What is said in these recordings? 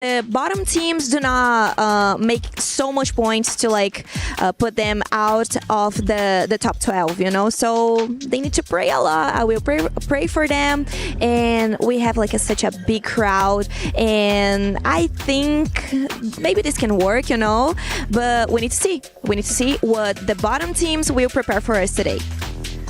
The bottom teams do not make so much points to like put them out of the top 12, you know, so they need to pray a lot. I will pray for them, and we have like such a big crowd, and I think maybe this can work, you know, but we need to see what the bottom teams will prepare for us today.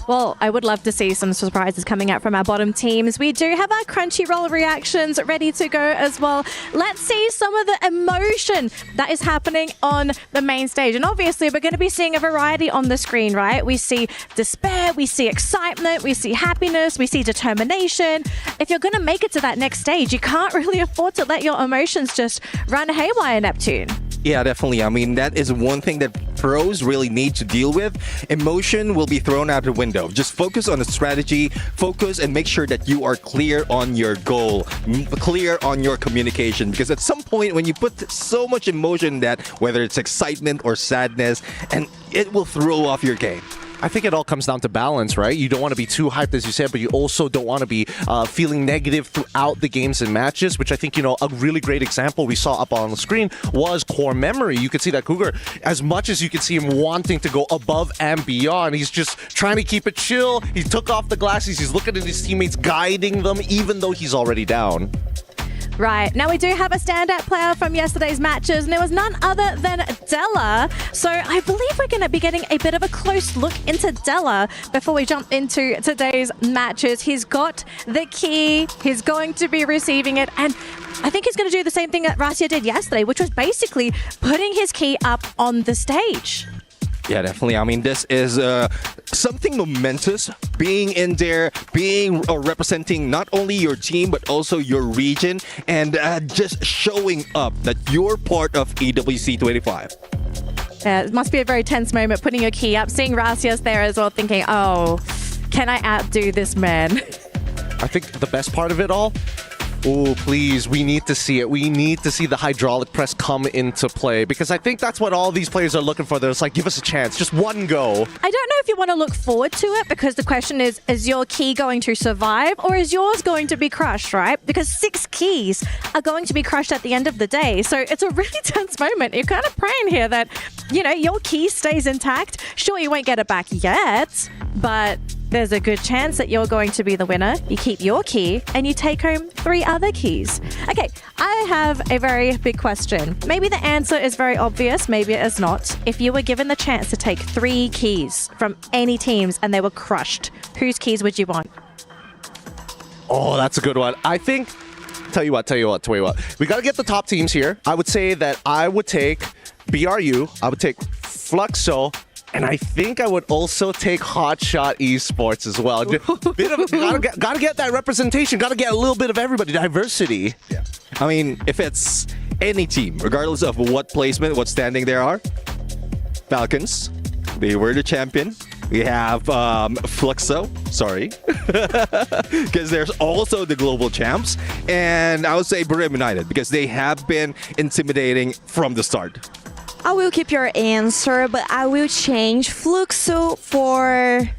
Well, I would love to see some surprises coming out from our bottom teams. We do have our Crunchyroll reactions ready to go as well. Let's see some of the emotion that is happening on the main stage. And obviously, we're going to be seeing a variety on the screen, right? We see despair, we see excitement, we see happiness, we see determination. If you're going to make it to that next stage, you can't really afford to let your emotions just run haywire, Neptune. Yeah, definitely. I mean, that is one thing that pros really need to deal with. Emotion will be thrown out the window. Just focus on the strategy, focus and make sure that you are clear on your goal, clear on your communication. Because at some point when you put so much emotion in that, whether it's excitement or sadness, and it will throw off your game. I think it all comes down to balance, right? You don't want to be too hyped, as you said, but you also don't want to be feeling negative throughout the games and matches, which I think, you know, a really great example we saw up on the screen was Core Memory. You could see that Cougar, as much as you could see him wanting to go above and beyond, he's just trying to keep it chill. He took off the glasses. He's looking at his teammates, guiding them, even though he's already down. Right. Now, we do have a standout player from yesterday's matches, and it was none other than Della. So I believe we're going to be getting a bit of a close look into Della before we jump into today's matches. He's got the key. He's going to be receiving it. And I think he's going to do the same thing that Rasia did yesterday, which was basically putting his key up on the stage. Yeah, definitely. I mean, this is something momentous, being in there, being representing not only your team, but also your region, and just showing up that you're part of EWC 25. It must be a very tense moment, putting your key up, seeing Rasia's there as well, thinking, oh, can I outdo this man? I think the best part of it all, oh, please, we need to see it. We need to see the hydraulic press come into play, because I think that's what all these players are looking for. They're just like, give us a chance, just one go. I don't know if you want to look forward to it, because the question is your key going to survive, or is yours going to be crushed, right? Because 6 keys are going to be crushed at the end of the day. So it's a really tense moment. You're kind of praying here that, you know, your key stays intact. Sure, you won't get it back yet, but there's a good chance that you're going to be the winner. You keep your key and you take home 3 other keys. Okay, I have a very big question. Maybe the answer is very obvious, maybe it is not. If you were given the chance to take 3 keys from any teams and they were crushed, whose keys would you want? Oh, that's a good one. I think, tell you what. We got to get the top teams here. I would say that I would take BRU, I would take Fluxo, and I think I would also take Hotshot Esports as well. Gotta get that representation. Gotta get a little bit of everybody. Diversity. Yeah. I mean, if it's any team, regardless of what placement, what standing there are, Falcons, they were the champion. We have Fluxo, sorry, because there's also the global champs. And I would say Brim United, because they have been intimidating from the start. I will keep your answer, but I will change Fluxo for,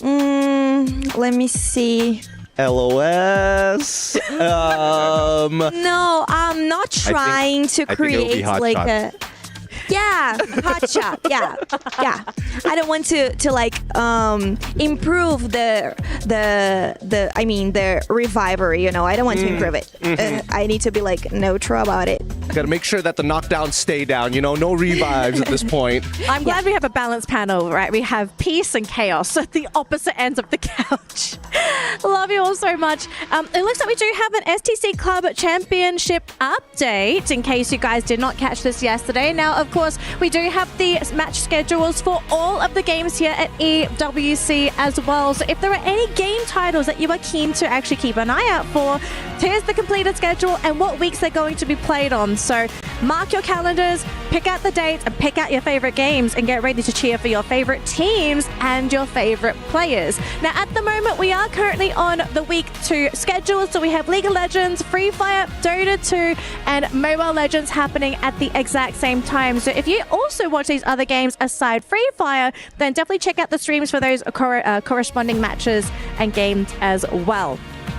let me see. LOS. No, I'm not trying to create like a... Yeah, hotshot. Yeah. I don't want to like improve the reviver. You know, I don't want to improve it. I need to be like neutral about it. Gotta make sure that the knockdowns stay down. You know, no revives at this point. I'm glad we have a balanced panel, right? We have peace and chaos at the opposite ends of the couch. Love you all so much. It looks like we do have an STC Club Championship update, in case you guys did not catch this yesterday. Now, of course, we do have the match schedules for all of the games here at EWC as well. So if there are any game titles that you are keen to actually keep an eye out for, here's the completed schedule and what weeks they're going to be played on. So mark your calendars, pick out the dates, and pick out your favorite games, and get ready to cheer for your favorite teams and your favorite players. Now, at the moment, we are currently on the week 2 schedule. So we have League of Legends, Free Fire, Dota 2, and Mobile Legends happening at the exact same time. So if you also watch these other games aside Free Fire, then definitely check out the streams for those corresponding matches and games as well.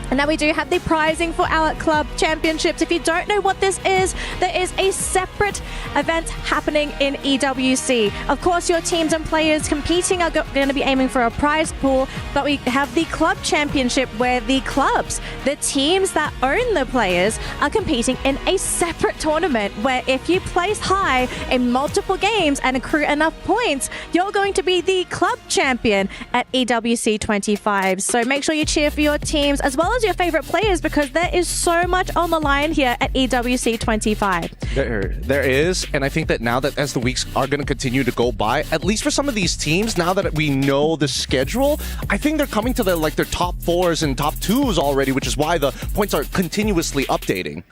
And now we do have the prizing for our club championships. If you don't know what this is, there is a separate event happening in EWC. Of course, your teams and players competing are going to be aiming for a prize pool, but we have the club championship where the clubs, the teams that own the players, are competing in a separate tournament where if you place high in multiple games and accrue enough points, you're going to be the club champion at EWC 25. So make sure you cheer for your teams as well as your favorite players, because there is so much on the line here at EWC 25. There is, and I think that now that as the weeks are going to continue to go by, at least for some of these teams, now that we know the schedule, I think they're coming to their top 4s and top 2s already, which is why the points are continuously updating.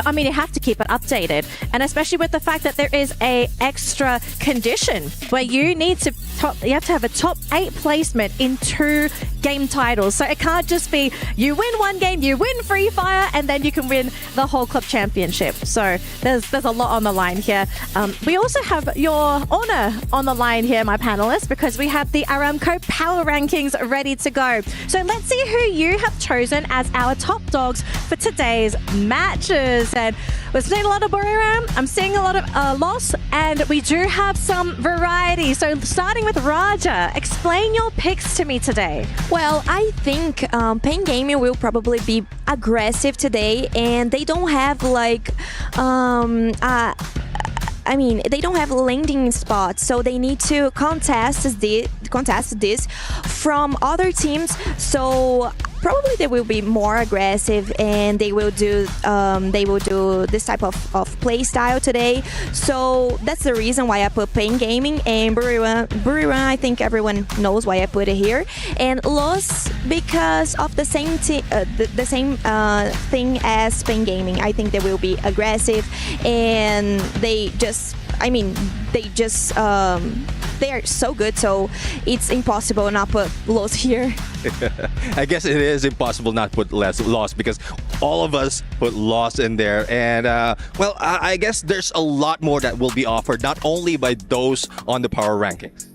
I mean, you have to keep it updated, and especially with the fact that there is a extra condition where you need to you have to have a top 8 placement in 2 game titles. So it can't just be you win one game, you win Free Fire, and then you can win the whole club championship. So there's a lot on the line here. We also have your honor on the line here, my panelists, because we have the Aramco Power Rankings ready to go. So let's see who you have chosen as our top dogs for today's matches. And we're seeing a lot of Buriram, I'm seeing a lot of Loss, and we do have some variety. So starting with Raja, explain your picks to me today. Well, I think Pain Gaming will probably be aggressive today, and they don't have like I mean, they don't have landing spots, so they need to contest this from other teams. So probably they will be more aggressive, and they will do this type of play style today. So that's the reason why I put Pain Gaming, and Buriram, I think everyone knows why I put it here, and Loss because of the same thing as Pain Gaming. I think they will be aggressive, and they are so good, so it's impossible not put Loss here. I guess it is impossible not put Loss because all of us put Loss in there. And, well, I guess there's a lot more that will be offered, not only by those on the power rankings.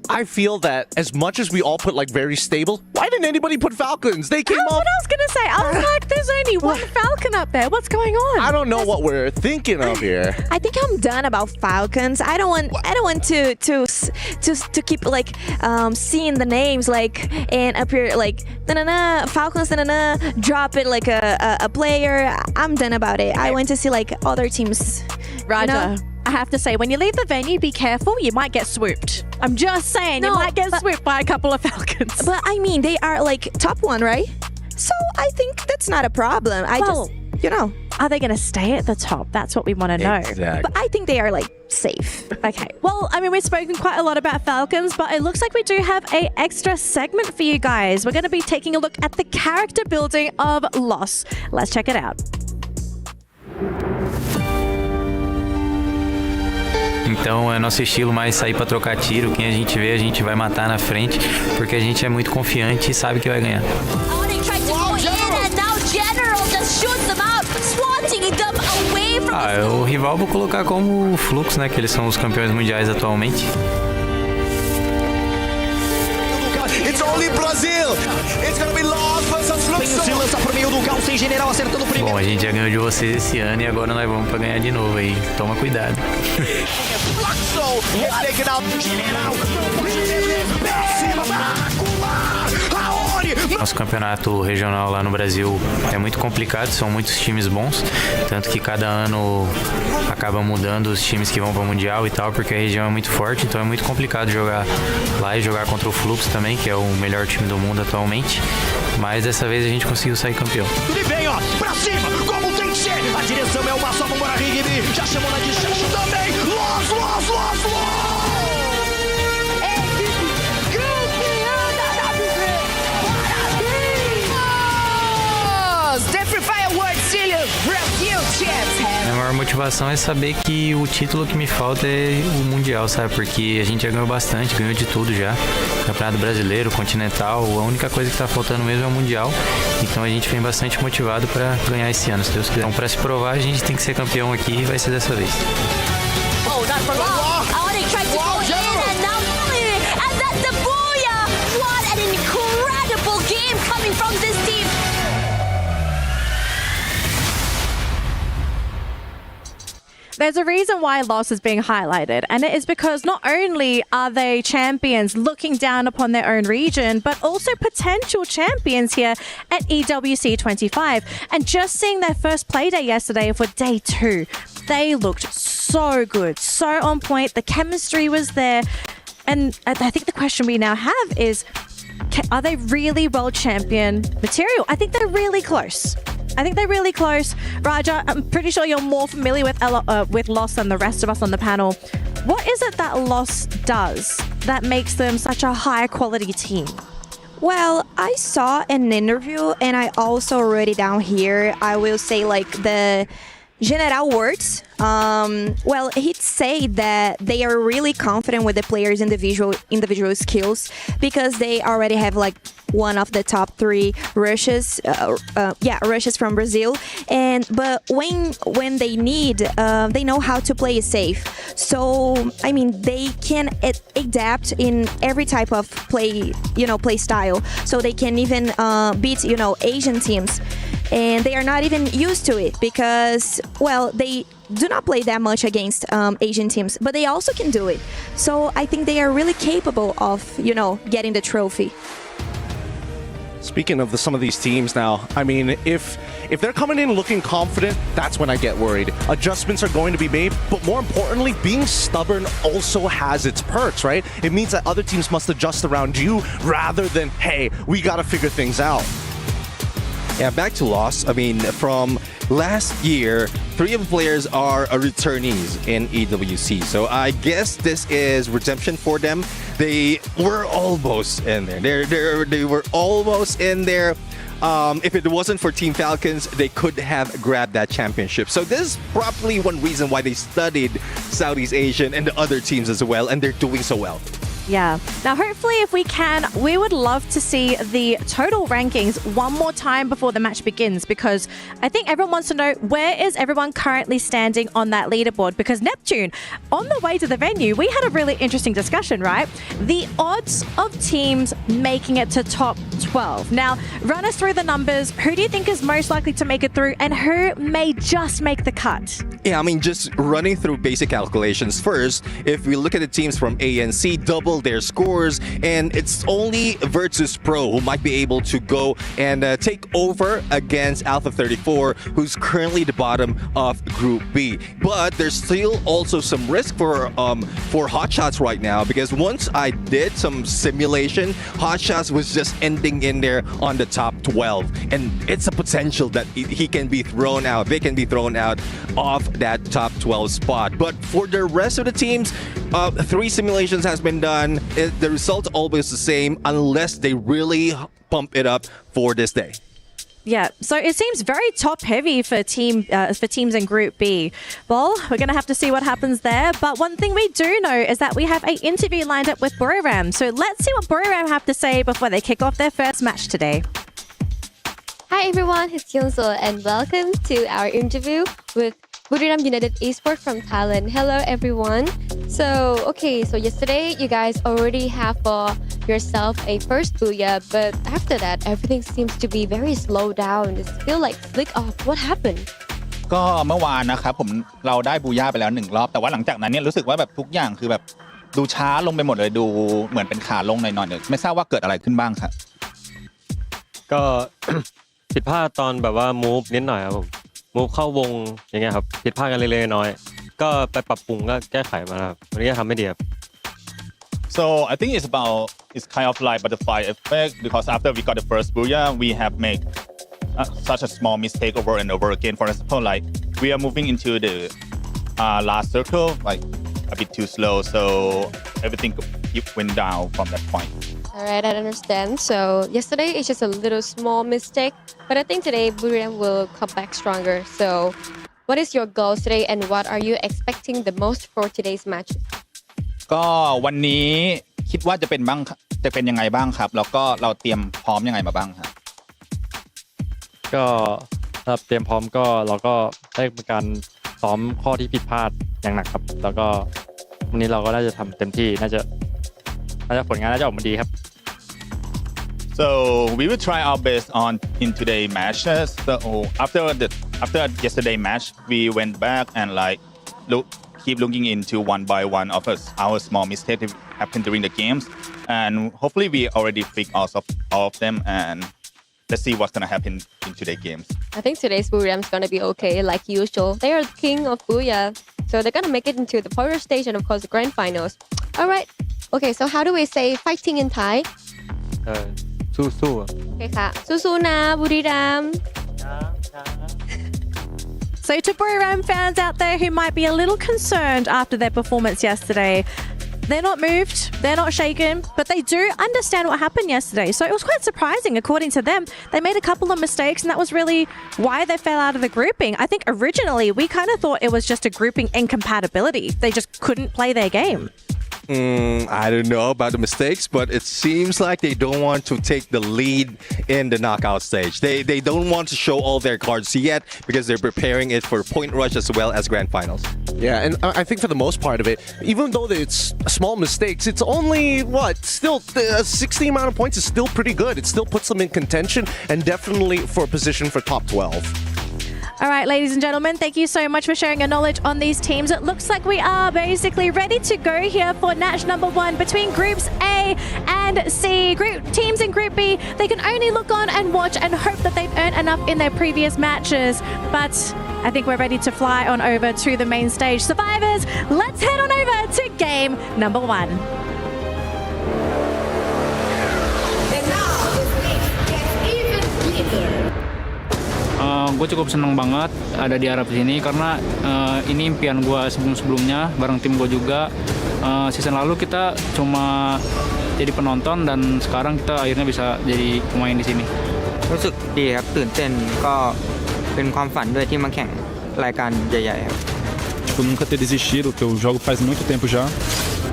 I feel that as much as we all put like very stable, why didn't anybody put Falcons? They came That's up. what I was going to say. I was like, there's only one Falcon up there. What's going on? I don't know what we're thinking of here. I think I'm done about Falcons. I don't want to keep like seeing the names like and appear like Falcons drop it like a player. I'm done about it. I want to see like other teams. Raja, you know? I have to say, when you leave the venue, be careful. You might get swooped. I'm just saying, you might get swooped by a couple of Falcons. But I mean, they are like top 1, right? So I think that's not a problem. Are they going to stay at the top? That's what we want to know. Exactly. But I think they are like safe. Okay. Well, I mean, we've spoken quite a lot about Falcons, but it looks like we do have a extra segment for you guys. We're going to be taking a look at the character building of Loss. Let's check it out. Então é nosso estilo mais sair para trocar tiro. Quem a gente vê, a gente vai matar na frente, porque a gente é muito confiante e sabe que vai ganhar. O rival vou colocar como o Flux, né? Que eles são os campeões mundiais atualmente. It's only Brazil. It's gonna be Loss versus Flux. Se lança pro meio do cal sem general acertando o primeiro. Bom, a gente já ganhou de vocês esse ano e agora nós vamos para ganhar de novo aí. Toma cuidado. Nosso campeonato regional lá no Brasil é muito complicado, são muitos times bons, tanto que cada ano acaba mudando os times que vão para o Mundial e tal, porque a região é muito forte, então é muito complicado jogar lá e jogar contra o Flux também, que é o melhor time do mundo atualmente, mas dessa vez a gente conseguiu sair campeão. Tudo bem, ó, pra cima, como tem que ser, a direção é uma só, vambora, Rigby, já chamou na distância também, Loss! A maior motivação é saber que o título que me falta é o Mundial, sabe? Porque a gente já ganhou bastante, ganhou de tudo já. Campeonato Brasileiro, Continental, a única coisa que tá faltando mesmo é o Mundial. Então a gente vem bastante motivado para ganhar esse ano, se Deus quiser. Então, para se provar, a gente tem que ser campeão aqui e vai ser dessa vez. There's a reason why loss is being highlighted, and it is because not only are they champions looking down upon their own region, but also potential champions here at EWC 25. And just seeing their first play day yesterday for day 2, they looked so good, so on point. The chemistry was there. And I think the question we now have is, are they really world champion material? I think they're really close. Raja, I'm pretty sure you're more familiar with Loss than the rest of us on the panel. What is it that Loss does that makes them such a high quality team? Well, I saw an interview and I also wrote it down here. I will say like the general words. Well, he'd say that they are really confident with the players' individual skills because they already have like one of the top 3 rushes, rushes from Brazil. But when they need, they know how to play it safe. So I mean, they can adapt in every type of play style. So they can even beat Asian teams, and they are not even used to it because, well, they do not play that much against Asian teams, but they also can do it. So I think they are really capable of, getting the trophy. Speaking of some of these teams now, I mean, if they're coming in looking confident, that's when I get worried. Adjustments are going to be made, but more importantly, being stubborn also has its perks, right? It means that other teams must adjust around you rather than, hey, we got to figure things out. Yeah, back to Loss. I mean, from last year, 3 of the players are returnees in EWC. So I guess this is redemption for them. They were almost in there. They were almost in there. If it wasn't for Team Falcons, they could have grabbed that championship. So this is probably one reason why they studied Southeast Asian and the other teams as well, and they're doing so well. Yeah. Now, hopefully, if we can, we would love to see the total rankings one more time before the match begins, because I think everyone wants to know, where is everyone currently standing on that leaderboard? Because Neptune, on the way to the venue, we had a really interesting discussion, right? The odds of teams making it to top 12. Now, run us through the numbers. Who do you think is most likely to make it through, and who may just make the cut? Yeah, I mean, just running through basic calculations first, if we look at the teams from ANC, double their scores, and it's only Virtus Pro who might be able to go and take over against Alpha 34, who's currently the bottom of Group B. But there's still also some risk for Hotshots right now, because once I did some simulation, Hotshots was just ending in there on the top 12, and it's a potential that he can be thrown out. They can be thrown out of that top 12 spot. But for the rest of the teams, 3 simulations has been done. The result's always the same unless they really pump it up for this day. Yeah, so it seems very top heavy for teams in Group B. Well, we're going to have to see what happens there. But one thing we do know is that we have an interview lined up with Buriram. So let's see what Buriram have to say before they kick off their first match today. Hi everyone, it's Kyungso and welcome to our interview with Buriram United Esports from Thailand. Hello everyone. So yesterday you guys already have for yourself a first booyah, but after that everything seems to be very slow down. It feels like flick off. What happened? ก็เมื่อวานนะครับเราได้บูย่าไปแล้ว1รอบแต่ว่าหลังจากนั้นเนี่ยรู้สึกว่าแบบทุกอย่างคือแบบดูช้าลงไปหมดเลยดูเหมือนเป็นขาลงหน่อยๆไม่ทราบว่าเกิดอะไรขึ้นบ้างครับก็ ผิดพลาดตอนแบบว่ามูฟนิดหน่อยครับผมมูฟเข้าวงอย่างเงี้ยครับผิดพลาดกันเล็กๆน้อยๆก็ไปปรับปรุงก็แก้ไขมาครับวันนี้ก็ทำไม่ดีครับ So I think it's kind of like butterfly effect because after we got the first booyah we have made such a small mistake over and over again. For example, like we are moving into the last circle like a bit too slow, so everything went down from that point. Alright, I understand. So yesterday it's just a little small mistake, but I think today Buriram will come back stronger. So what is your goal today and what are you expecting the most for today's match? ก็วันนี้คิดว่าจะเป็นยังไงบ้างครับแล้วก็เราเตรียมพร้อมยังไงมาบ้างครับก็สำหรับเตรียมพร้อมก็เราก็ได้มีการซ้อมข้อที่ผิดพลาดอย่างหนักครับแล้วก็วันนี้เราก็น่าจะทำเต็มที่น่าจะผลงานน่าจะออกมาดีครับ So we will try our best in today's matches. So after yesterday match, we went back and like keep looking into one by one of our small mistakes that happen during the games, and hopefully we already fix all of them, and let's see what's gonna happen in today's games. I think today's Buriram's gonna be okay, like usual. They are the king of Booyah, so they're gonna make it into the quarter stage and of course the grand finals. All right. Okay, so how do we say fighting in Thai? สู้ๆ โอเคค่ะสู้ๆนะบุรีรัมย์ So to Buriram fans out there who might be a little concerned after their performance yesterday, they're not moved, they're not shaken, but they do understand what happened yesterday. So it was quite surprising, according to them. They made a couple of mistakes, and that was really why they fell out of the grouping. I think originally we kind of thought it was just a grouping incompatibility. They just couldn't play their game. I don't know about the mistakes, but it seems like they don't want to take the lead in the knockout stage. They don't want to show all their cards yet because they're preparing it for point rush as well as grand finals. Yeah, and I think for the most part of it, even though it's small mistakes, it's only, still a 60 amount of points is still pretty good. It still puts them in contention and definitely for a position for top 12. All right, ladies and gentlemen, thank you so much for sharing your knowledge on these teams. It looks like we are basically ready to go here for match number 1 between groups A and C. Teams in Group B, they can only look on and watch and hope that they've earned enough in their previous matches. But I think we're ready to fly on over to the main stage. Survivors, let's head on over to game number 1. Gue cukup seneng banget ada di Arab sini karena ini impian gue sebelum-sebelumnya bareng tim gue juga. Season lalu kita cuma jadi penonton dan sekarang kita akhirnya bisa jadi pemain di sini. รู้สึกดีครับตื่นเต้นก็เป็นความฝันด้วยที่มาแข่งรายการใหญ่ๆครับ Tipo, nunca ter desistido, que eu jogo faz muito tempo já,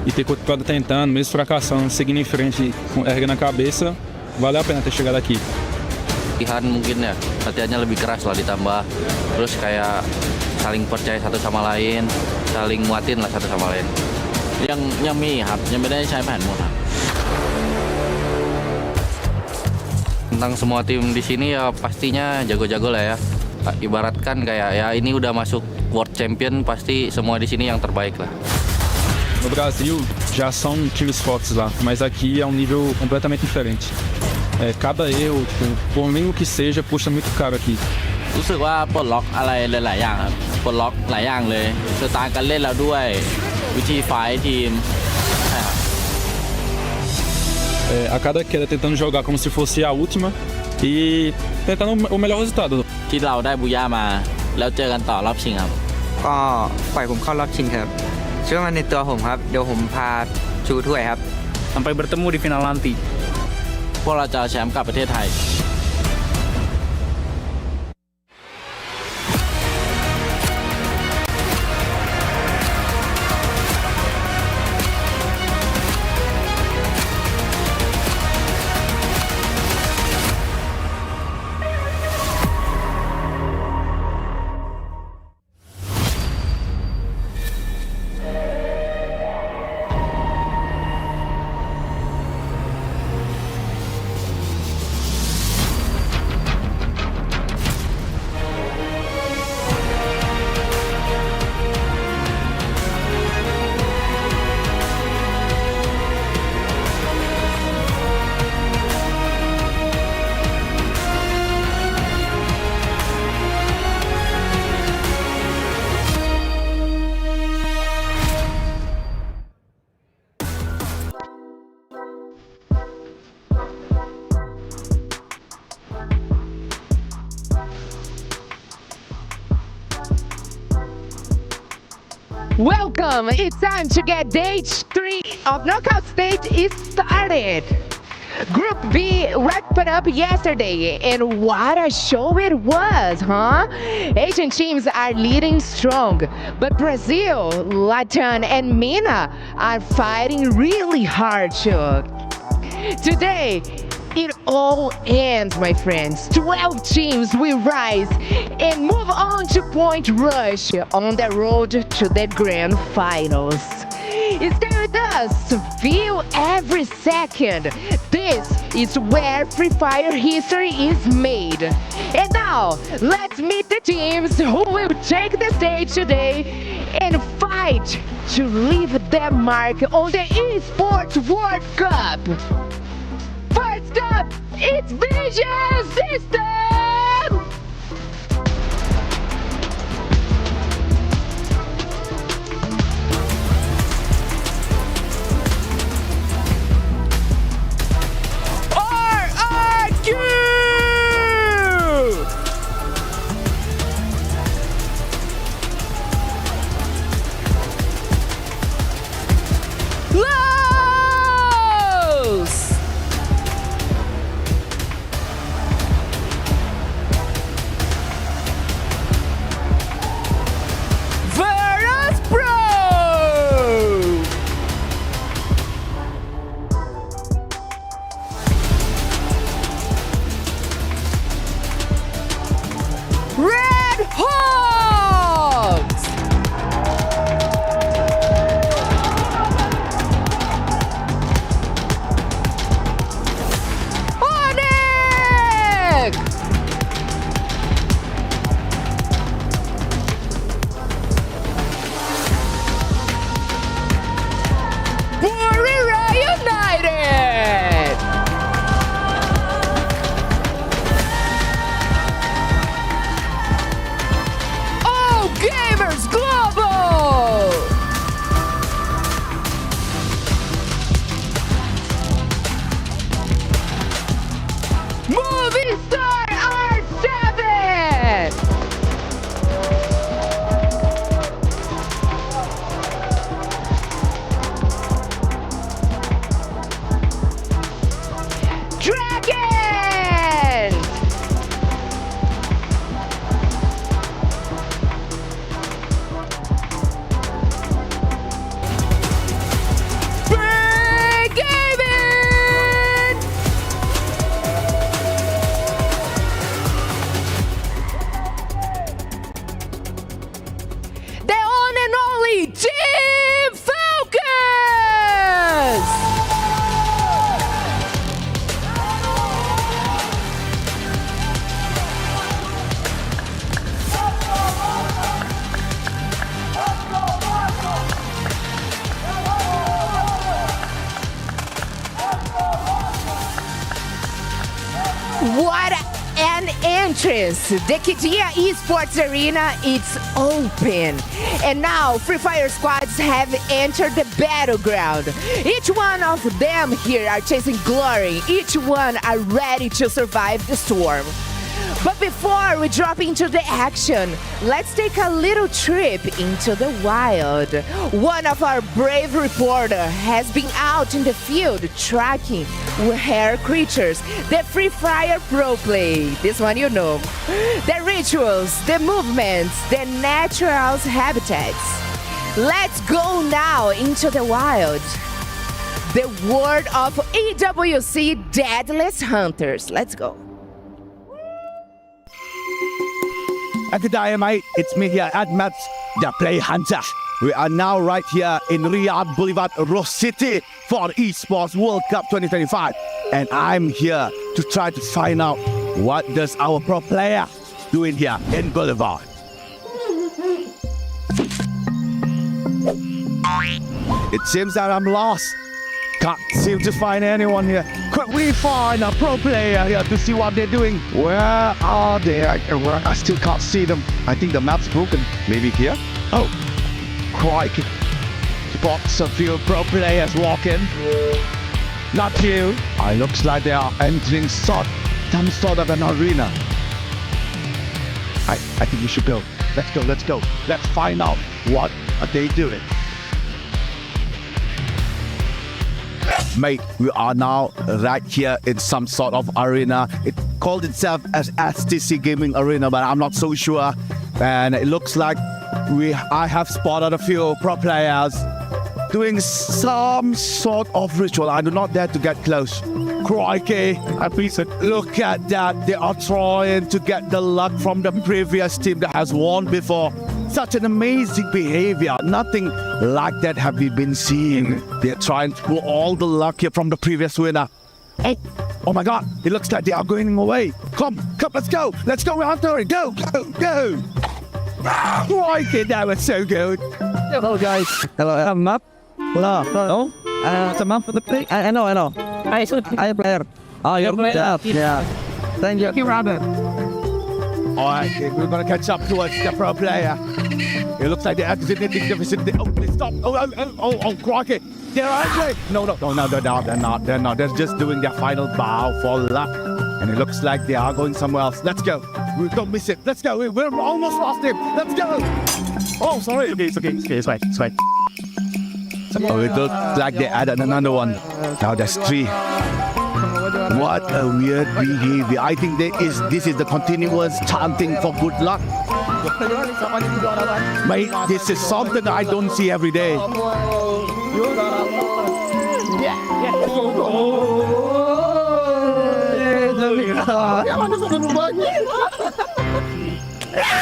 e ter continuado tentando, mesmo fracassando, seguindo em frente, erguendo a cabeça, valeu a pena ter chegado aqui. Latihan mungkin ya, latihannya lebih keras lah ditambah, terus kayak saling percaya satu sama lain, saling nguatin lah satu sama lain. ยังมีครับยังไม่ได้ใช้แผนหมดครับ Tentang semua tim di sini ya pastinya jago-jago lah ya. Ibaratkan kayak ya ini udah masuk World Champion, pasti semua di sini yang terbaik lah. No Brasil já são times fortes lá, mas aqui é um nível completamente diferente. Cada erro, por mínimo que seja, custa muito caro aqui. รู้สึกว่าปลดล็อกอะไรหลายๆอย่างครับปลดล็อกหลายอย่างเลยสไตล์การเล่นเราด้วยวิธีไฟท์ทีมใช่ครับ A cada queda tentando jogar como se fosse a última e tentando o melhor resultado. ที่เราได้บูย่ามาแล้วเจอกันต่อรอบชิงครับ ก็ปล่อยผมเข้ารอบชิงครับเชื่อมั่นในตัวผมครับเดี๋ยวผมพาชูถ้วยครับ Sampai bertemu di final nanti. พวกเราจะเอาแชมป์กลับประเทศไทย Welcome! It's time to get stage 3 of Knockout Stage is started. Group B wrapped it up yesterday, and what a show it was, huh? Asian teams are leading strong, but Brazil, Latin, and MENA are fighting really hard, too. Today, it all ends, my friends. 12 teams will rise and move on to point rush on the road to the grand finals. Stay with us to feel every second. this is where Free Fire history is made. And now, let's meet the teams who will take the stage today and fight to leave their mark on the Esports World Cup. First up, it's Vision System! Gamerz Global! Movie Star R7! Dragon! Team Focus! What an entrance! The Kidia Esports Arena is open. And now Free Fire squads have entered the battleground. Each one of them here are chasing glory. Each one are ready to survive the storm. But before we drop into the action, let's take a little trip into the wild. One of our brave reporters has been out in the field tracking rare creatures, the Free Fire pro play. This one you know. The rituals, the movements, the natural habitats. Let's go now into the wild. The world of EWC Deadliest Hunters. Let's go. Good day, mate. It's me here, Admats, the Play Hunter. We are now right here in Riyadh Boulevard, Ross City for Esports World Cup 2025. And I'm here to try to find out what does our pro player doing here in Boulevard. It seems that I'm lost. Can't seem to find anyone here. Could we find a pro player here to see what they're doing? Where are they? I still can't see them. I think the map's broken. Maybe here? Oh, crikey. Spots a few pro players walking. Not you. It looks like they are entering some sort of an arena. I think we should go. Let's go. Let's find out what are they doing. Mate, we are now right here in some sort of arena. It called itself as STC Gaming Arena, but I'm not so sure. And it looks like I have spotted a few pro players doing some sort of ritual. I do not dare to get close. Crikey, look at that. They are trying to get the luck from the previous team that has won before. Such an amazing behavior. Nothing like that have we been seeing. They're trying to pull all the luck here from the previous winner. Oh my God, it looks like they are going away. Come, let's go. Let's go after it. Go. Crikey, that was so good. Hello, guys. Hello, I'm Map. Hello. It's a map for the play. I know. I player. Oh, you're player. Yeah. Thank you, Robert. All right, we're going to catch up towards the pro player. It looks like they are in the vicinity. Oh, they stopped. Oh, crikey. They're angry. No, they're not. They're just doing their final bow for luck. And it looks like they are going somewhere else. Let's go. We don't miss it. Let's go. We're almost lost him. Let's go. Oh, sorry. Okay, it's fine. Oh, it looks like they added another one. Now there's 3. What a weird behavior. I think this is the continuous chanting for good luck. Mate, this is something I don't see every day.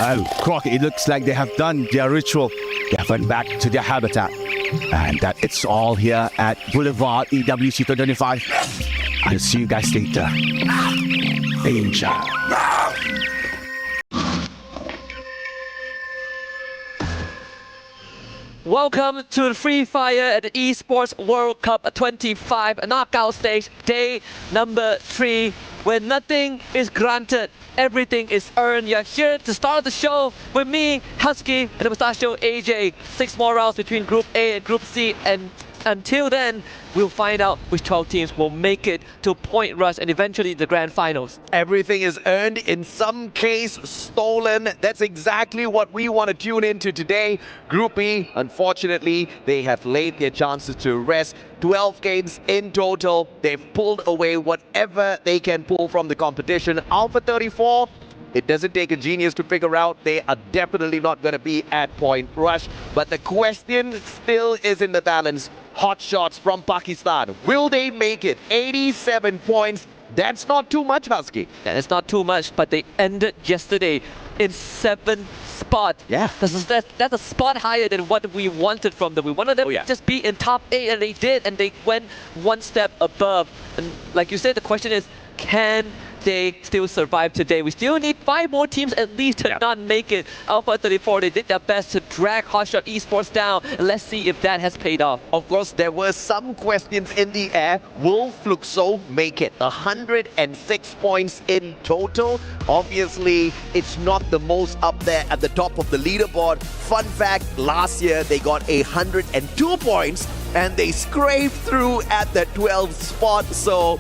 Oh, Crockett, it looks like they have done their ritual. They have went back to their habitat. And that it's all here at Boulevard EWC 25. I'll see you guys later. Danger. Welcome to the Free Fire at the Esports World Cup 25 knockout stage, day number 3, where nothing is granted, everything is earned. You're here to start the show with me, Husky, and the Mustachio AJ. 6 more rounds between Group A and Group C, and until then, we'll find out which 12 teams will make it to Point Rush and eventually the grand finals. Everything is earned, in some case stolen. That's exactly what we want to tune into today. Group E, unfortunately, they have laid their chances to rest. 12 games in total. They've pulled away whatever they can pull from the competition. Alpha 34, it doesn't take a genius to figure out they are definitely not going to be at Point Rush. But the question still is in the balance. Hot shots from Pakistan. Will they make it? 87 points. That's not too much, Husky. Yeah, it's not too much, but they ended yesterday in 7th spot. Yeah. That's a spot higher than what we wanted from them. We wanted them to just be in top 8, and they did, and they went one step above. And like you said, the question is, can they still survive today? We still need 5 more teams at least to not make it. Alpha 34, they did their best to drag Hotshot Esports down, and let's see if that has paid off. Of course, there were some questions in the air. Will Fluxo make it? 106 points in total. Obviously, it's not the most up there at the top of the leaderboard. Fun fact, last year they got 102 points and they scraped through at the 12th spot. So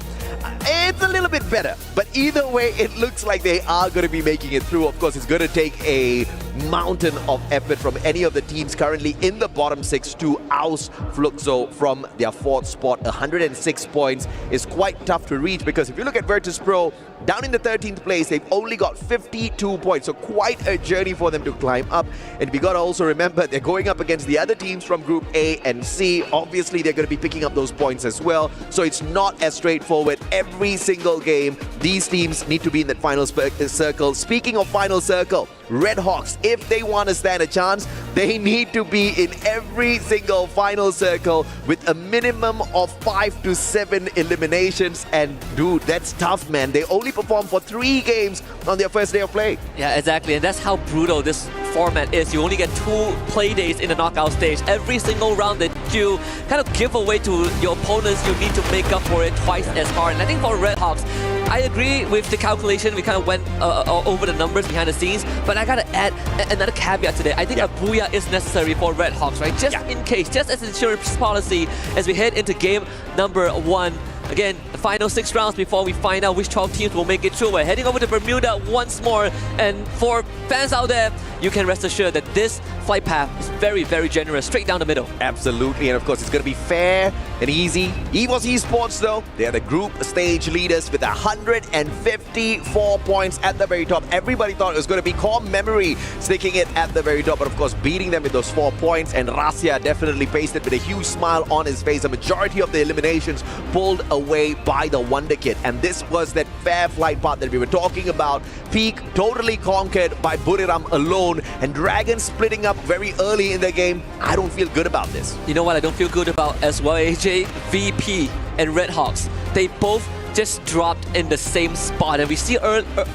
it's a little bit better, but either way, it looks like they are going to be making it through. Of course, it's going to take a mountain of effort from any of the teams currently in the bottom 6 to oust Fluxo from their 4th spot. 106 points is quite tough to reach, because if you look at Virtus Pro, down in the 13th place, they've only got 52 points, so quite a journey for them to climb up. And we got to also remember, they're going up against the other teams from Group A and C. Obviously, they're going to be picking up those points as well, so it's not as straightforward every single game. These teams need to be in that final circle. Speaking of final circle, Red Hawks, if they want to stand a chance, they need to be in every single final circle with a minimum of 5 to 7 eliminations. And dude, that's tough, man. They only performed for 3 games on their first day of play. Yeah, exactly, and that's how brutal this format is. You only get 2 play days in the knockout stage. Every single round that you kind of give away to your opponents, you need to make up for it twice as hard. And I think for Red Hawks, I agree with the calculation. We kind of went over the numbers behind the scenes, but I gotta add another caveat today. I think a booyah is necessary for Red Hawks, right? Just in case, just as insurance policy as we head into game number 1. Again, the final 6 rounds before we find out which 12 teams will make it through. We're heading over to Bermuda once more. And for fans out there, you can rest assured that this flight path is very, very generous, straight down the middle. Absolutely, and of course, it's going to be fair and easy. EWC Esports, though, they're the group stage leaders with 154 points at the very top. Everybody thought it was going to be Core Memory sticking it at the very top, but of course, beating them with those 4 points. And Rasya definitely faced it with a huge smile on his face. A majority of the eliminations pulled away by the Wonder Kid, and this was that fair flight path that we were talking about. Peak totally conquered by Buriram alone, and Dragon splitting up very early in the game. I don't feel good about this. You know what I don't feel good about as well, AJ? VP and Red Hawks. They both just dropped in the same spot, and we see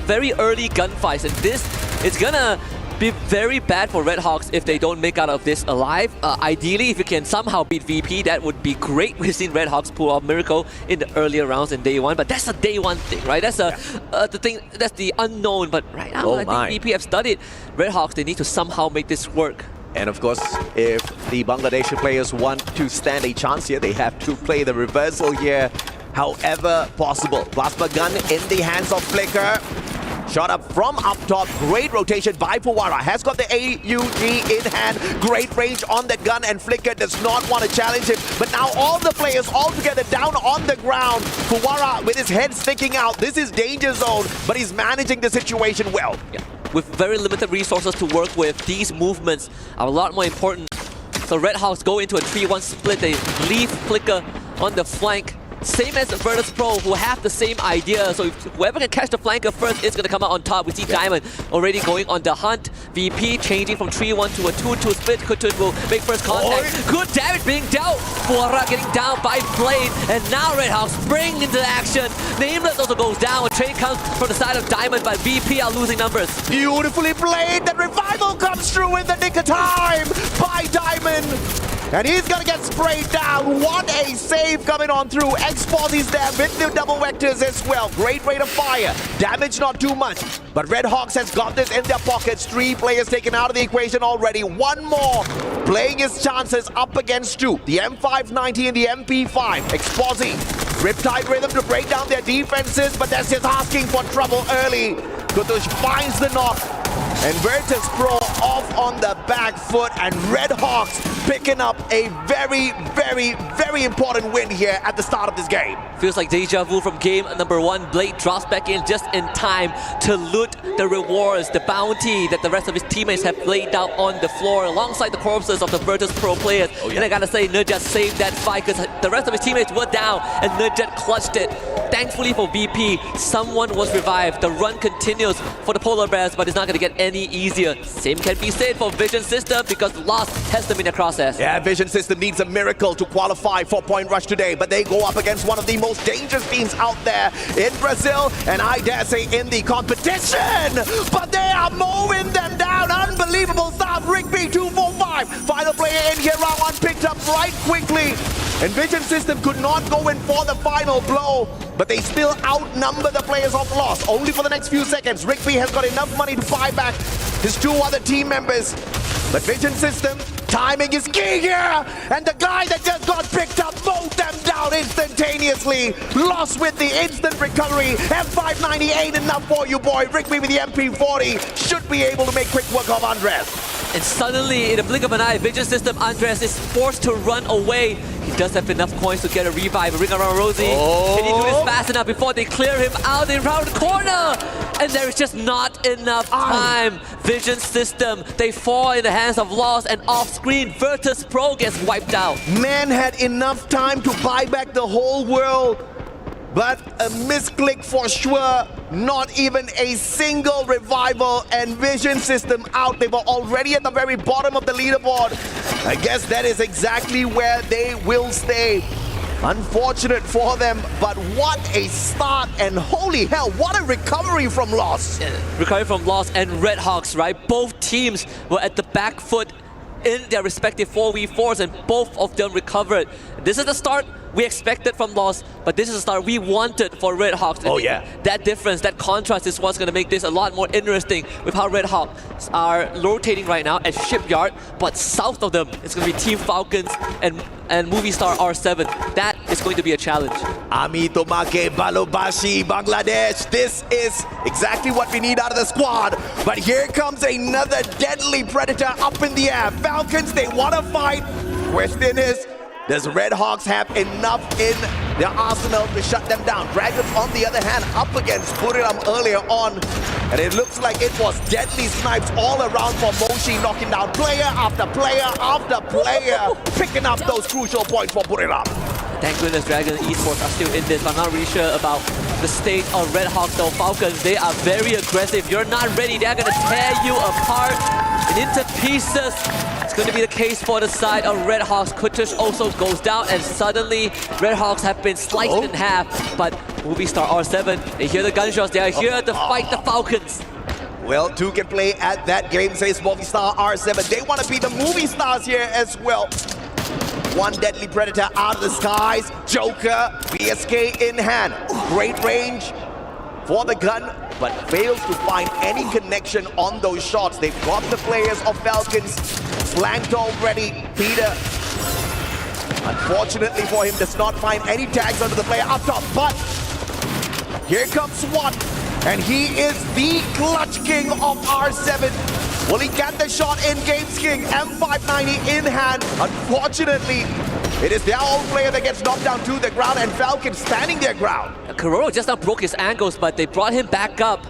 very early gunfights, and this is gonna be very bad for Red Hawks if they don't make out of this alive. Ideally, if you can somehow beat VP, that would be great. We've seen Red Hawks pull off miracle in the earlier rounds in day one, but that's a day one thing, right? That's the thing. That's the unknown. But right now, I think VP have studied Red Hawks. They need to somehow make this work. And of course, if the Bangladeshi players want to stand a chance here, they have to play the reversal here however possible. Plasma gun in the hands of Flicker. Shot up from up top. Great rotation by Fuwara. Has got the AUG in hand. Great range on the gun, and Flicker does not want to challenge him. But now all the players all together down on the ground. Fuwara with his head sticking out. This is danger zone, but he's managing the situation well. Yeah. With very limited resources to work with, these movements are a lot more important. So Red Hawks go into a 3-1 split. They leave Flicker on the flank. Same as Virtus Pro, who have the same idea. So whoever can catch the flanker first is going to come out on top. We see Diamond already going on the hunt. VP changing from 3-1 to a 2-2 split. Kutun will make first contact. Good damage being dealt. Fuwara getting down by Blade. And now Red Hawks spring into action. Nameless also goes down. A trade comes from the side of Diamond, but VP are losing numbers. Beautifully played. The revival comes through in the nick of time by Diamond. And he's gonna get sprayed down. What a save coming on through. X-Force is there with the double vectors as well. Great rate of fire. Damage not too much. But Red Hawks has got this in their pockets. 3 players taken out of the equation already. 1 more playing his chances up against 2. The M590 and the MP5. Exposi. Riptide Rhythm to break down their defenses, but that's just asking for trouble early. Kutush finds the knock. And Virtus Pro off on the back foot, and Red Hawks picking up a very, very, very important win here at the start of this game. Feels like deja vu from game number 1. Blade drops back in just in time to loot the rewards, the bounty that the rest of his teammates have laid out on the floor alongside the corpses of the Virtus Pro players. And I gotta say, Nerdjet saved that fight because the rest of his teammates were down and Nerdjet clutched it. Thankfully for VP, someone was revived. The run continues for the Polar Bears, but it's not gonna get any easier. Same can be said for Vision System because Lost has them in the crosshairs. Yeah, Vision System needs a miracle to qualify for Point Rush today, but they go up against one of the most dangerous teams out there in Brazil, and I dare say in the competition. But they are mowing them down. Unbelievable stuff. Rigby 245. Final player in here, round 1 picked up right quickly. And Vision System could not go in for the final blow, but they still outnumber the players of Lost. Only for the next few seconds. Rigby has got enough money to buy back his 2 other team members. But Vision System, timing is key here. And the guy that just got picked up mowed them down instantaneously. Lost with the instant recovery. M590 ain't enough for you, boy. Rigby with the MP40 should be able to make quick work of Andres. And suddenly, in a blink of an eye, Vision System Andres is forced to run away. He does have enough coins to get a revive. Ring around Rosie. Can he do this fast enough before they clear him out in round the corner? And there is just not enough time. Vision System, they fall in the hands of Lost, and off-screen, Virtus Pro gets wiped out. Man had enough time to buy back the whole world. But a misclick for sure. Not even a single revival, and Vision System out. They were already at the very bottom of the leaderboard. I guess that is exactly where they will stay. Unfortunate for them, but what a start, and holy hell, what a recovery from Lost. Recovery from Lost and Red Hawks, right? Both teams were at the back foot in their respective 4v4s, and both of them recovered. This is the start we expected from Lost, but this is the start we wanted for Red Hawks. Oh yeah. That difference, that contrast is what's going to make this a lot more interesting with how Red Hawks are rotating right now at Shipyard, but south of them, it's going to be Team Falcons and Movie Star R7. That is going to be a challenge. Ami Tomake Balobashi, Bangladesh. This is exactly what we need out of the squad. But here comes another deadly predator up in the air. Falcons, they want to fight. Question is, does Red Hawks have enough in their arsenal to shut them down? Dragons, on the other hand, up against Buriram earlier on. And it looks like it was deadly snipes all around for Moshi, knocking down player after player after player, picking up those crucial points for Buriram. Thank goodness Dragon Esports are still in this. I'm not really sure about the state of Red Hawks though. Falcons, they are very aggressive. You're not ready, they're gonna tear you apart and into pieces. It's going to be the case for the side of Red Hawks. Kutush also goes down, and suddenly Red Hawks have been sliced in half. But Movie Star R7, they hear the gunshots, they are here to fight the Falcons. Well, two can play at that game, says Movistar R7. They want to be the movie stars here as well. One deadly predator out of the skies. Joker, VSK in hand. Great range for the gun, but fails to find any connection on those shots. They've got the players of Falcons flanked already. Peter, unfortunately for him, does not find any tags under the player up top, but here comes SWAT, and he is the clutch king of R7. Will he get the shot in? Games King, M590 in hand. Unfortunately, it is their own player that gets knocked down to the ground, and Falcon standing their ground. Kororo just now broke his ankles, but they brought him back up.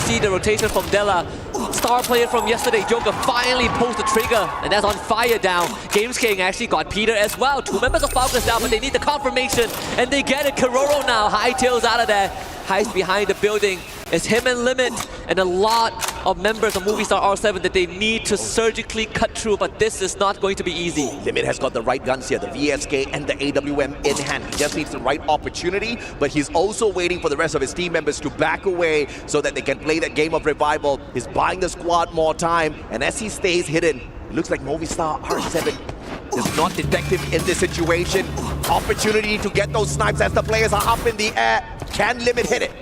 See the rotation from Della. Star player from yesterday, Joker, finally pulls the trigger, and that's on fire down. Games King actually got Peter as well. Two members of Falcons down, but they need the confirmation, and they get it. Kororo now hightails out of there, hides behind the building. It's him and Limit, and a lot of members of Movie Star R7 that they need to surgically cut through, but this is not going to be easy. Limit has got the right guns here, the VSK and the AWM in hand. He just needs the right opportunity, but he's also waiting for the rest of his team members to back away so that they can play that game of revival. He's buying the squad more time, and as he stays hidden, it looks like Movie Star R7 is not detect him in this situation. Opportunity to get those snipes as the players are up in the air. Can Limit hit it?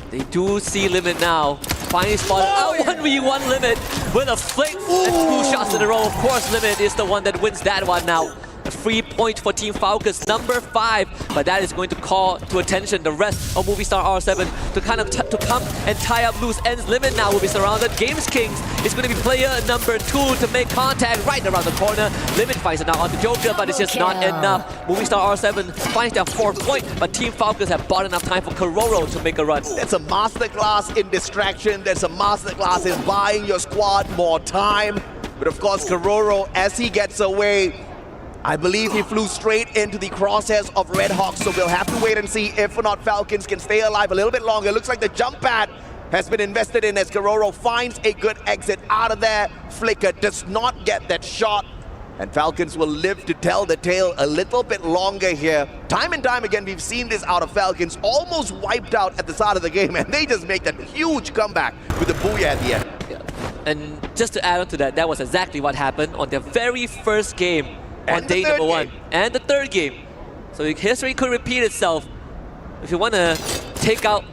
They do see Limit now. Finally spotted out 1v1 Limit with a flick and 2 shots in a row. Of course, Limit is the one that wins that one now. A free point for Team Falcons, number 5, but that is going to call to attention the rest of Movie Star R7 to kind of to come and tie up loose ends. Limit now will be surrounded. Games Kings is going to be player number 2 to make contact right around the corner. Limit fights it now on the Joker, but it's just not enough. Movie Star R7 finds their 4th point, but Team Falcons have bought enough time for Kororo to make a run. That's a masterclass in distraction. That's a masterclass in buying your squad more time. But of course, Kororo, as he gets away, I believe he flew straight into the crosshairs of Red Hawks, so we'll have to wait and see if or not Falcons can stay alive a little bit longer. It looks like the jump pad has been invested in as Kororo finds a good exit out of there. Flicker does not get that shot, and Falcons will live to tell the tale a little bit longer here. Time and time again, we've seen this out of Falcons, almost wiped out at the start of the game, and they just make that huge comeback with the booyah at the end. Yeah. And just to add on to that, that was exactly what happened on their very first game. On day number 1 and the 3rd game. So history could repeat itself. If you want to take out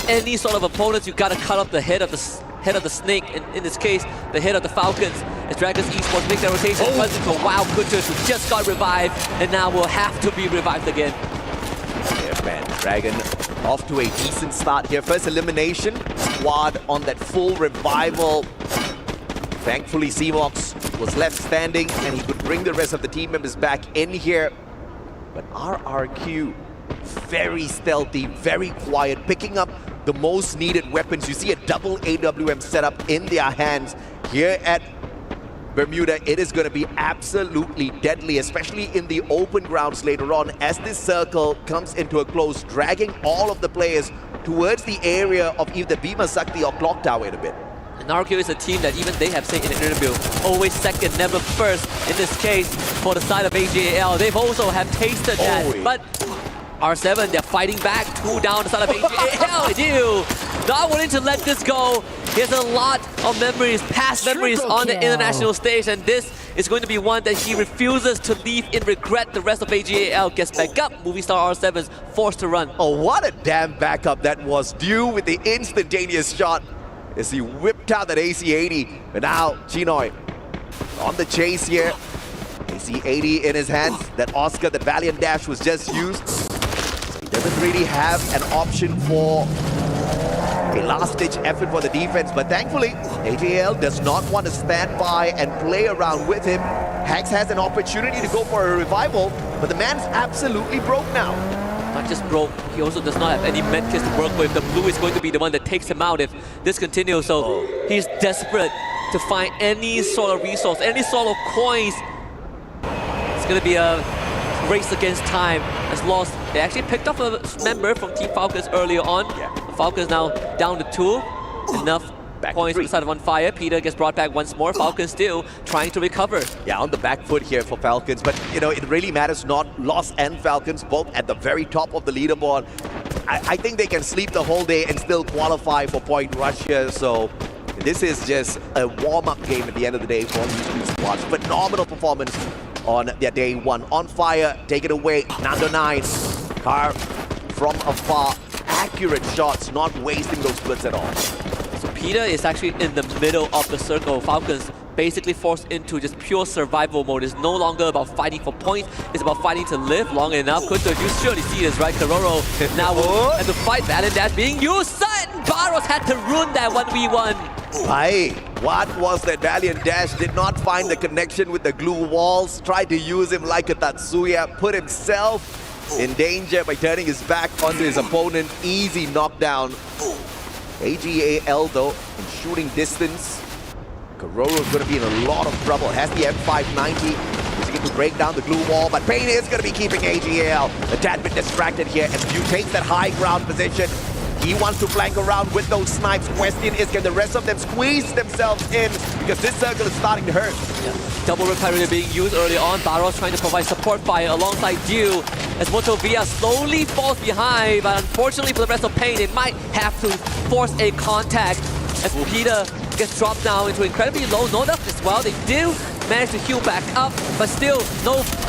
any sort of opponents, you got to cut off the head of the snake. In this case, the head of the Falcons. As Dragons Esports make their rotation, runs into a wild Kutush who just got revived and now will have to be revived again. Yeah, man, Dragon off to a decent start here. First elimination, squad on that full revival. Thankfully, Seamox was left standing and he could bring the rest of the team members back in here. But RRQ, very stealthy, very quiet, picking up the most needed weapons. You see a double AWM setup in their hands here at Bermuda. It is going to be absolutely deadly, especially in the open grounds later on as this circle comes into a close, dragging all of the players towards the area of either Bhima Sakti or Clock Tower in a bit. And RQ is a team that even they have said in an interview, always second, never first. In this case, for the side of AJL, they've also have tasted that. But R7, they're fighting back. 2 down the side of AJL. Ew, not willing to let this go. He has a lot of memories, past memories on the international stage, and this is going to be one that he refuses to leave in regret. The rest of AJL gets back up. Movie Star R7's forced to run. Oh, what a damn backup that was, due with the instantaneous shot as he whipped out that AC-80. But now, Chinoy on the chase here. AC-80 in his hands. That Oscar, that Valiant Dash was just used. He doesn't really have an option for a last-ditch effort for the defense, but thankfully, AJL does not want to stand by and play around with him. Hax has an opportunity to go for a revival, but the man's absolutely broke now. Not just broke, he also does not have any medkits to work with. The blue is going to be the one that takes him out if this continues, so he's desperate to find any sort of resource, any sort of coins. It's going to be a race against time. As lost, they actually picked up a member from Team Falcons earlier on. The Falcons now down to 2. Enough Back points to on the side of On Fire. Peter gets brought back once more. Falcon still trying to recover. Yeah, on the back foot here for Falcons. But, you know, it really matters not Lost and Falcons, both at the very top of the leaderboard. I think they can sleep the whole day and still qualify for Point Russia. So this is just a warm-up game at the end of the day for these two squads. Phenomenal performance on their day one. On Fire, take it away. Nando 9. Car from afar. Accurate shots, not wasting those splits at all. So Peter is actually in the middle of the circle. Falcons basically forced into just pure survival mode. It's no longer about fighting for points. It's about fighting to live long enough. Kunto, you surely see this, right? Karoro now will have to fight Valiant Dash being used. Sudden Barros had to ruin that 1v1. Hey, what was that? Valiant Dash did not find the connection with the glue walls. Tried to use him like a Tatsuya. Put himself in danger by turning his back onto his opponent. Easy knockdown. AGAL though, in shooting distance. Karoro's going to be in a lot of trouble. Has the M590. He's going to break down the glue wall, but Payne is going to be keeping AGAL a tad bit distracted here. And View takes that high ground position. He wants to flank around with those snipes. Question is, can the rest of them squeeze themselves in? Because this circle is starting to hurt. Yeah. Double Rip Pyramid being used early on. Barros trying to provide support fire alongside Dew. As Moto Via slowly falls behind, but unfortunately for the rest of Payne, they might have to force a contact. As Peter gets dropped down into incredibly low Noda as well. They do manage to heal back up, but still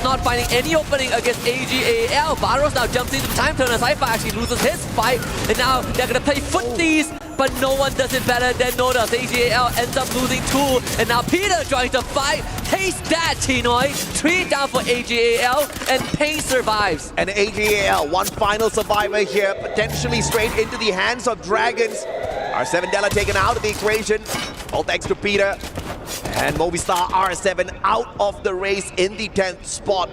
not finding any opening against AGAL. Barros now jumps into time turner. Saifa actually loses his fight, and now they're gonna play footsies, but no one does it better than Noda. AGAL ends up losing 2, and now Peter trying to fight. Taste that, Chinoi. 3 down for AGAL, and Payne survives. And AGAL, one final survivor here, potentially straight into the hands of Dragons. R7 Della taken out of the equation. All thanks to Peter. And Movistar R7 out of the race in the 10th spot.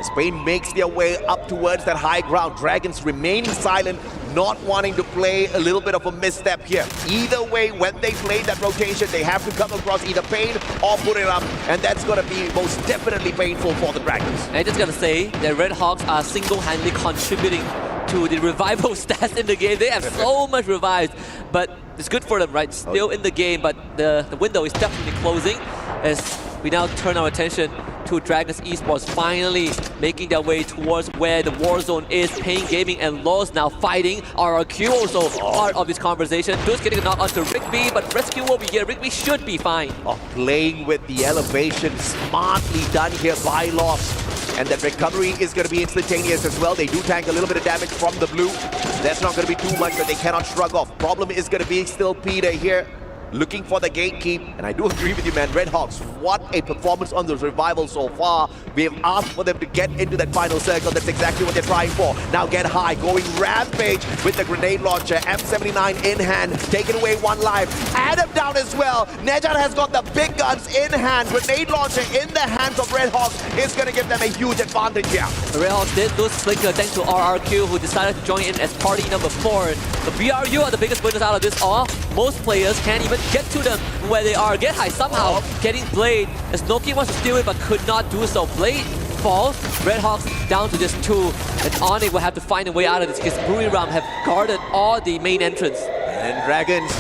Spain makes their way up towards that high ground. Dragons remaining silent, not wanting to play a little bit of a misstep here. Either way, when they play that rotation, they have to come across either Payne or put it up, and that's going to be most definitely painful for the Dragons. And I just gotta say that Red Hawks are single-handedly contributing to the revival stats in the game. They have so much revives, but it's good for them, right? Still in the game, but the window is definitely closing as we now turn our attention to Dragons Esports finally making their way towards where the war zone is. Payne Gaming and Laws now fighting. RRQ also part of this conversation. Just getting a knock onto Rigby, but rescue will be here. Rigby should be fine. Playing with the elevation, smartly done here by Lost. And that recovery is going to be instantaneous as well. They do tank a little bit of damage from the blue. That's not going to be too much that they cannot shrug off. Problem is going to be still Peter here, looking for the gatekeep. And I do agree with you, man. Red Hawks, what a performance on those revivals so far. We have asked for them to get into that final circle. That's exactly what they're trying for. Now get high, going rampage with the grenade launcher. M79 in hand, taking away 1 life. Adam down as well. Nejad has got the big guns in hand. Grenade launcher in the hands of Red Hawks is going to give them a huge advantage here. Red Hawks did lose Flicker thanks to RRQ, who decided to join in as party number 4. The BRU are the biggest winners out of this all. Most players can't even get to them where they are. Get high somehow, getting Blade as Noki wants to steal it but could not do so. Blade falls, Red Hawks down to just 2, and Onyx will have to find a way out of this because Buriram have guarded all the main entrance. And Dragons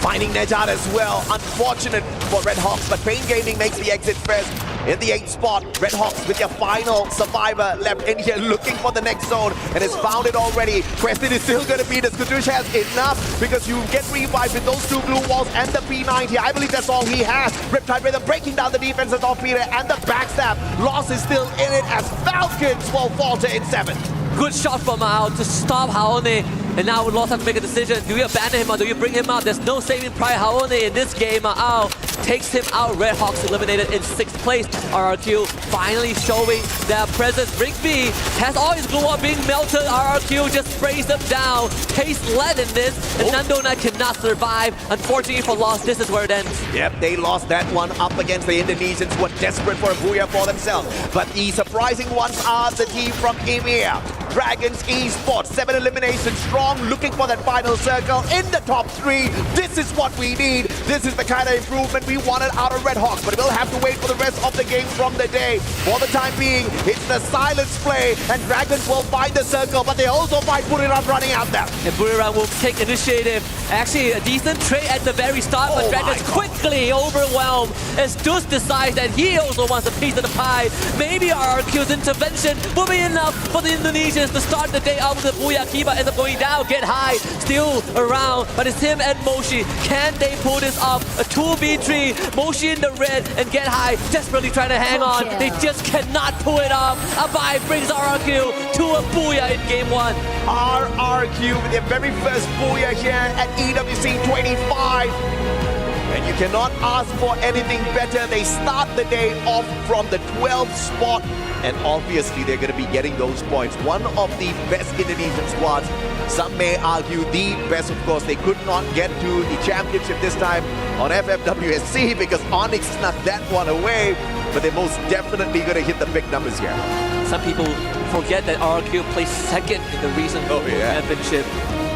finding Nejad as well. Unfortunate for Red Hawks, but Payne Gaming makes the exit first. In the 8th spot, Red Hawks with their final survivor left in here looking for the next zone and has found it already. Question is still going to be, does Kadush has enough? Because you get revived with those 2 blue walls and the P90. I believe that's all he has. Riptide Rhythm breaking down the defenses of Peter and the backstab. Loss is still in it as Falcons will falter in 7. Good shot from Mao to stop Haone. And now Lost have to make a decision. Do you abandon him or do you bring him out? There's no saving pride. Haone in this game. Mao takes him out. Red Hawks eliminated in 6th place. RRQ finally showing their presence. Rigby has all his glue being melted. RRQ just sprays them down. Taste lead in this. And Nandona cannot survive. Unfortunately for Lost, this is where it ends. Yep, they lost that one up against the Indonesians who are desperate for a booyah for themselves. But the surprising ones are the team from EMEA. Dragons Esports, 7 eliminations strong, looking for that final circle in the top 3. This is what we need. This is the kind of improvement that we wanted out of Red Hawks, but we'll have to wait for the rest of the game from the day. For the time being, it's the silence play, and Dragons will find the circle, but they also find Buriram running out there. And Buriram will take initiative. Actually, a decent trade at the very start, but Dragons quickly overwhelmed as Dus decides that he also wants a piece of the pie. Maybe RRQ's intervention will be enough for the Indonesians to start the day out with the Booyah. Kiba ends up going down, Get High still around, but it's him and Moshi. Can they pull this off? A 2v3, Moshi in the red and Get High desperately trying to hang on. They just cannot pull it off. Abai brings RRQ to a Booyah in game 1. RRQ with their very first Booyah here at EWC 25. And you cannot ask for anything better. They start the day off from the 12th spot. And obviously they're going to be getting those points. One of the best Indonesian squads. Some may argue the best, of course. They could not get to the championship this time on FFWSC because Onyx snuck that one away. But they're most definitely going to hit the big numbers here. Some people forget that RRQ placed second in the recent championship.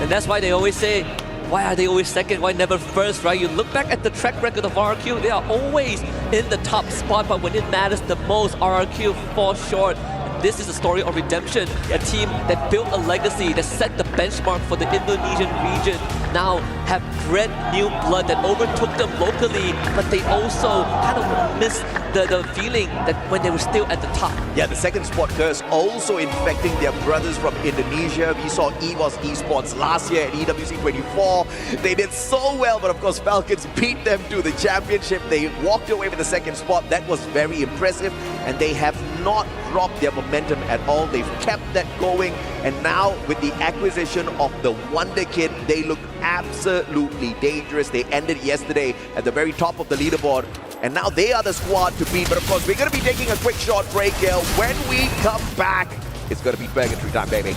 And that's why they always say, why are they always second? Why never first, right? You look back at the track record of RRQ, they are always in the top spot, but when it matters the most, RRQ falls short. This is a story of redemption. A team that built a legacy, that set the benchmark for the Indonesian region, now have bred new blood that overtook them locally, but they also kind of missed the feeling that when they were still at the top. Yeah, the second spot curse also infecting their brothers from Indonesia. We saw EWOS Esports last year at EWC 24. They did so well, but of course Falcons beat them to the championship. They walked away with the second spot. That was very impressive, and they have not dropped their momentum at all. They've kept that going, and now with the acquisition of the Wonder Kid, they look absolutely dangerous. They ended yesterday at the very top of the leaderboard, and now they are the squad to beat. But of course, we're going to be taking a quick short break here. When we come back, it's going to be Purgatory time, baby.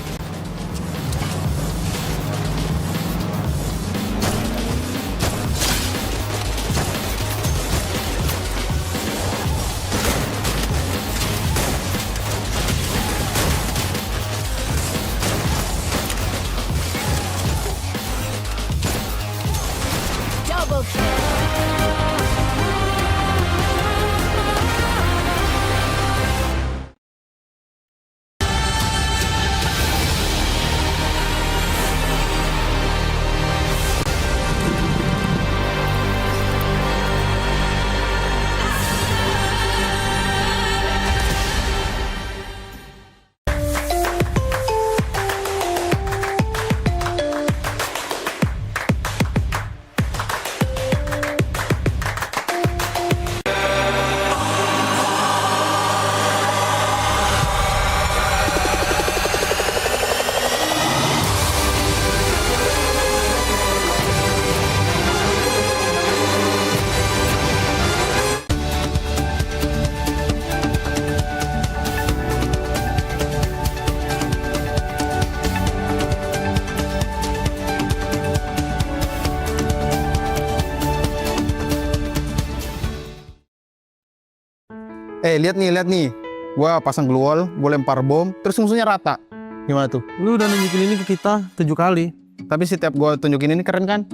Lihat nih. Gua pasang glue wall, gua lempar bom, terus musuhnya rata. Gimana tuh? Lu udah nunjukin ini ke kita 7 kali. Tapi setiap gua tunjukin ini keren kan?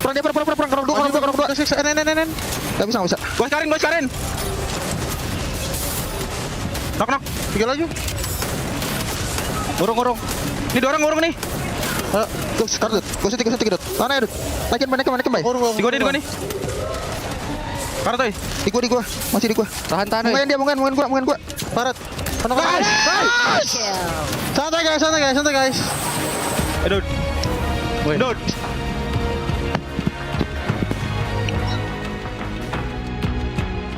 Perang dia, perang dua. Gak bisa. Gua sekarang. Knock. 3 lagi. Ngurung. Ini 2 orang ngurung nih. Tuh, sekarang gua sedikit. Mana ya, Dut? Naikin baik. Di gua nih. Parat, oi. Di gua. Masih di gua. Tahan. Mungan gua. Parat. Guys. Santai guys. Dud.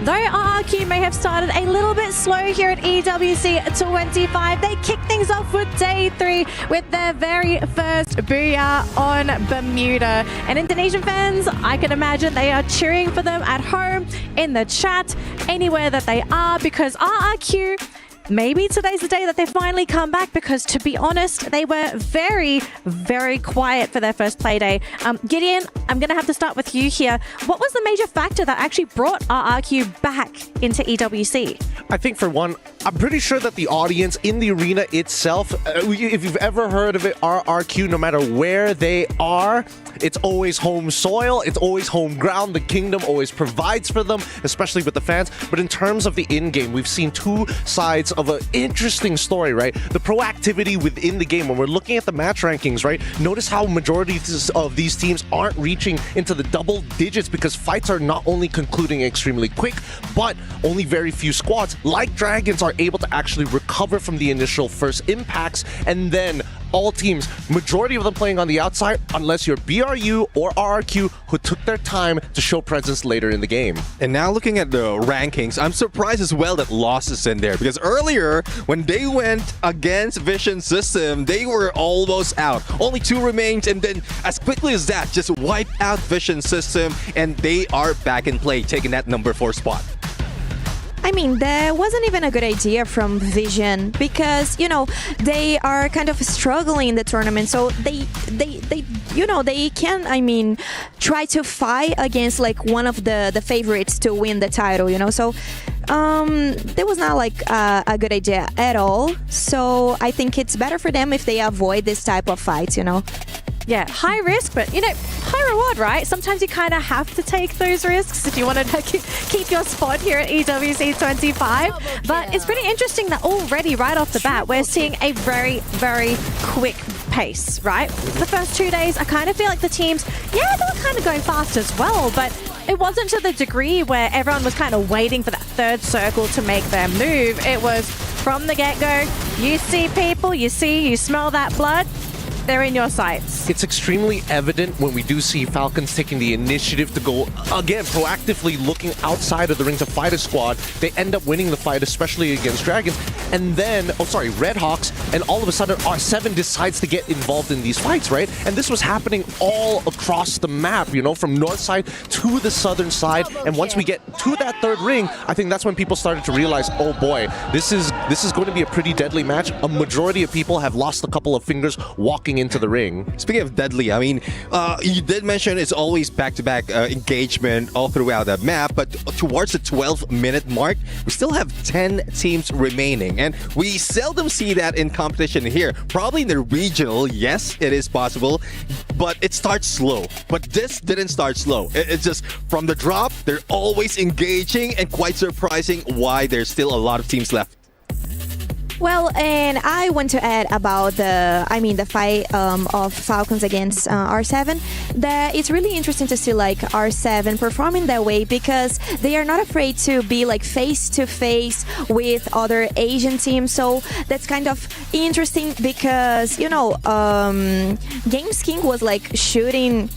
Though RRQ may have started a little bit slow here at EWC 25, they kick things off with day 3 with their very first Booyah on Bermuda. And Indonesian fans, I can imagine they are cheering for them at home, in the chat, anywhere that they are, because RRQ, maybe today's the day that they finally come back, because to be honest, they were very, very quiet for their first play day. Gideon, I'm going to have to start with you here. What was the major factor that actually brought RRQ back into EWC? I think for one, I'm pretty sure that the audience in the arena itself, if you've ever heard of it, RRQ, no matter where they are, it's always home soil, it's always home ground. The kingdom always provides for them, especially with the fans. But in terms of the in-game, we've seen two sides of an interesting story, right? The proactivity within the game. When we're looking at the match rankings, right? Notice how majority of these teams aren't reaching into the double digits because fights are not only concluding extremely quick, but only very few squads, like Dragons, are able to actually recover from the initial first impacts, and then all teams, majority of them playing on the outside, unless you're BRU or RRQ, who took their time to show presence later in the game. And now looking at the rankings, I'm surprised as well that Lost is in there, because earlier when they went against Vision System, they were almost out. Only 2 remained, and then as quickly as that, just wiped out Vision System, and they are back in play, taking that number 4 spot. I mean, that wasn't even a good idea from Vision because, you know, they are kind of struggling in the tournament. So they can, I mean, try to fight against like one of the favorites to win the title, you know. So that was not like a good idea at all. So I think it's better for them if they avoid this type of fights, you know. Yeah, high risk, but you know, high reward, right? Sometimes you kind of have to take those risks if you want to keep your spot here at EWC 25. But it's pretty interesting that already right off the bat, we're seeing a very, very quick pace, right? The first 2 days, I kind of feel like the teams, yeah, they were kind of going fast as well, but it wasn't to the degree where everyone was kind of waiting for that third circle to make their move. It was from the get-go, you see people, you smell that blood, they're in your sights. It's extremely evident when we do see Falcons taking the initiative to go, again, proactively looking outside of the ring to fight a squad. They end up winning the fight, especially against Dragons. And then, Redhawks, and all of a sudden R7 decides to get involved in these fights, right? And this was happening all across the map, you know, from north side to the southern side. And once we get to that third ring, I think that's when people started to realize, oh boy, this is going to be a pretty deadly match. A majority of people have lost a couple of fingers walking into the ring. Speaking of deadly, I mean, you did mention it's always back-to-back engagement all throughout the map, but towards the 12-minute mark, we still have 10 teams remaining, and we seldom see that in competition here. Probably in the regional, yes, it is possible, but it starts slow. But this didn't start slow. It's just from the drop, they're always engaging, and quite surprising why there's still a lot of teams left. Well, and I want to add about the fight of Falcons against R7. That it's really interesting to see like R7 performing that way because they are not afraid to be like face to face with other Asian teams. So that's kind of interesting because you know, Gamerz King was like shooting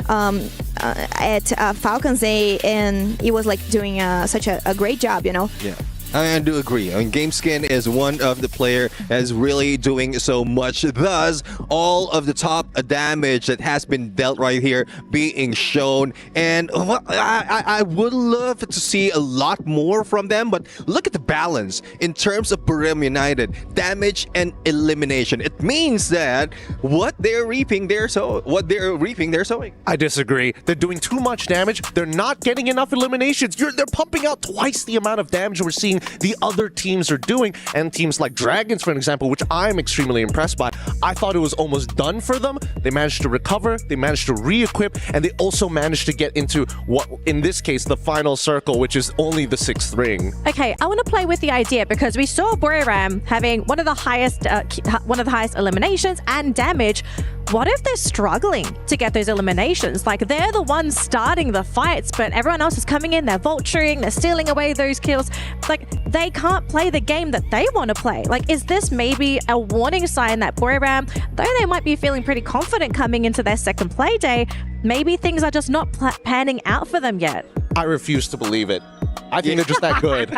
at Falcons A, and he was like doing such a great job, you know. Yeah. I do agree. I mean, GameSkin is one of the player that's really doing so much. Thus, all of the top damage that has been dealt right here being shown. And I would love to see a lot more from them. But look at the balance in terms of Buriram United damage and elimination. It means that what they're reaping, they're sowing. I disagree. They're doing too much damage. They're not getting enough eliminations. They're pumping out twice the amount of damage we're seeing the other teams are doing, and teams like Dragons, for an example, which I'm extremely impressed by. I thought it was almost done for them. They managed to recover, they managed to re-equip, and they also managed to get into what, in this case, the final circle, which is only the 6th ring. Okay, I want to play with the idea because we saw Buriram having one of the highest eliminations and damage. What if they're struggling to get those eliminations? Like, they're the ones starting the fights, but everyone else is coming in, they're vulturing, they're stealing away those kills. Like, they can't play the game that they want to play. Like, is this maybe a warning sign that Buriram, though they might be feeling pretty confident coming into their second play day, maybe things are just not panning out for them yet? I refuse to believe it. I think they're just that good.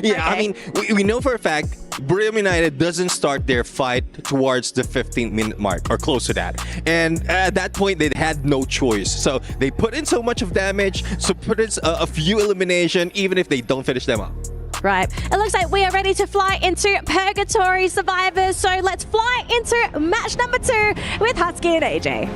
Yeah, I mean, we know for a fact Buriram United doesn't start their fight towards the 15-minute mark or close to that. And at that point, they had no choice. So they put in so much of damage, so put in a few elimination, even if they don't finish them up. Right. It looks like we are ready to fly into Purgatory Survivors. So let's fly into match number 2 with Husky and AJ.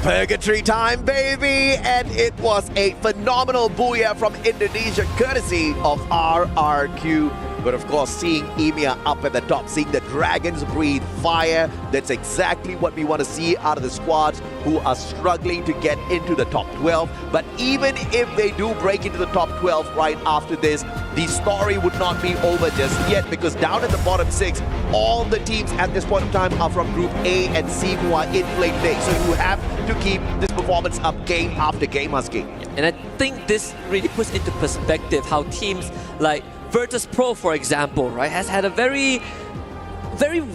Purgatory time, baby! And it was a phenomenal booyah from Indonesia, courtesy of RRQ. But of course, seeing EMEA up at the top, seeing the Dragons breathe fire, that's exactly what we want to see out of the squads who are struggling to get into the top 12. But even if they do break into the top 12 right after this, the story would not be over just yet, because down at the bottom 6, all the teams at this point in time are from Group A and C who are in play today. So you have to keep this performance up game after game, Husky. And I think this really puts into perspective how teams like Virtus Pro, for example, right, has had a very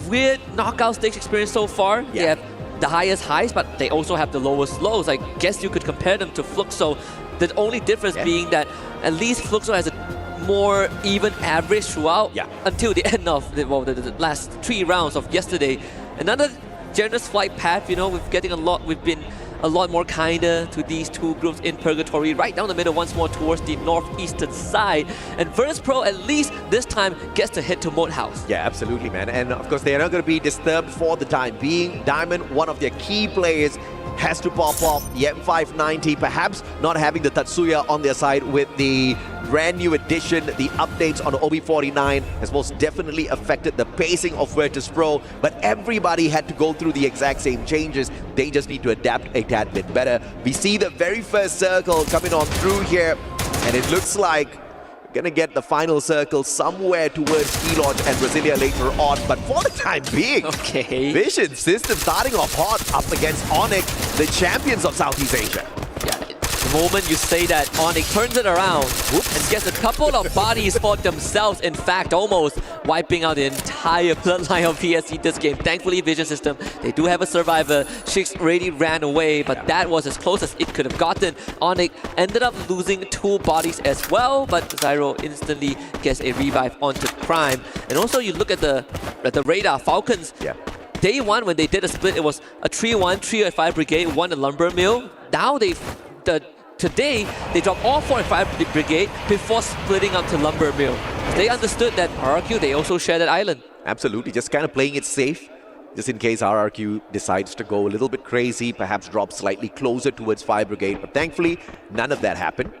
weird knockout stage experience so far. They have the highest highs, but they also have the lowest lows. I guess you could compare them to Fluxo. The only difference being that at least Fluxo has a more even average throughout until the end of the last 3 rounds of yesterday. Another generous flight path, you know, we've been a lot more kinder to these two groups in Purgatory, right down the middle once more towards the northeastern side. And Virtus Pro, at least this time, gets to head to Moat House. Yeah, absolutely, man. And of course, they are not going to be disturbed for the time being. Diamond, one of their key players, has to pop off the M590, perhaps not having the Tatsuya on their side with the brand new addition. The updates on the OB49 has most definitely affected the pacing of Virtus Pro, but everybody had to go through the exact same changes. They just need to adapt a tad bit better. We see the very first circle coming on through here, and it looks like gonna get the final circle somewhere towards Key Lodge and Brasilia later on, but for the time being, Vision System starting off hot up against Onyx, the champions of Southeast Asia. The moment you say that, Onyx turns it around and gets a couple of bodies for themselves. In fact, almost wiping out the entire bloodline of PSG this game. Thankfully, Vision System, they do have a survivor. Shix already ran away, but that was as close as it could have gotten. Onyx ended up losing 2 bodies as well, but Zyro instantly gets a revive onto Crime. And also, you look at the radar, Falcons. Day 1, when they did a split, it was a 3-1, 3 and 5 brigade, 1 in Lumber Mill. Now today, they dropped all 4 and 5 brigade before splitting up to Lumber Mill. They understood that RRQ, they also share that island. Absolutely, just kind of playing it safe, just in case RRQ decides to go a little bit crazy, perhaps drop slightly closer towards 5 brigade. But thankfully, none of that happened.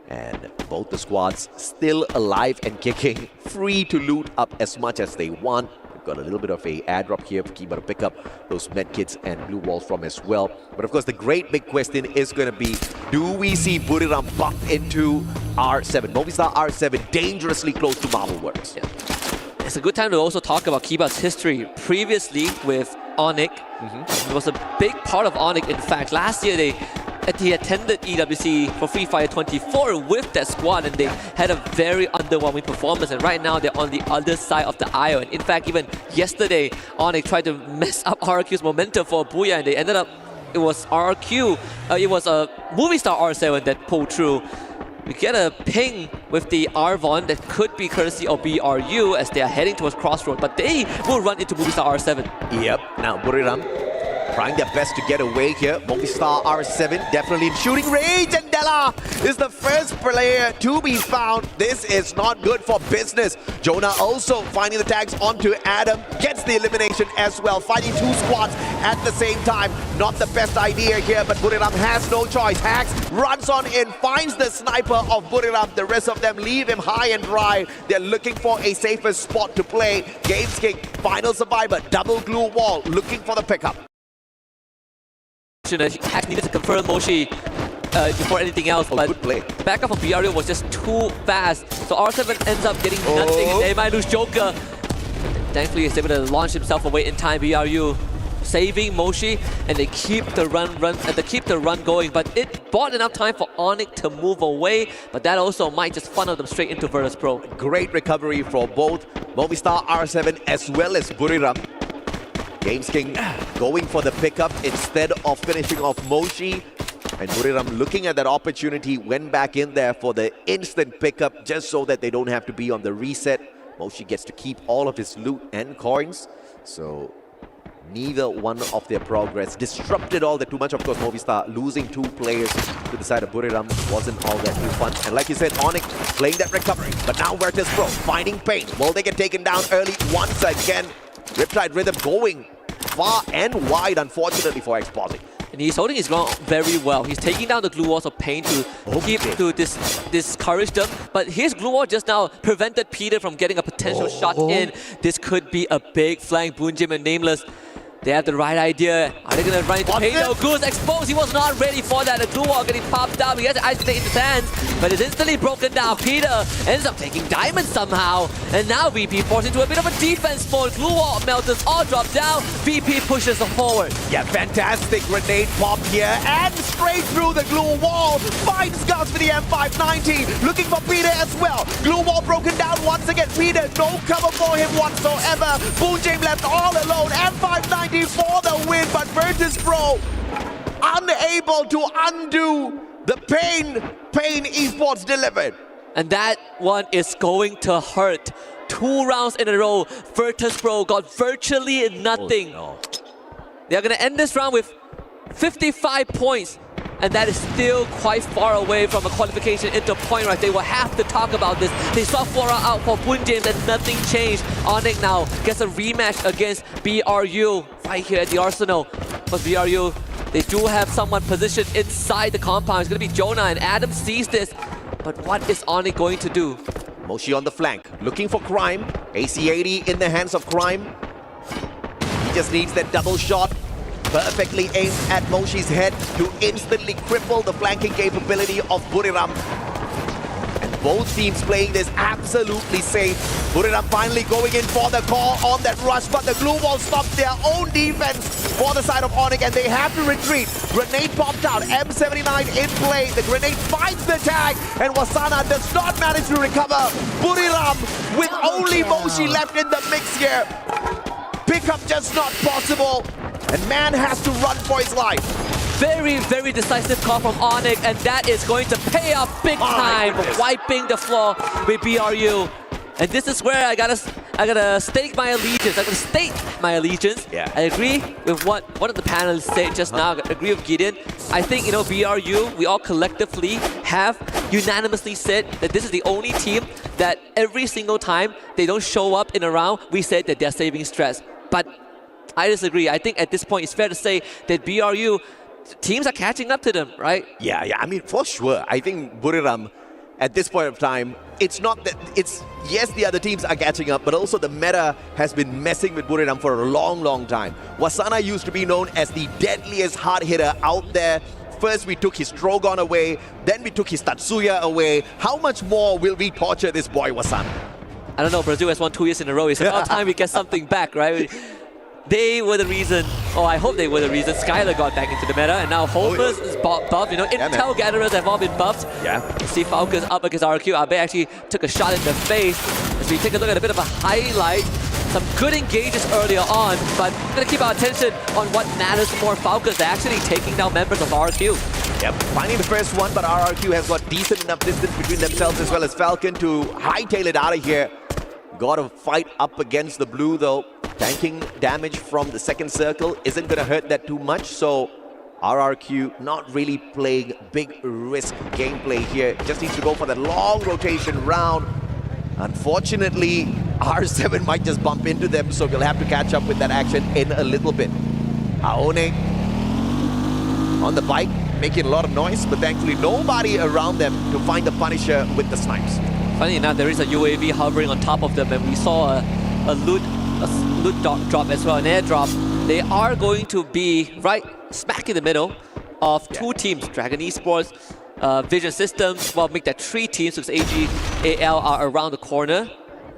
And both the squads still alive and kicking, free to loot up as much as they want. Got a little bit of a airdrop here for Kima to pick up those medkits and blue walls from as well. But of course, the great big question is going to be, do we see Buriram buff into R7? Movistar R7 dangerously close to Marble Works. It's a good time to also talk about Kiba's history. Previously with Onyx, it was a big part of Onyx. In fact, last year he attended EWC for Free Fire 24 with that squad, and they had a very underwhelming performance. And right now, they're on the other side of the aisle. And in fact, even yesterday, Onyx tried to mess up RRQ's momentum for Booyah, and they ended up, it was RRQ, it was a Movistar R7 that pulled through. We get a ping with the Arvon that could be courtesy of BRU as they are heading towards Crossroad, but they will run into Movistar R7. Yep, now Buriram trying their best to get away here. Movistar R7 definitely in shooting range, and Della is the first player to be found. This is not good for business. Jonah also finding the tags onto Adam, gets the elimination as well. Fighting 2 squads at the same time. Not the best idea here, but Buriram has no choice. Hax runs on in, finds the sniper of Buriram. The rest of them leave him high and dry. They're looking for a safer spot to play. Games King, final survivor, double glue wall, looking for the pickup. Hax needed to confirm Moshi before anything else, but backup from BRU was just too fast. So R7 ends up getting nothing. They might lose Joker. Thankfully, he's able to launch himself away in time. BRU saving Moshi, and they keep the run going. But it bought enough time for Onyx to move away, but that also might just funnel them straight into Virtus Pro. Great recovery for both Movistar R7 as well as Buriram. Games King going for the pickup instead of finishing off Moshi. And Buriram, looking at that opportunity, went back in there for the instant pickup just so that they don't have to be on the reset. Moshi gets to keep all of his loot and coins. So neither one of their progress disrupted all that too much. Of course, Movistar losing 2 players to the side of Buriram wasn't all that too fun. And like you said, Onyx playing that recovery. But now Virtus Pro finding pain. Will they get taken down early once again? Riptide Rhythm going far and wide, unfortunately, for Exposit. And he's holding his ground very well. He's taking down the glue walls of pain to discourage them. But his glue wall just now prevented Peter from getting a potential shot in. This could be a big flank. Boonjim and Nameless, they have the right idea. Are they going to run into pain? No, Goose exposed. He was not ready for that. The glue wall getting popped out. He has to isolate in his hands, but it's instantly broken down. Peter ends up taking Diamond somehow. And now VP forced into a bit of a defense mode. Glue wall melters all drop down. VP pushes them forward. Yeah, fantastic grenade pop here and straight through the glue wall. Finds Gus with the M590. Looking for Peter as well. Glue wall broken down once again. Peter, no cover for him whatsoever. Boonjim left all alone. M590 for the win, but Virtus Pro unable to undo the pain Esports delivered. And that one is going to hurt. 2 rounds in a row, Virtus Pro got virtually nothing. Oh, no. They're going to end this round with 55 points. And that is still quite far away from a qualification into point rush. They will have to talk about this. They saw Flora out for Boonjim and nothing changed. Onyx now gets a rematch against BRU right here at the Arsenal. But BRU, they do have someone positioned inside the compound. It's going to be Jonah, and Adam sees this. But what is Onyx going to do? Moshi on the flank, looking for Crime. AC-80 in the hands of Crime. He just needs that double shot. Perfectly aimed at Moshi's head to instantly cripple the flanking capability of Buriram. And both teams playing this absolutely safe. Buriram finally going in for the call on that rush, but the glue wall stopped their own defense for the side of Onyx, and they have to retreat. Grenade popped out, M79 in play. The grenade finds the tag, and Wasana does not manage to recover. Buriram with only Moshi left in the mix here. Pickup just not possible. And man has to run for his life. Very, very decisive call from Onyx, and that is going to pay off big time, wiping the floor with BRU. And this is where I gotta stake my allegiance. I gotta state my allegiance. Yeah. I agree with what one of the panelists said just now. I agree with Gideon. I think, you know, BRU, we all collectively have unanimously said that this is the only team that every single time they don't show up in a round, we said that they're saving stress. But I disagree. I think at this point it's fair to say that BRU, teams are catching up to them, right? Yeah, I mean, for sure. I think Buriram, at this point of time, it's not that it's, yes, the other teams are catching up, but also the meta has been messing with Buriram for a long, long time. Wasana used to be known as the deadliest hard hitter out there. First, we took his Drogon away, then we took his Tatsuya away. How much more will we torture this boy, Wasana? I don't know, Brazil has won 2 years in a row. It's about time we get something back, right? They were the reason, or I hope they were the reason, Skylar got back into the meta, and now Homers is buffed. You know, Intel gatherers have all been buffed. Yeah. You see Falcons up against RQ. Abe actually took a shot in the face. As we take a look at a bit of a highlight, some good engages earlier on, but we're going to keep our attention on what matters more. Falcons are actually taking down members of RQ. Yep, finding the first one, but RRQ has got decent enough distance between themselves as well as Falcon to hightail it out of here. Got to fight up against the blue though. Tanking damage from the second circle isn't going to hurt that too much, so RRQ not really playing big risk gameplay here. Just needs to go for that long rotation round. Unfortunately, R7 might just bump into them, so we'll have to catch up with that action in a little bit. Aone on the bike, making a lot of noise, but thankfully nobody around them to find the Punisher with the snipes. Funny enough, there is a UAV hovering on top of them, and we saw a loot drop as well, an airdrop. They are going to be right smack in the middle of two teams, Dragon Esports, Vision Systems. Well, make that 3 teams because AG, AL are around the corner.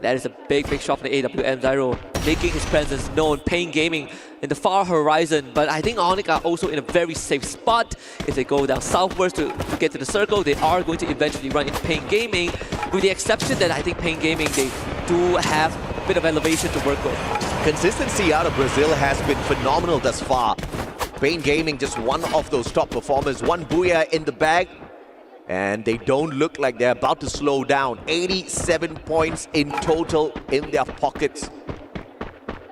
That is a big shot from the AWM Zyro, making his presence known. Pain Gaming in the far horizon, but I think Onyx are also in a very safe spot. If they go down southwards to get to the circle, they are going to eventually run into Pain Gaming, with the exception that I think Pain Gaming, they do have a bit of elevation to work with. Consistency out of Brazil has been phenomenal thus far. Pain Gaming just one of those top performers, one Booyah in the bag, and they don't look like they're about to slow down. 87 points in total in their pockets.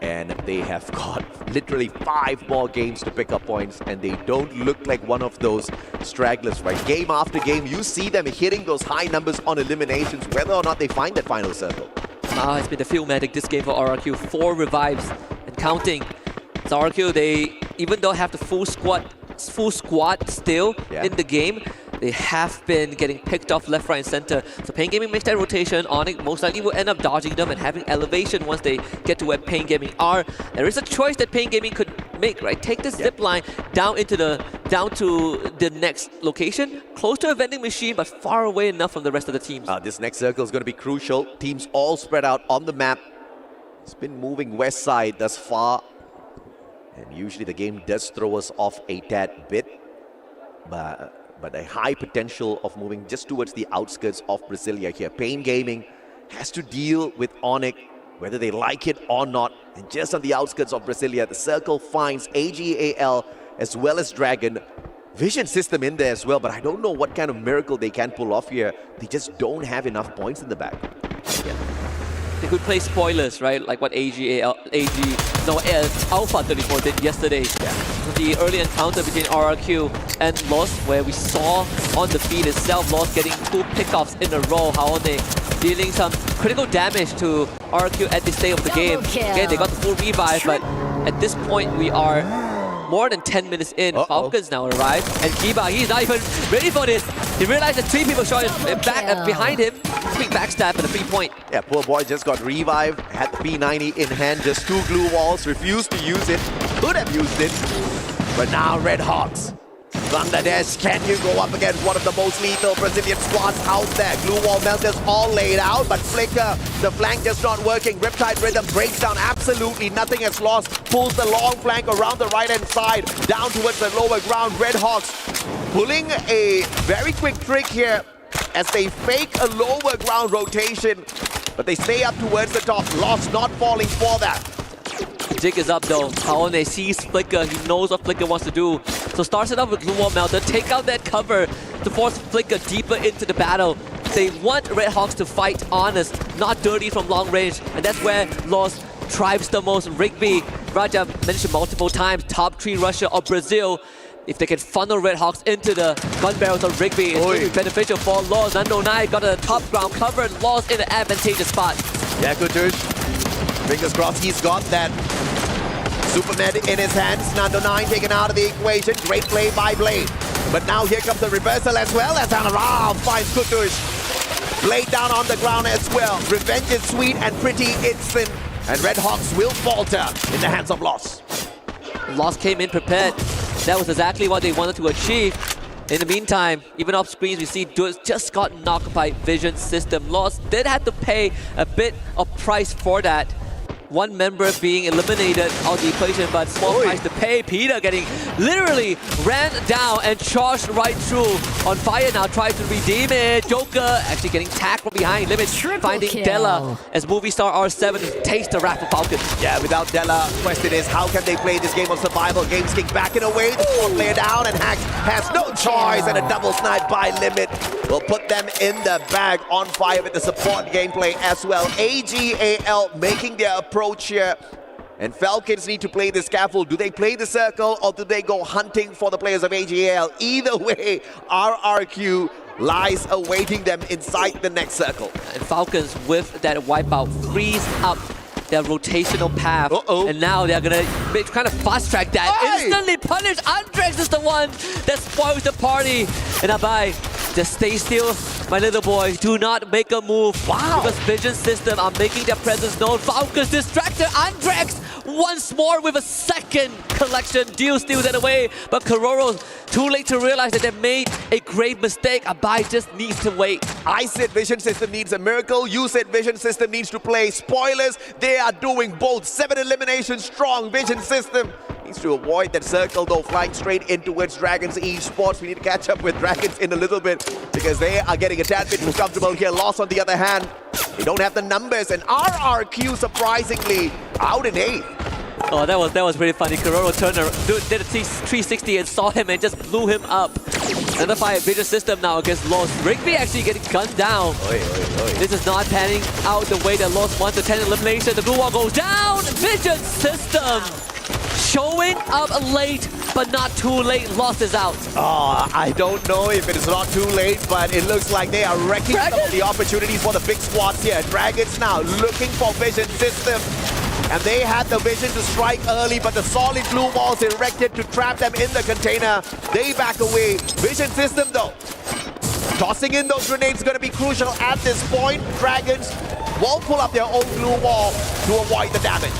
And they have got literally 5 more games to pick up points, and they don't look like one of those stragglers, right? Game after game, you see them hitting those high numbers on eliminations, whether or not they find that final circle. It's been the Philmatic this game for RRQ. 4 revives and counting. So RRQ, they, even though have the full squad full squad still in the game. They have been getting picked off left, right, and center. So Pain Gaming makes that rotation. Onyx most likely will end up dodging them and having elevation once they get to where Pain Gaming are. There is a choice that Pain Gaming could make, right? Take the zip line down to the next location, close to a vending machine, but far away enough from the rest of the teams. This next circle is going to be crucial. Teams all spread out on the map. It's been moving west side thus far. And usually the game does throw us off a tad bit. But a high potential of moving just towards the outskirts of Brasilia here. Pain Gaming has to deal with Onyx, whether they like it or not. And just on the outskirts of Brasilia, the circle finds AGAL as well as Dragon. Vision system in there as well, but I don't know what kind of miracle they can pull off here. They just don't have enough points in the back. They could play spoilers, right? Like what Alpha 34 did yesterday. The early encounter between RRQ and Lost, where we saw on the feed itself, Lost getting 2 pickoffs in a row. Haone dealing some critical damage to RRQ at this stage of the game. Again, they got the full revive, but at this point we are more than 10 minutes in. Falcons now arrive, and Kiba, he's not even ready for this. He realized that 3 people shot him back behind him. Quick backstab and a 3-point. Yeah, poor boy just got revived, had the P90 in hand, just 2 glue walls, refused to use it, could have used it, but now Red Hawks. Bangladesh, can you go up against one of the most lethal Brazilian squads out there? Glue wall melters all laid out, but Flicker, the flank just not working. Riptide Rhythm breaks down absolutely nothing is lost. Pulls the long flank around the right-hand side, down towards the lower ground. Red Hawks pulling a very quick trick here as they fake a lower ground rotation, but they stay up towards the top. Lost not falling for that. Jig is up though. Haone sees Flicker. He knows what Flicker wants to do. So starts it off with Glue Wall Melter. Take out that cover to force Flicker deeper into the battle. They want Red Hawks to fight honest, not dirty from long range. And that's where Lost tribes the most. Rigby, Raja mentioned multiple times, top 3 Russia of Brazil. If they can funnel Red Hawks into the gun barrels of Rigby, it's going to be beneficial for Lost. Nando 9 got a top ground cover, Lost in an advantageous spot. Yeah, Kutush. Fingers crossed he's got that Superman in his hands. Nando 9 taken out of the equation. Great play by Blade. But now here comes the reversal as well as Hanaram finds Kutush. Blade down on the ground as well. Revenge is sweet and pretty instant. And Red Hawks will falter in the hands of Lost. Lost came in prepared. That was exactly what they wanted to achieve. In the meantime, even off screens, we see Dudes just got knocked by Vision System. Lost did have to pay a bit of price for that. One member being eliminated out of the equation, but small price to pay. Peter getting literally ran down and charged right through. On fire now, tries to redeem it. Joker actually getting tagged from behind. Limit finding Della as movie star R7 takes the wrap for Falcons. Yeah, without Della, question is how can they play this game of survival? Games kick backing away, the fourth player down, and Hax has no choice, and a double snipe by Limit will put them in the bag. On fire with the support gameplay as well. AGAL making their approach here, and Falcons need to play the scaffold. Do they play the circle or do they go hunting for the players of AGAL? Either way, RRQ lies awaiting them inside the next circle. And Falcons with that wipeout freeze up their rotational path. And now they're gonna kind of fast track that. Instantly punish. Andrex is the one that spoils the party. And Abai, just stay still, my little boy. Do not make a move. Because Vision System are making their presence known. Falcons distracted. Andrex once more with a second collection. Deal steals that away. But Kororo, too late to realize that they made a grave mistake. Abai just needs to wait. I said Vision System needs a miracle. You said Vision System needs to play spoilers. They are doing both. 7 eliminations strong. Vision System needs to avoid that circle though, flying straight in towards Dragons eSports. We need to catch up with Dragons in a little bit because they are getting a tad bit too comfortable here. Lost on the other hand, they don't have the numbers, and RRQ surprisingly out in 8th. Oh, that was pretty funny. Kororo turned around, did a 360 and saw him and just blew him up. Another fire Vision System now against Lost. Rigby actually getting gunned down. This is not panning out the way that Lost wants. The 10 elimination. The blue wall goes down. Vision System showing up late, but not too late. Lost is out. Oh, I don't know if it is not too late, but it looks like they are wrecking some of the opportunities for the big squads here. Dragons now looking for vision system. And they had the vision to strike early, but the solid blue walls erected to trap them in the container. They back away. Vision system though. Tossing in those grenades is going to be crucial at this point. Dragons won't pull up their own blue wall to avoid the damage.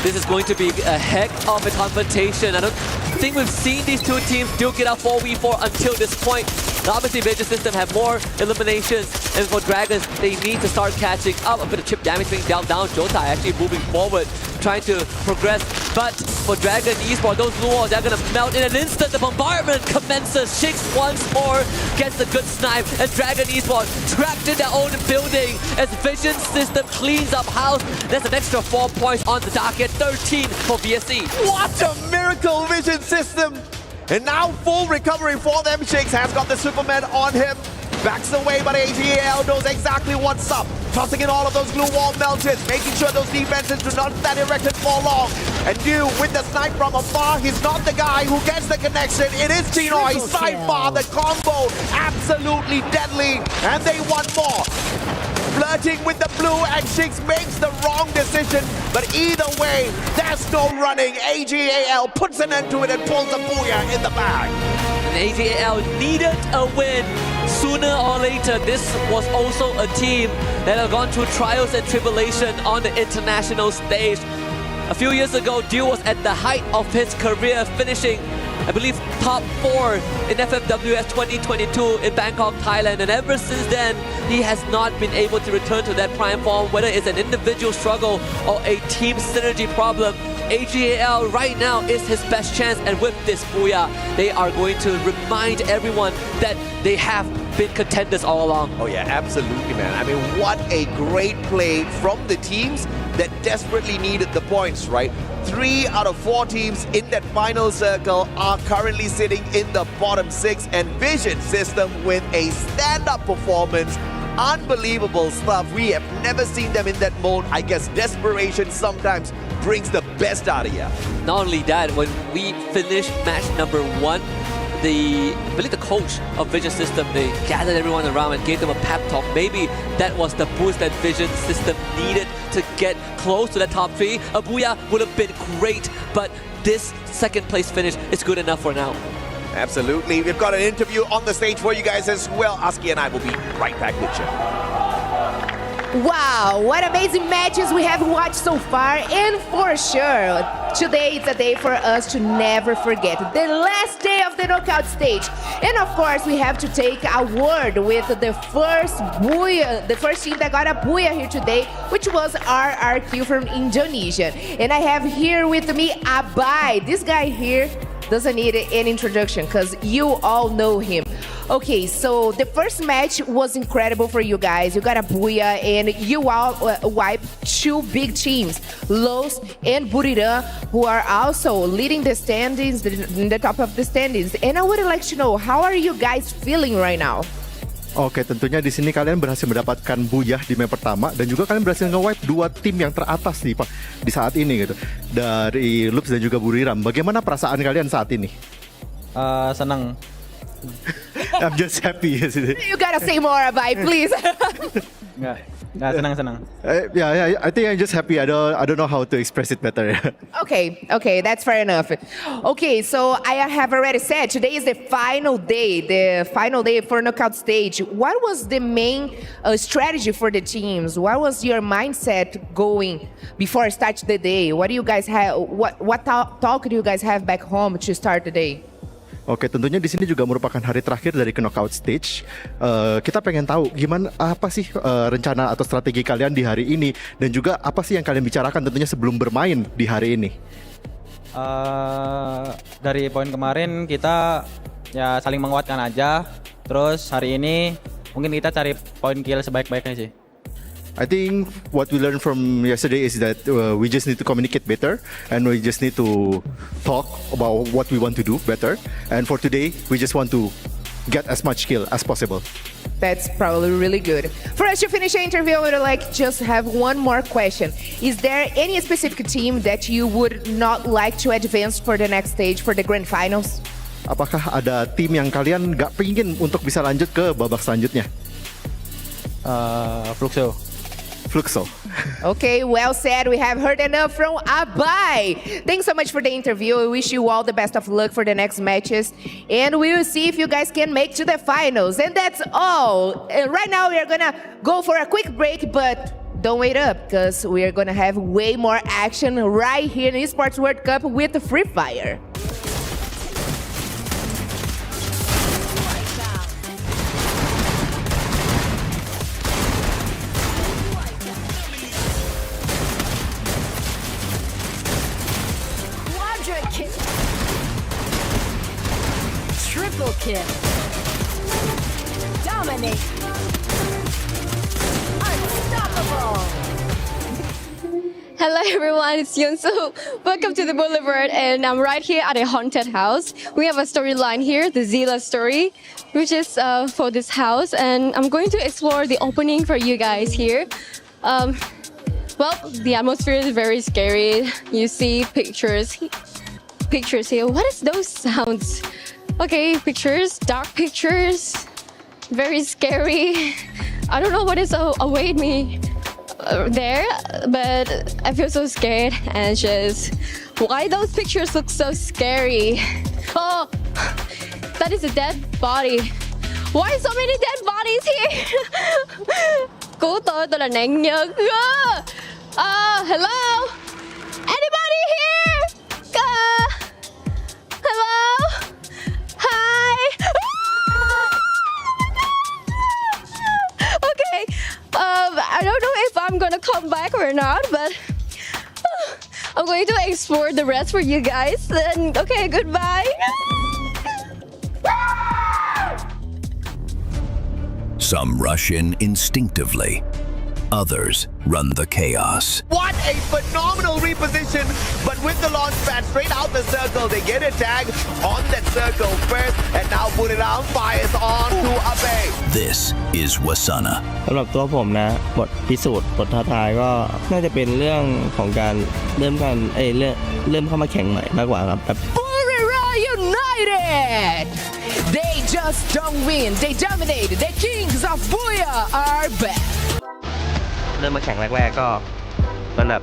This is going to be a heck of a confrontation. I don't think we've seen these two teams duke it out 4v4 until this point. Now, obviously, Vision System have more eliminations, and for Dragons, they need to start catching up. A bit of chip damage being dealt down. Jotai actually moving forward, trying to progress. But for Dragon Esports, those blue walls, they're going to melt in an instant. The bombardment commences. Shix once more gets a good snipe, and Dragon Esports trapped in their own building as Vision System cleans up house. There's an extra 4 points on the docket, 13 for VSC. What a miracle, Vision System! And now full recovery for them. Shix has got the Superman on him. Backs away, but AGAL knows exactly what's up. Tossing in all of those glue wall melted, making sure those defenses do not stand erected for long. And New with the snipe from afar, he's not the guy who gets the connection. It is Tinoy, sidebar, the combo, absolutely deadly. And they want more. Flirting with the blue, and Shix makes the wrong decision. But either way, there's no running. AGAL puts an end to it and pulls a booyah in the bag. And AGAL needed a win. Sooner or later, this was also a team that had gone through trials and tribulation on the international stage. A few years ago, Dio was at the height of his career, finishing, I believe, top 4 in FFWS 2022 in Bangkok, Thailand. And ever since then, he has not been able to return to that prime form, whether it's an individual struggle or a team synergy problem. AGAL right now is his best chance, and with this booyah, they are going to remind everyone that they have been contenders all along. Oh yeah, absolutely, man. I mean, what a great play from the teams that desperately needed the points, right? 3 out of 4 teams in that final circle are currently sitting in the bottom 6, and Vision System with a stand-up performance. Unbelievable stuff. We have never seen them in that mode. I guess desperation sometimes brings the best out of you. Not only that, when we finished match number 1, I believe the coach of Vision System, they gathered everyone around and gave them a pep talk. Maybe that was the boost that Vision System needed to get close to the top 3. A booyah would have been great, but this second place finish is good enough for now. Absolutely. We've got an interview on the stage for you guys as well. Aski and I will be right back with you. Wow, what amazing matches we have watched so far, and for sure, today is a day for us to never forget. The last day of the knockout stage. And of course, we have to take a word with the first booyah, the first team that got a booyah here today, which was RRQ from Indonesia. And I have here with me Abai. This guy here doesn't need an introduction because you all know him. Okay, so the first match was incredible for you guys. You got a booyah and you all wiped 2 big teams, Los and Buriram, who are also leading the standings, in the top of the standings. And I would like to know, how are you guys feeling right now? Oke, tentunya di sini kalian berhasil mendapatkan booyah di map pertama dan juga kalian berhasil nge-wipe 2 tim yang teratas di saat ini gitu. Dari Loops dan juga Buriram. Bagaimana perasaan kalian saat ini? Senang. I'm just happy. You gotta say more, Abai, please. Nggak senang. Yeah, I think I'm just happy. I don't know how to express it better. Okay, that's fair enough. Okay, so I have already said today is the final day for knockout stage. What was the main strategy for the teams? What was your mindset going before start the day? What do you guys have? What talk do you guys have back home to start the day? Oke, tentunya di sini juga merupakan hari terakhir dari knockout stage. Kita pengen tahu gimana apa sih rencana atau strategi kalian di hari ini dan juga apa sih yang kalian bicarakan tentunya sebelum bermain di hari ini. Dari poin kemarin kita ya saling menguatkan aja. Terus hari ini mungkin kita cari poin kill sebaik-baiknya sih. I think what we learned from yesterday is that we just need to communicate better and we just need to talk about what we want to do better. And for today, we just want to get as much kill as possible. That's probably really good. For us to finish the interview, I would like just have one more question. Is there any specific team that you would not like to advance for the next stage, for the grand finals? Apakah ada tim yang kalian nggak pingin untuk bisa lanjut ke babak selanjutnya? Fluxo. Okay, well said. We have heard enough from Abai. Thanks so much for the interview. I wish you all the best of luck for the next matches. And we will see if you guys can make to the finals. And that's all. Right now, we are going to go for a quick break, but don't wait up, because we are going to have way more action right here in Esports World Cup with Free Fire. Triple kill. Dominate. Unstoppable. Hello everyone, it's Yoonsu. Welcome to the Boulevard, and I'm right here at a haunted house. We have a storyline here, the Zila story, which is for this house, and I'm going to explore the opening for you guys here. Well, the atmosphere is very scary. You see pictures here. What is those sounds? Okay, pictures, dark pictures, very scary. I don't know what is await me there, but I feel so scared and anxious. Why those pictures look so scary? Oh, that is a dead body. Why so many dead bodies here? Cứu tôi là nạn nhân. Hello? Anybody here? Hello? Hi. Okay. I don't know if I'm gonna come back or not, but I'm going to explore the rest for you guys. Then, okay, goodbye. Some rush in instinctively. Others run the chaos. What a phenomenal reposition, but with the launch pad straight out the circle, they get a tag on that circle first, and now Buriram fires on to Abe. This is Wasana. สำหรับตัวผมนะบทพิสูจน์บทท้าทายก็น่าจะเป็นเรื่องของการเริ่มเข้ามาแข่งใหม่มากกว่าครับ Buriram United! They just don't win, they dominate. The Kings of Booyah are back. เริ่มมาแข่งแรกๆก็มันแบบ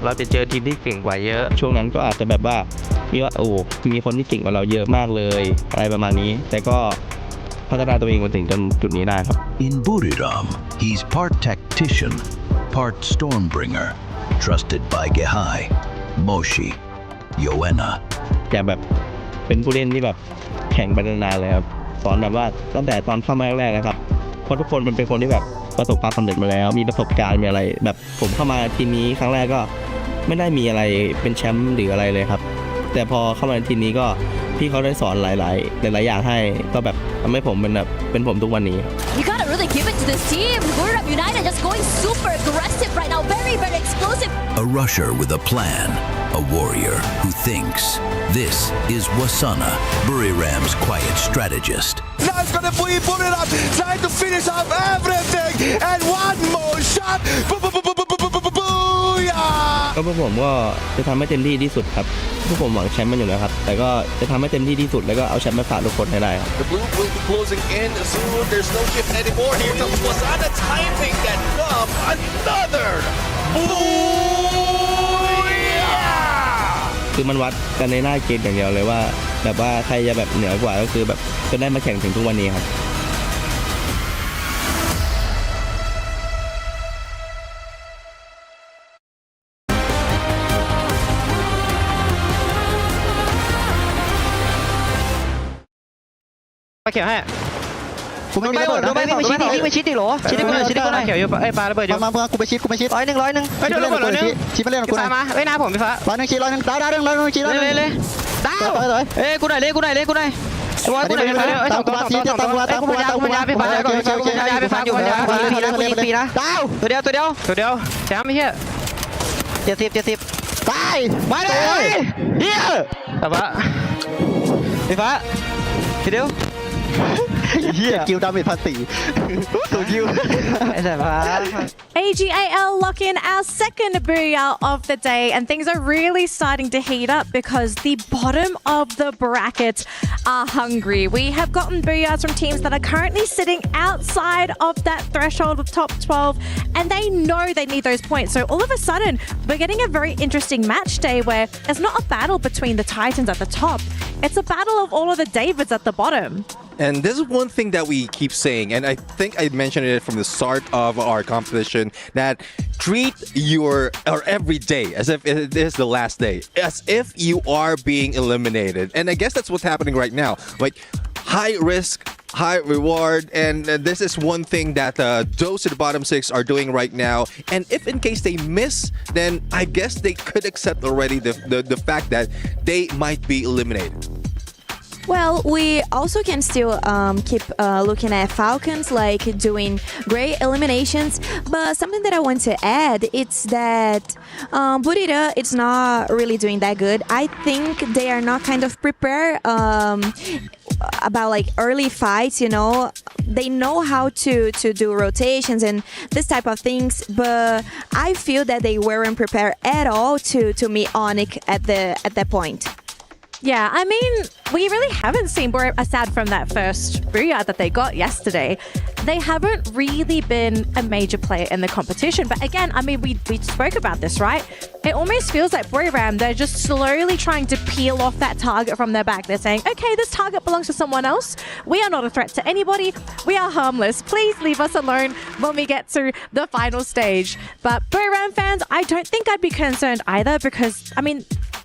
เราจะเจอทีมที่เก่งกว่าเยอะช่วงนั้นก็อาจจะแบบว่ามีคนที่เก่งกว่าเราเยอะมากเลยอะไรประมาณนี้แต่ก็พัฒนาตัวเองมาถึงจุดนี้ได้ครับ In Buriram, he's part tactician, part stormbringer, trusted by Gehai, Moshi, Yoena. แต่แบบเป็นผู้เล่นที่แบบแข่งไปนานๆเลยครับสอนแบบว่าตั้งแต่ตอนเข้ามาแรกๆนะครับเพราะทุกคนมันเป็นคนที่แบบประสบความสำเร็จมาแล้วมีประสบการณ์มีอะไรแบบผมเข้ามาทีมนี้ครั้งแรกก็ไม่ได้มีอะไรเป็นแชมป์หรืออะไรเลยครับแต่พอเข้ามาทีมนี้ก็พี่เขาได้สอนหลายอย่างให้ก็แบบทำให้ผมเป็นผมทุกวันนี้ You gotta really give it to this team. Buriram United just going super aggressive right now, very very explosive. A rusher with a plan, a warrior who thinks. This is Wasana, Buriram's quiet strategist. Now it's gonna be Buriram trying to finish off everything, and one more shot. Booyah! ก็พวกผมก็จะทำให้เต็มที่ที่สุดครับพวกผมหวังแชมป์มันอยู่แล้วครับแต่ก็จะทำให้เต็มที่ที่สุดแล้วก็เอาแชมป์มาฝากทุกคนให้ได้ครับ The blue will be closing in soon. There's no shift anymore. Here comes Wasana timing that up. Another Booyah! คือมันวัดกันในหน้าเกมอย่างเดียวเลยว่าแบบว่าใครจะแบบเหนือกว่าก็คือแบบจนได้มาแข่งถึงทุกวันนี้ครับ ปลาเขียวให้กูไม่มีระเบิดนะไม่ชิดดิไม่ชิดดิหรอชิดดิกูหน่อยชิดดิกูหน่อยเขียวอยู่ไอ้ปลาระเบิดอยู่มากูไปชิด100ไปโดนระเบิด100ชิดมาเล่นกับกูหน่อยมาไว้หน้าผมพี่ฟ้า100ชิด100ดาว100ชิด100เลยดาวเอ้ยกูหน่อยไอ้วอลกูหน่อยไอ้2ตัวกูปัญญาพี่ฟ้ากูปัญญาพี่ฟ้าอยู่ปีนะดาวตัวเดียวแชมป์ไม่เหี้ย70ตายมาเลยเหี้ยแต่ว่าพี่ฟ้าทีเดียว เฮียกิลดาเมจ1,400สูงคิวไอ้แสบพา AGAL lock in our second booyah of the day, and things are really starting to heat up because the bottom of the bracket are hungry. We have gotten booyahs from teams that are currently sitting outside of that threshold of top 12, and they know they need those points. So all of a sudden, we're getting a very interesting match day where it's not a battle between the Titans at the top. It's a battle of all of the Davids at the bottom. And this is one thing that we keep saying, and I think I mentioned it from the start of our competition, that treat your every day as if it is the last day, as if you are being eliminated. And I guess that's what's happening right now. Like, high risk, high reward, and this is one thing that those at the bottom 6 are doing right now. And if in case they miss, then I guess they could accept already the fact that they might be eliminated. Well, we also can still keep looking at Falcons, like doing great eliminations. But something that I want to add, it's that Burira, it's not really doing that good. I think they are not kind of prepared about like early fights, you know. They know how to do rotations and this type of things, but I feel that they weren't prepared at all to meet Onyx at that point. Yeah, I mean, we really haven't seen, aside from that first booyah that they got yesterday, they haven't really been a major player in the competition. But again, I mean, we spoke about this, right? It almost feels like Buriram, they're just slowly trying to peel off that target from their back. They're saying, okay, this target belongs to someone else. We are not a threat to anybody. We are harmless. Please leave us alone when we get to the final stage. But Buriram fans, I don't think I'd be concerned either because, I mean,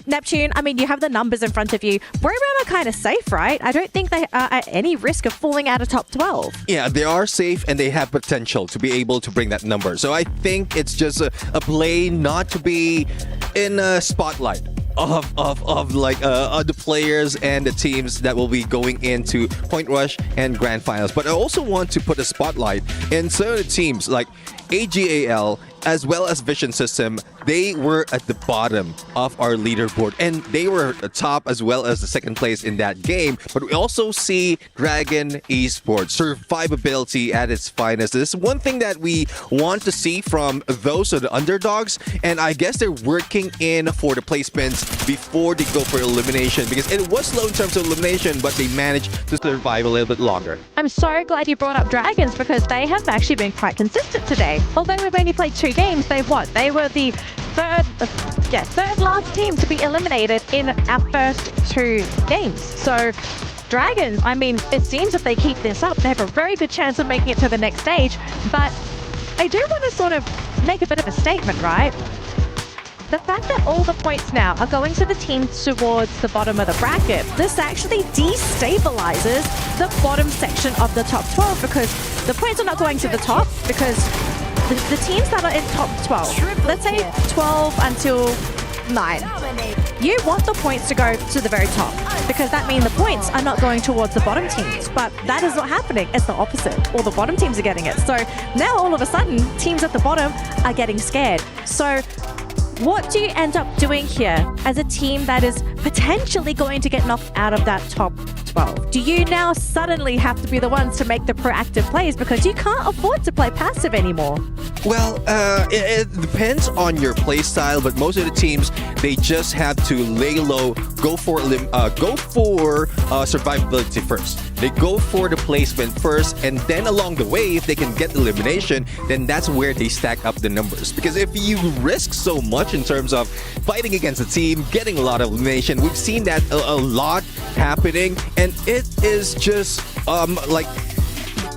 Neptune, I mean, you have the numbers in front of you. Buriram are kind of safe, right? I don't think they are at any risk of falling out of top 12. Yeah, they are safe and they have potential to be able to bring that number. So I think it's just a play not to be in a spotlight of like the players and the teams that will be going into Point Rush and Grand Finals. But I also want to put a spotlight in some of the teams like AGAL as well as Vision System. They were at the bottom of our leaderboard and they were top as well as the second place in that game. But we also see Dragon Esports survivability at its finest. This is one thing that we want to see from those of the underdogs, and I guess they're working in for the placements before they go for elimination, because it was slow in terms of elimination, but they managed to survive a little bit longer. I'm so glad you brought up Dragons because they have actually been quite consistent today. Although we've only played 2 games, they were the third last team to be eliminated in our first 2 games. So Dragons, I mean, it seems if they keep this up, they have a very good chance of making it to the next stage. But I do want to sort of make a bit of a statement, right? The fact that all the points now are going to the team towards the bottom of the bracket, this actually destabilizes the bottom section of the top 12 because the points are not going to the top because the teams that are in top 12, let's say 12 until 9, you want the points to go to the very top because that means the points are not going towards the bottom teams, but that is not happening. It's the opposite. All the bottom teams are getting it. So now all of a sudden, teams at the bottom are getting scared. So what do you end up doing here as a team that is potentially going to get knocked out of that top 12? Do you now suddenly have to be the ones to make the proactive plays because you can't afford to play passive anymore? Well, it depends on your play style, but most of the teams, they just have to lay low, go for survivability first. They go for the placement first, and then along the way, if they can get elimination, then that's where they stack up the numbers. Because if you risk so much in terms of fighting against a team, getting a lot of elimination, we've seen that a lot happening, and it is just like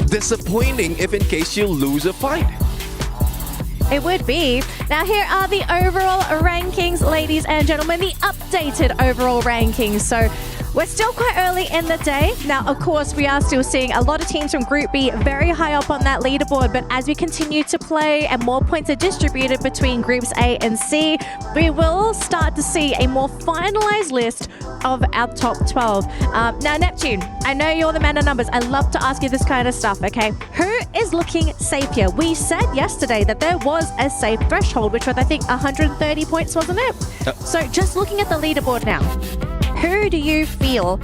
disappointing if in case you lose a fight. It would be. Now here are the overall rankings, ladies and gentlemen, the updated overall rankings. So we're still quite early in the day. Now, of course, we are still seeing a lot of teams from Group B very high up on that leaderboard. But as we continue to play and more points are distributed between Groups A and C, we will start to see a more finalized list of our top 12. Now, Neptune, I know you're the man of numbers. I love to ask you this kind of stuff, okay? Who is looking safe here? We said yesterday that there was a safe threshold, which was, I think, 130 points, wasn't it? So just looking at the leaderboard now, who do you feel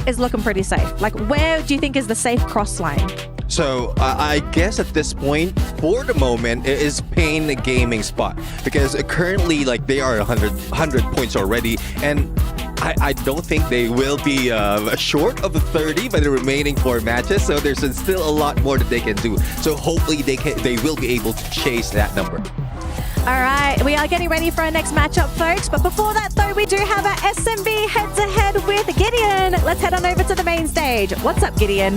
is looking pretty safe? Like, where do you think is the safe cross line? So I guess at this point, for the moment, it is Pain Gaming spot because currently, like, they are 100 points already, and I don't think they will be short of the 30 by the remaining 4 matches. So there's still a lot more that they can do. So hopefully they will be able to chase that number. All right, we are getting ready for our next matchup, folks. But before that, though, we do have our SMB head-to-head with Gideon. Let's head on over to the main stage. What's up, Gideon?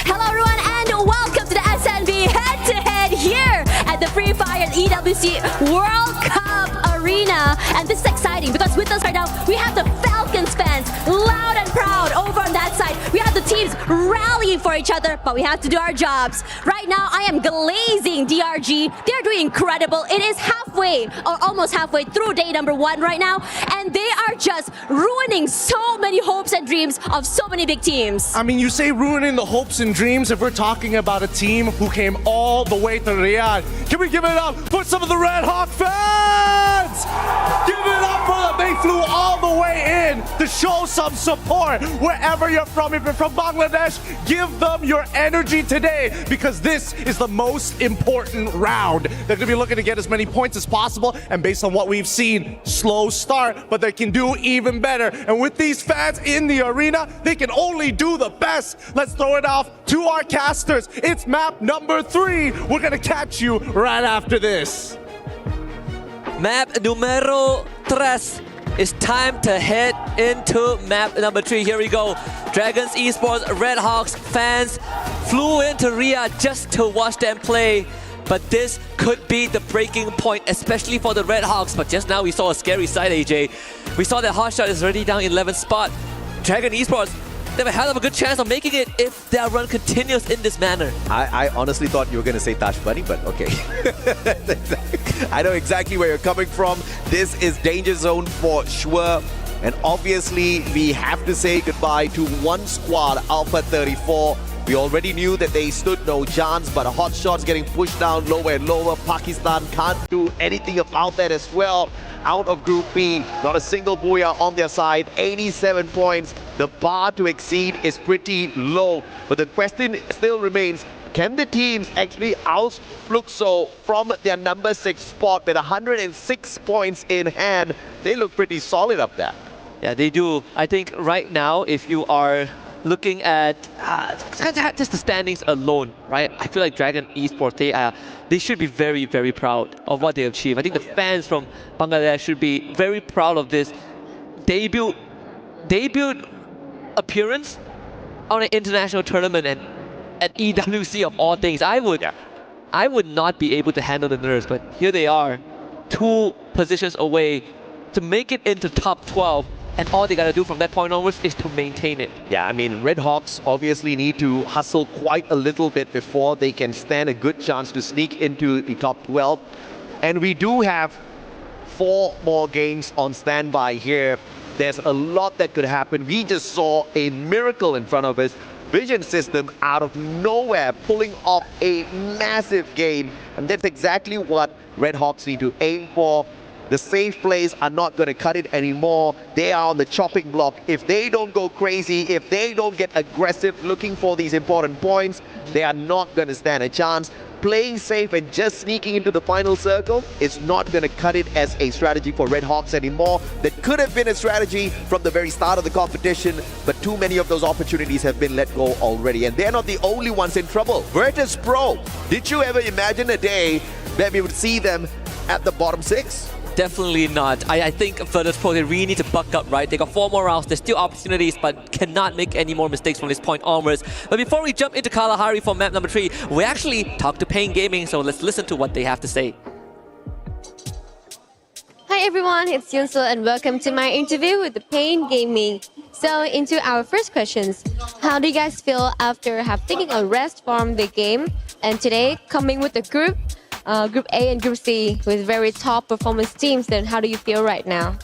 Hello everyone and welcome to the SNB head-to-head here at the Free Fire EWC World Cup Arena. And this is exciting because with us right now, we have the Falcons fans loud and proud over on that side. We have the teams rallying for each other, but we have to do our jobs. Right now, I am glazing DRG. They're doing incredible. It is halfway or almost halfway through day number 1 right now. And they are just ruining so many hopes and dreams of so many big teams. I mean, you say ruining the hopes and dreams if we're talking about a team who came all the way to Riyadh. Can we give it up for some of the Red Hawk fans? Give it up for them. They flew all the way in to show some support wherever you're from. If you're from Bangladesh, give them your energy today because this is the most important round. They're going to be looking to get as many points as possible, and based on what we've seen, slow start, but they can do even better. And with these fans in the arena, they can only do the best. Let's throw it off to our casters. It's map number 3. We're going to catch you right after this. Map numero 3. It's time to head into map number 3. Here we go. Dragons Esports Red Hawks fans flew into Riyadh just to watch them play. But this could be the breaking point, especially for the Red Hawks. But just now we saw a scary side, AJ. We saw that Hotshot is already down in 11th spot. Dragon Esports, they have a hell of a good chance of making it if their run continues in this manner. I honestly thought you were going to say Tash Bunny, but okay. I know exactly where you're coming from. This is danger zone for sure. And obviously, we have to say goodbye to one squad, Alpha 34. We already knew that they stood no chance, but Hotshot's getting pushed down lower and lower. Pakistan can't do anything about that as well. Out of Group B, not a single booyah on their side, 87 points. The bar to exceed is pretty low, but the question still remains, can the teams actually oust Fluxo from their number 6 spot with 106 points in hand? They look pretty solid up there. Yeah, they do. I think right now, if you are looking at just the standings alone, right? I feel like Dragon Esports, they should be very, very proud of what they achieved. I think the fans from Bangladesh should be very proud of this debut appearance on an international tournament and at EWC of all things. I would not be able to handle the nerves, but here they are, 2 positions away to make it into top 12. And all they gotta do from that point onwards is to maintain it. Yeah, I mean, Red Hawks obviously need to hustle quite a little bit before they can stand a good chance to sneak into the top 12. And we do have 4 more games on standby here. There's a lot that could happen. We just saw a miracle in front of us. Vision System out of nowhere pulling off a massive game. And that's exactly what Red Hawks need to aim for. The safe plays are not going to cut it anymore. They are on the chopping block. If they don't go crazy, if they don't get aggressive looking for these important points, they are not going to stand a chance. Playing safe and just sneaking into the final circle is not going to cut it as a strategy for Red Hawks anymore. That could have been a strategy from the very start of the competition, but too many of those opportunities have been let go already. And they're not the only ones in trouble. Virtus Pro, did you ever imagine a day that we would see them at the bottom 6? Definitely not. I think Virtus Pro, they really need to buck up, right? They got 4 more rounds. There's still opportunities, but cannot make any more mistakes from this point onwards. But before we jump into Kalahari for map number 3, we actually talked to Pain Gaming, so let's listen to what they have to say. Hi everyone, it's Yunso and welcome to my interview with the Pain Gaming. So into our first questions, how do you guys feel after taking a rest from the game and today coming with the Group A and Group C with very top performance teams? Then how do you feel right now?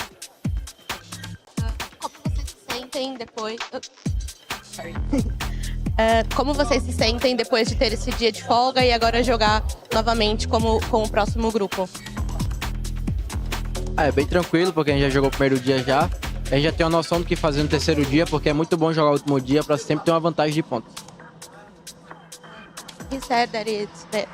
Como vocês se sentem depois de ter esse dia de folga e agora jogar novamente com o próximo grupo? É bem tranquilo, porque a gente já jogou o primeiro dia já. a gente já tem uma noção do que fazer no terceiro dia, porque é muito bom jogar o último dia para sempre ter uma vantagem de pontos. He said that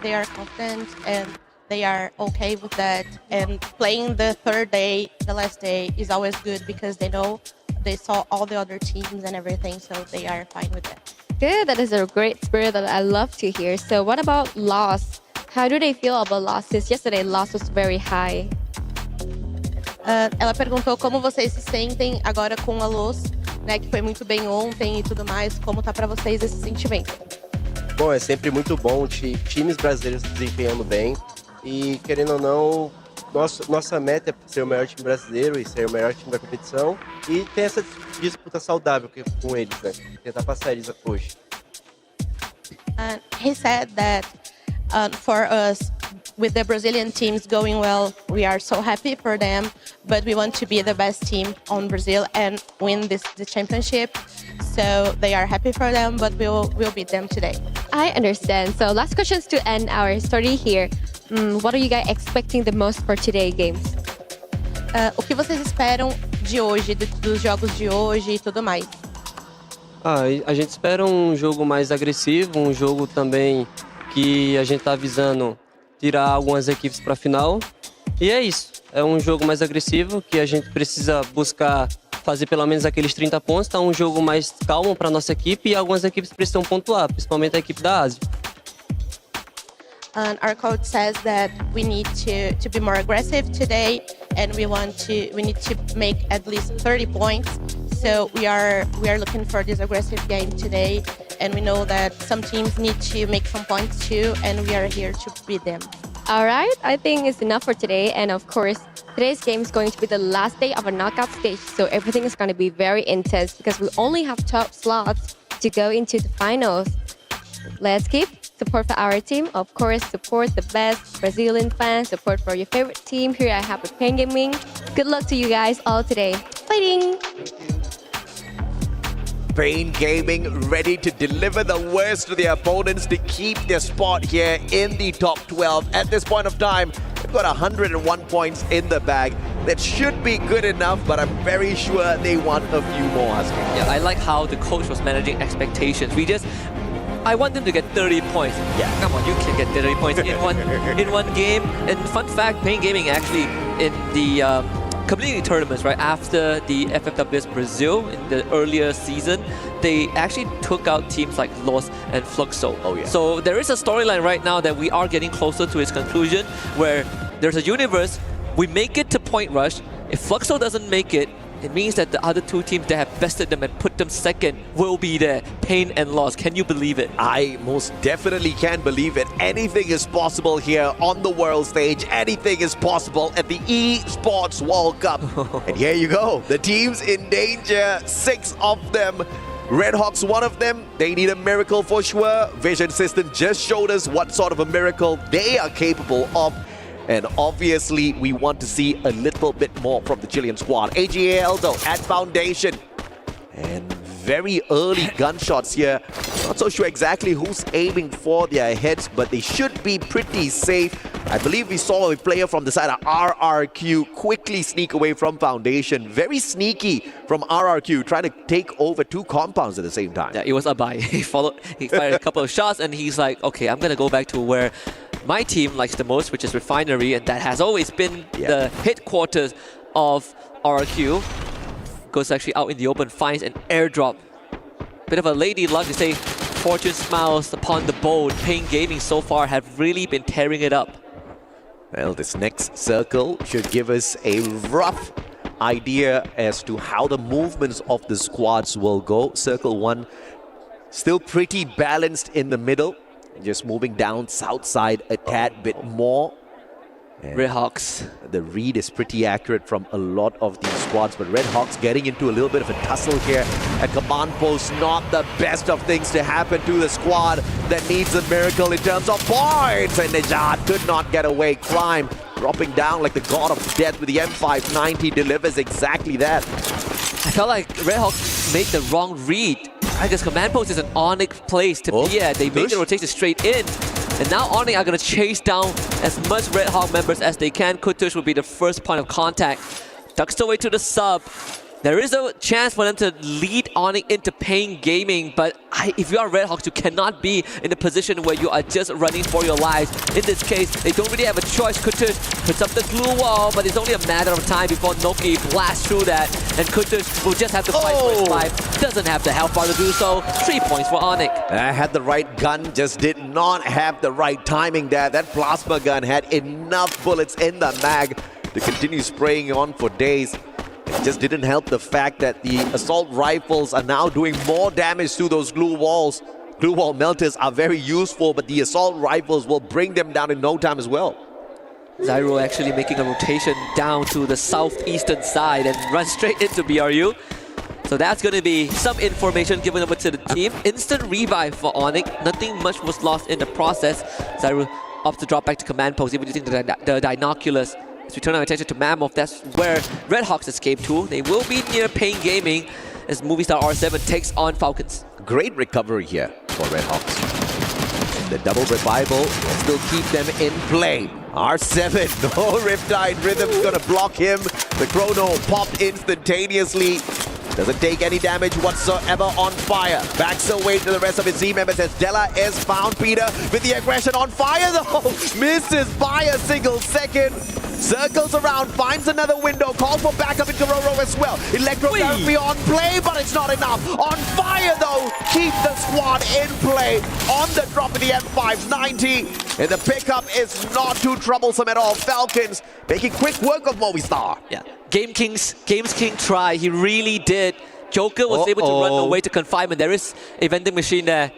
they are confident and they are okay with that. And playing the third day, the last day, is always good because they know they saw all the other teams and everything, so they are fine with that. Good, that is a great spirit that I love to hear. So what about loss? How do they feel about losses? Yesterday, loss was very high. Ela perguntou como vocês se sentem agora com a Luz, né, que foi muito bem ontem e tudo mais. Como tá pra vocês esse sentimento? Bom, é sempre muito bom times brasileiros desempenhando bem e, querendo ou não, nossa meta é ser o melhor time brasileiro e ser o melhor time da competição e ter essa disputa saudável com eles, né? Tentar passar eles hoje. He said that for us, with the Brazilian teams going well, we are so happy for them, but we want to be the best team on Brazil and win the championship. So they are happy for them, but we'll beat them today. I understand. So last questions to end our story here. What are you guys expecting the most for today's games? O que vocês esperam de hoje, dos jogos de hoje e tudo mais? A gente espera um jogo mais agressivo, um jogo também que a gente tá visando tirar algumas equipes para a final. E é isso. É um jogo mais agressivo que a gente precisa buscar fazer pelo menos aqueles 30 pontos. Tá um jogo mais calmo para nossa equipe e algumas equipes precisam pontuar, principalmente a equipe da Ásia. Our coach says that we need to be more aggressive today, and we need to make at least 30 points. So we are looking for this aggressive game today, and we know that some teams need to make some points too, and we are here to beat them. All right, I think it's enough for today. And of course, today's game is going to be the last day of a knockout stage. So everything is going to be very intense because we only have 12 slots to go into the finals. Let's keep support for our team. Of course, support the best Brazilian fans, support for your favorite team. Here I have with Pain Gaming. Good luck to you guys all today. Fighting! Pain Gaming ready to deliver the worst to their opponents to keep their spot here in the top 12. At this point of time, they've got 101 points in the bag. That should be good enough, but I'm very sure they want a few more, Husky. Yeah, I like how the coach was managing expectations. I want them to get 30 points. Yeah, come on, you can get 30 points in one game. And fun fact, Pain Gaming actually in the community tournaments, right after the FFWS Brazil in the earlier season, they actually took out teams like Los and Fluxo. Oh yeah. So there is a storyline right now that we are getting closer to its conclusion, where there's a universe. We make it to Point Rush. If Fluxo doesn't make it, it means that the other two teams that have bested them and put them second will be there. Pain and Loss. Can you believe it? I most definitely can believe it. Anything is possible here on the world stage. Anything is possible at the Esports World Cup. And here you go. The teams in danger. 6 of them. Red Hawks, one of them. They need a miracle for sure. Vision System just showed us what sort of a miracle they are capable of. And obviously, we want to see a little bit more from the Chilean squad. AGAL, though, at Foundation. And very early gunshots here. Not so sure exactly who's aiming for their heads, but they should be pretty safe. I believe we saw a player from the side of RRQ quickly sneak away from Foundation. Very sneaky from RRQ, trying to take over 2 compounds at the same time. Yeah, it was Abai. He fired a couple of shots, and he's like, okay, I'm going to go back to where my team likes the most, which is Refinery, and that has always been the headquarters of RRQ. Goes actually out in the open, finds an airdrop. Bit of a lady luck to say, fortune smiles upon the bold. Pain Gaming so far have really been tearing it up. Well, this next circle should give us a rough idea as to how the movements of the squads will go. Circle 1 still pretty balanced in the middle. Just moving down south side a tad bit more. And Red Hawks. The read is pretty accurate from a lot of these squads, but Red Hawks getting into a little bit of a tussle here at command post. Not the best of things to happen to the squad that needs a miracle in terms of points. And Nejad could not get away. Climb, dropping down like the god of death with the M590 delivers exactly that. I felt like Red Hawks made the wrong read. Because command post is an Onyx place to be at. They made the rotation straight in. And now Onyx are going to chase down as much Red Hawk members as they can. Kutush will be the first point of contact. Ducks away to the sub. There is a chance for them to lead Onyx into paying gaming, but if you are Redhawks, you cannot be in a position where you are just running for your lives. In this case, they don't really have a choice. Kutush puts up the glue wall, but it's only a matter of time before Noki blasts through that, and Kutush will just have to fight for his life. Doesn't have the health bar to do so. 3 points for Onyx. I had the right gun, just did not have the right timing there. That plasma gun had enough bullets in the mag to continue spraying on for days. It just didn't help the fact that the assault rifles are now doing more damage to those glue walls. Glue wall melters are very useful, but the assault rifles will bring them down in no time as well. Zyro actually making a rotation down to the southeastern side and run straight into BRU. So that's going to be some information given over to the team. Instant revive for Onyx. Nothing much was lost in the process. Zyro opts to drop back to command post, even using the binoculars. As we turn our attention to Mammoth, that's where Redhawks escape to. They will be near Pain Gaming as Movistar R7 takes on Falcons. Great recovery here for Redhawks. The double revival will still keep them in play. R7, no Riptide Rhythm's gonna block him. The chrono popped instantaneously. Doesn't take any damage whatsoever, on fire. Backs away to the rest of his team members as Della is found. Peter with the aggression on fire though. Misses by a single second. Circles around, finds another window, calls for backup into Roro as well. Electrotherapy on play, but it's not enough. On fire though, keep the squad in play. On the drop of the M5's 90. And the pickup is not too troublesome at all. Falcons making quick work of Movistar. Yeah, Games King try, he really did. Joker was able to run away to confinement. There is a vending machine there.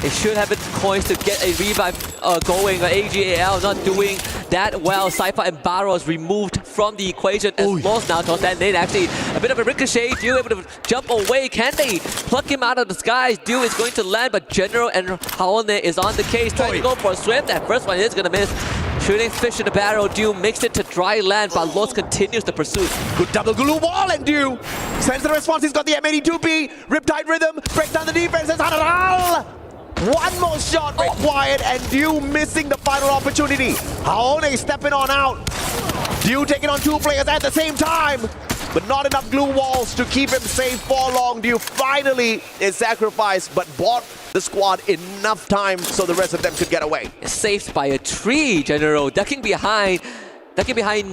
They should have coins to get a revive going. AGAL not doing that well. Cypher and Barrows removed from the equation as lost now. Tosan Lane actually a bit of a ricochet. Dew able to jump away. Can they pluck him out of the skies? Dew is going to land, but General and Haone is on the case. Trying to go for a swim. That first one is going to miss. Shooting fish in the barrel. Dew makes it to dry land, but Lost continues the pursuit. Good double glue wall, and Dew sends the response. He's got the M82B. Riptide Rhythm breaks down the defense. One more shot required, and Dew missing the final opportunity. Haone stepping on out. Dew taking on two players at the same time, but not enough glue walls to keep him safe for long. Dew finally is sacrificed, but bought the squad enough time so the rest of them could get away. Saved by a tree, General, ducking behind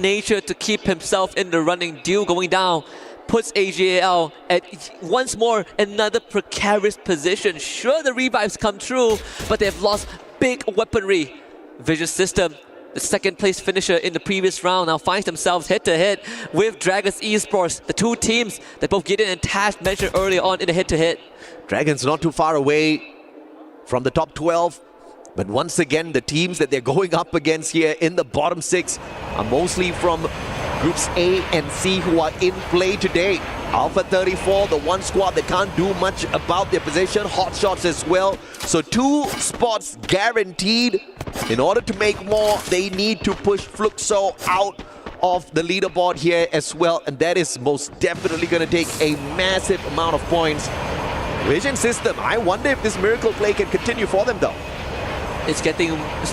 nature to keep himself in the running. Dew going down puts AGAL at once more another precarious position. Sure, the revives come true, but they've lost big weaponry. Vision System, the second place finisher in the previous round, now finds themselves head-to-head with Dragons Esports, the two teams that both Gideon and Tash mentioned earlier on in the head-to-head. Dragons not too far away from the top 12, but once again, the teams that they're going up against here in the bottom 6 are mostly from Groups A and C who are in play today. Alpha 34, the one squad that can't do much about their position. Hot shots as well. So 2 spots guaranteed. In order to make more, they need to push Fluxo out of the leaderboard here as well. And that is most definitely going to take a massive amount of points. Vision System, I wonder if this miracle play can continue for them though. It's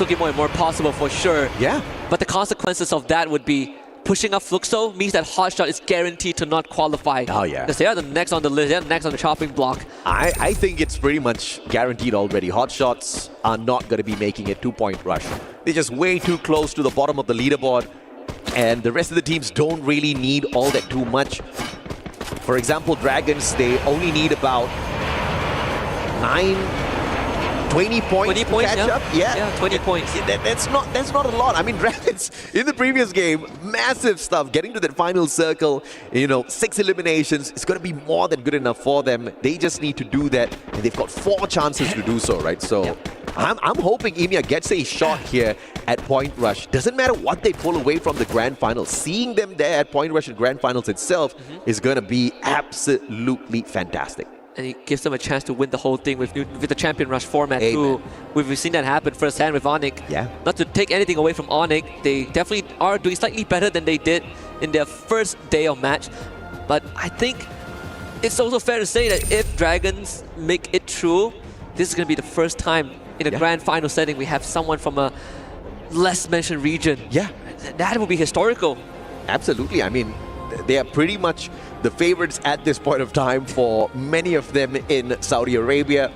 looking more and more possible for sure. Yeah. But the consequences of that would be pushing up Fluxo means that Hotshot is guaranteed to not qualify. Oh yeah. Because they are the next on the list, they're next on the chopping block. I think it's pretty much guaranteed already. Hotshots are not going to be making a 2-point rush. They're just way too close to the bottom of the leaderboard. And the rest of the teams don't really need all that too much. For example, Dragons, they only need about 20 points to catch up. Yeah, 20 points. That's not a lot. I mean, Dragons in the previous game, massive stuff. Getting to that final circle, 6 eliminations, it's going to be more than good enough for them. They just need to do that, and they've got 4 chances to do so, right? So I'm hoping EMEA gets a shot here at Point Rush. Doesn't matter what they pull away from the Grand Finals. Seeing them there at Point Rush and Grand Finals itself is going to be absolutely fantastic. And it gives them a chance to win the whole thing with the Champion Rush format too. We've seen that happen firsthand with Onyx. Yeah. Not to take anything away from Onyx, they definitely are doing slightly better than they did in their first day of match. But I think it's also fair to say that if Dragons make it through, this is going to be the first time in a grand final setting we have someone from a less mentioned region. Yeah. That would be historical. Absolutely. I mean, they are pretty much the favorites at this point of time for many of them in Saudi Arabia.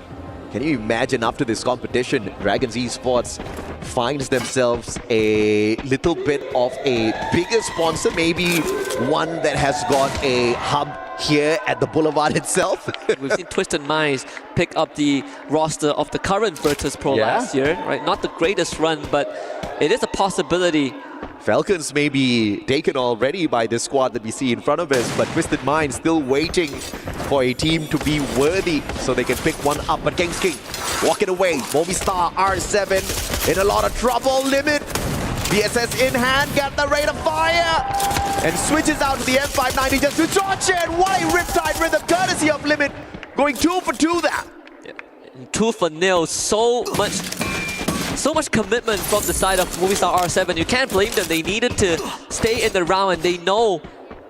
Can you imagine after this competition, Dragons Esports finds themselves a little bit of a bigger sponsor, maybe one that has got a hub here at the Boulevard itself. We've seen Twisted Minds pick up the roster of the current Virtus Pro last year, right? Not the greatest run, but it is a possibility. Falcons may be taken already by this squad that we see in front of us, but Twisted Mind still waiting for a team to be worthy so they can pick one up. But King's King walking away. Movistar R7 in a lot of trouble. Limit. BSS in hand, got the rate of fire and switches out to the M590 just to torture. And what a Riptide Rhythm courtesy of Limit, going 2 for 2 there. 2 for 0. So much commitment from the side of Movistar R7. You can't blame them. They needed to stay in the round, and they know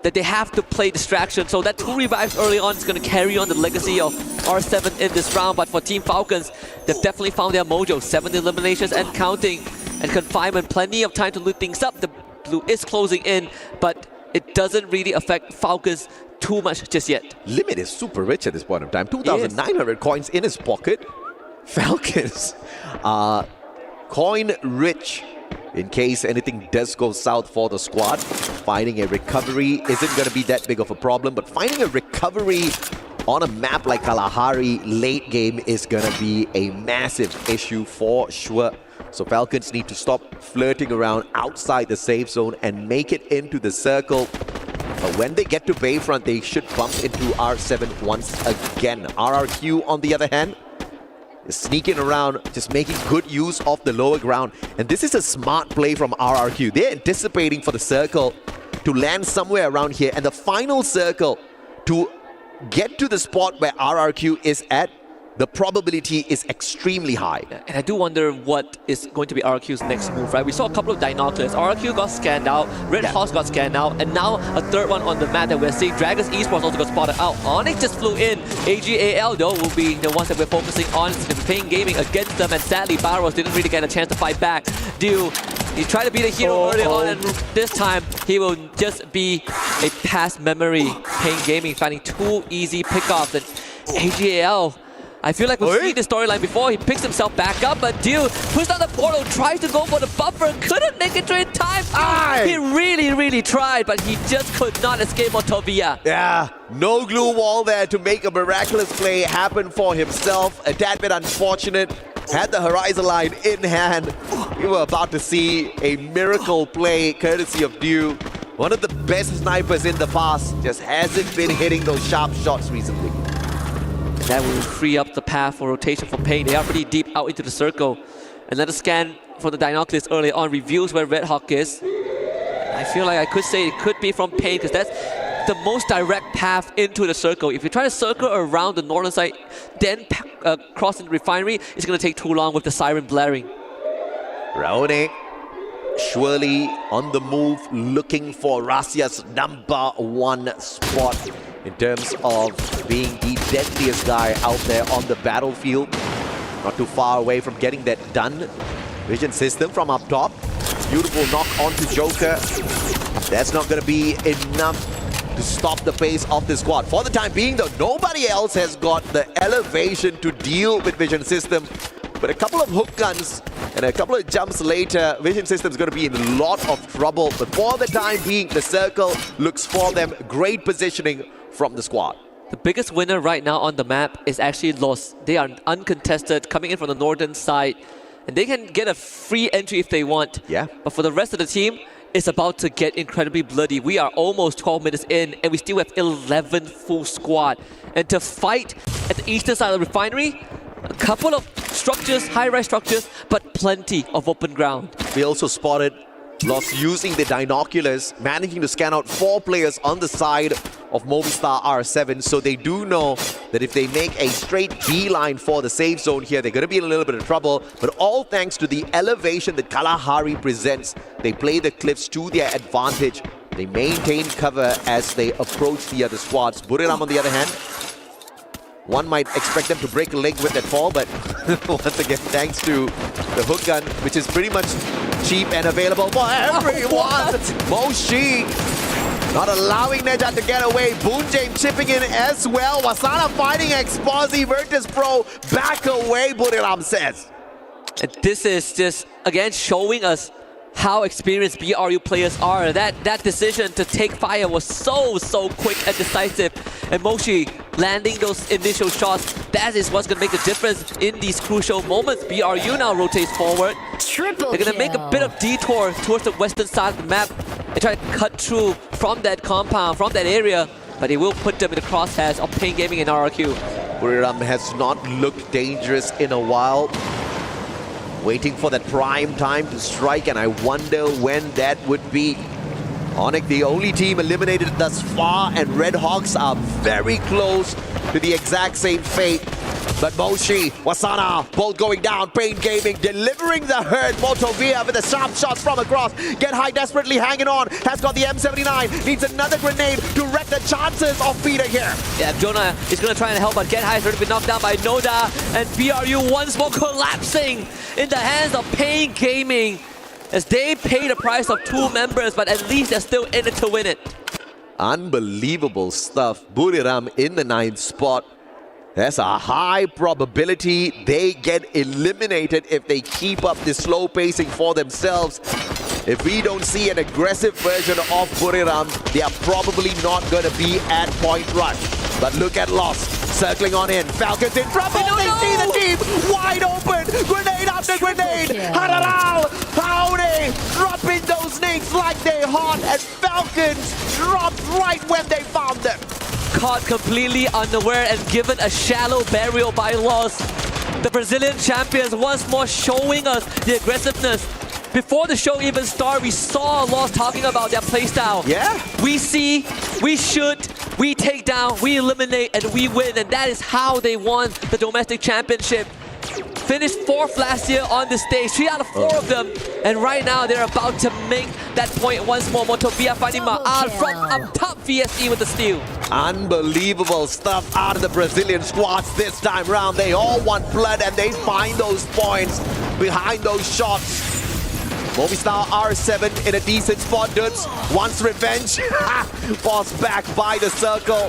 that they have to play distraction. So that 2 revives early on is going to carry on the legacy of R7 in this round. But for Team Falcons, they've definitely found their mojo. 7 eliminations and counting, and confinement. Plenty of time to loot things up. The blue is closing in, but it doesn't really affect Falcons too much just yet. Limit is super rich at this point of time. 2,900 coins in his pocket. Falcons are coin rich in case anything does go south for the squad. Finding a recovery isn't going to be that big of a problem, but finding a recovery on a map like Kalahari late game is going to be a massive issue for sure. So Falcons need to stop flirting around outside the safe zone and make it into the circle. But when they get to Bayfront, they should bump into R7 once again. RRQ, on the other hand, is sneaking around, just making good use of the lower ground. And this is a smart play from RRQ. They're anticipating for the circle to land somewhere around here, and the final circle to get to the spot where RRQ is at. The probability is extremely high. And I do wonder what is going to be RRQ's next move, right? We saw a couple of binoculars. RRQ got scanned out, Red Hawks got scanned out, and now a third one on the map that we're seeing. Dragons Esports also got spotted out. Onyx just flew in. AGAL, though, will be the ones that we're focusing on. It's going to be Pain Gaming against them, and sadly, Barros didn't really get a chance to fight back. He tried to be the hero early on, and this time he will just be a past memory. Pain Gaming finding 2 easy pickoffs, and AGAL, I feel like we've seen this storyline before. He picks himself back up, but Dew pushes down the portal, tries to go for the buffer, couldn't make it to in time. He really tried, but he just could not escape Motovia. Yeah, no glue wall there to make a miraculous play happen for himself. A tad bit unfortunate. Had the horizon line in hand. We were about to see a miracle play courtesy of Dew. One of the best snipers in the past, just hasn't been hitting those sharp shots recently. That will free up the path for rotation for Pain. They are pretty deep out into the circle. Another scan for the binoculars early on reveals where Red Hawk is. I feel like I could say it could be from Pain, because that's the most direct path into the circle. If you try to circle around the northern side, then crossing the refinery, it's going to take too long with the siren blaring. Raone surely on the move, looking for Russia's #1 spot in terms of being the deadliest guy out there on the battlefield. Not too far away from getting that done. Vision system from up top. Beautiful knock onto Joker. That's not going to be enough to stop the pace of the squad. For the time being, though, nobody else has got the elevation to deal with Vision system. But a couple of hook guns and a couple of jumps later, Vision System's going to be in a lot of trouble. But for the time being, the circle looks for them. Great positioning from the squad. The biggest winner right now on the map is actually Los. They are uncontested, coming in from the northern side. And they can get a free entry if they want. Yeah. But for the rest of the team, it's about to get incredibly bloody. We are almost 12 minutes in, and we still have 11 full squad. And to fight at the eastern side of the refinery, a couple of structures, high-rise structures, but plenty of open ground. We also spotted Los using the binoculars, managing to scan out 4 players on the side of Movistar R7. So they do know that if they make a straight beeline for the safe zone here, they're going to be in a little bit of trouble. But all thanks to the elevation that Kalahari presents, they play the cliffs to their advantage. They maintain cover as they approach the other squads. Buriram, on the other hand, one might expect them to break a leg with that fall, but once again, thanks to the hook gun, which is pretty much cheap and available for everyone. Moshi Not allowing Nejat to get away. Boon James chipping in as well. Wasana fighting Exposi. Virtus Pro back away, Buriram says. And this is just, again, showing us how experienced BRU players are. That decision to take fire was so quick and decisive. And Moshi landing those initial shots, that is what's going to make the difference in these crucial moments. BRU now rotates forward. They're going to make a bit of detour towards the western side of the map and try to cut through from that compound, from that area. But it will put them in the crosshairs of Pain Gaming and RRQ. Buriram has not looked dangerous in a while. Waiting for that prime time to strike, and I wonder when that would be. Onyx, the only team eliminated thus far, and Red Hawks are very close to the exact same fate. But Moshi, Wasana, both going down. Pain Gaming delivering the hurt. Motovia with the sharp shots from across. Get High desperately hanging on. Has got the M79. Needs another grenade to wreck the chances of Peter here. Yeah, Jonah is going to try and help, but Get High has already been knocked down by Noda. And BRU once more collapsing in the hands of Pain Gaming as they pay the price of 2 members, but at least they're still in it to win it. Unbelievable stuff. Buriram in the 9th spot. There's a high probability they get eliminated if they keep up this slow pacing for themselves. If we don't see an aggressive version of Buriram, they are probably not going to be at point rush. But look at Lost, circling on in. Falcons in trouble, they see the team wide open. Grenade after grenade. Hararao, Howdy, dropping those nades like they hot. And Falcons dropped right when they found them. Caught completely unaware and given a shallow burial by Lost. The Brazilian champions once more showing us the aggressiveness. Before the show even started, we saw Lost talking about their playstyle. Yeah. We see, we shoot, we take down, we eliminate, and we win. And that is how they won the domestic championship. Finished 4th last year on the stage, 3 out of 4 of them. And right now, they're about to make that point once more. Motovia finding Ma'al from up top, VSE with the steal. Unbelievable stuff out of the Brazilian squads this time round. They all want blood and they find those points behind those shots. Movistar R7 in a decent spot. Dudes wants revenge. Forced back by the circle.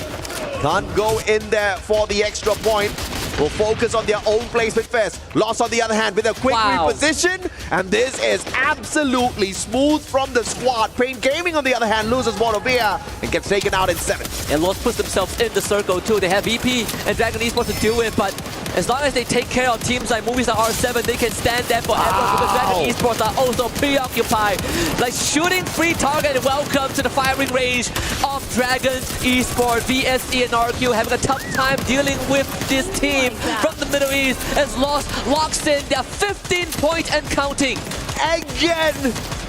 Can't go in there for the extra point. Will focus on their own placement first. Lost on the other hand with a quick reposition. And this is absolutely smooth from the squad. Pain Gaming on the other hand loses Motovia and gets taken out in 7. And Lost puts themselves in the circle too. They have VP and Dragon Esports to do it, but as long as they take care of teams like Movistar R7, they can stand there forever because Dragon Esports are also preoccupied. Like shooting free target. Welcome to the firing range of Dragon Esports. VSE and RQ having a tough time dealing with this team from the Middle East as Lost locks in their 15-point and counting. Again,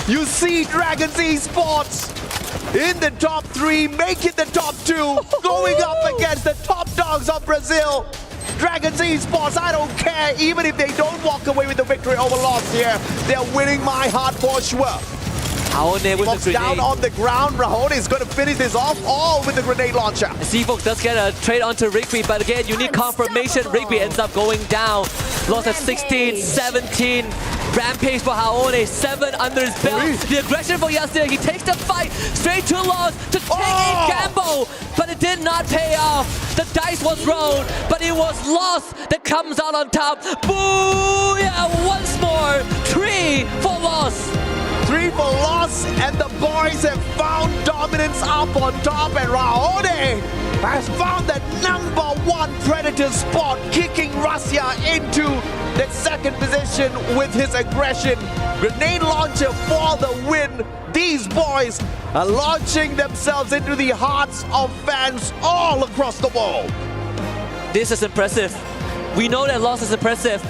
you see Dragon Esports in the top 3, make it the top 2, going up against the top dogs of Brazil. Dragon Esports, I don't care, even if they don't walk away with the victory over Lost here, they're winning my heart for sure. Aone with the grenade. Down on the ground, Rahone is going to finish this off all with the grenade launcher. Seafolk does get a trade onto Rigby, but again, you need confirmation. Rigby ends up going down. Lost at 16, 17. Rampage for Haone, 7 under his belt. The aggression for Yasir, he takes the fight straight to Lost to take a gamble, but it did not pay off. The dice was rolled, but it was Lost that comes out on top. Booyah! Once more, 3 for Lost. 3 for Lost, and the boys have found dominance up on top, and Rahone has found the #1 Predator spot, kicking Russia into the 2nd position with his aggression. Grenade launcher for the win. These boys are launching themselves into the hearts of fans all across the world. This is impressive. We know that Lost is impressive,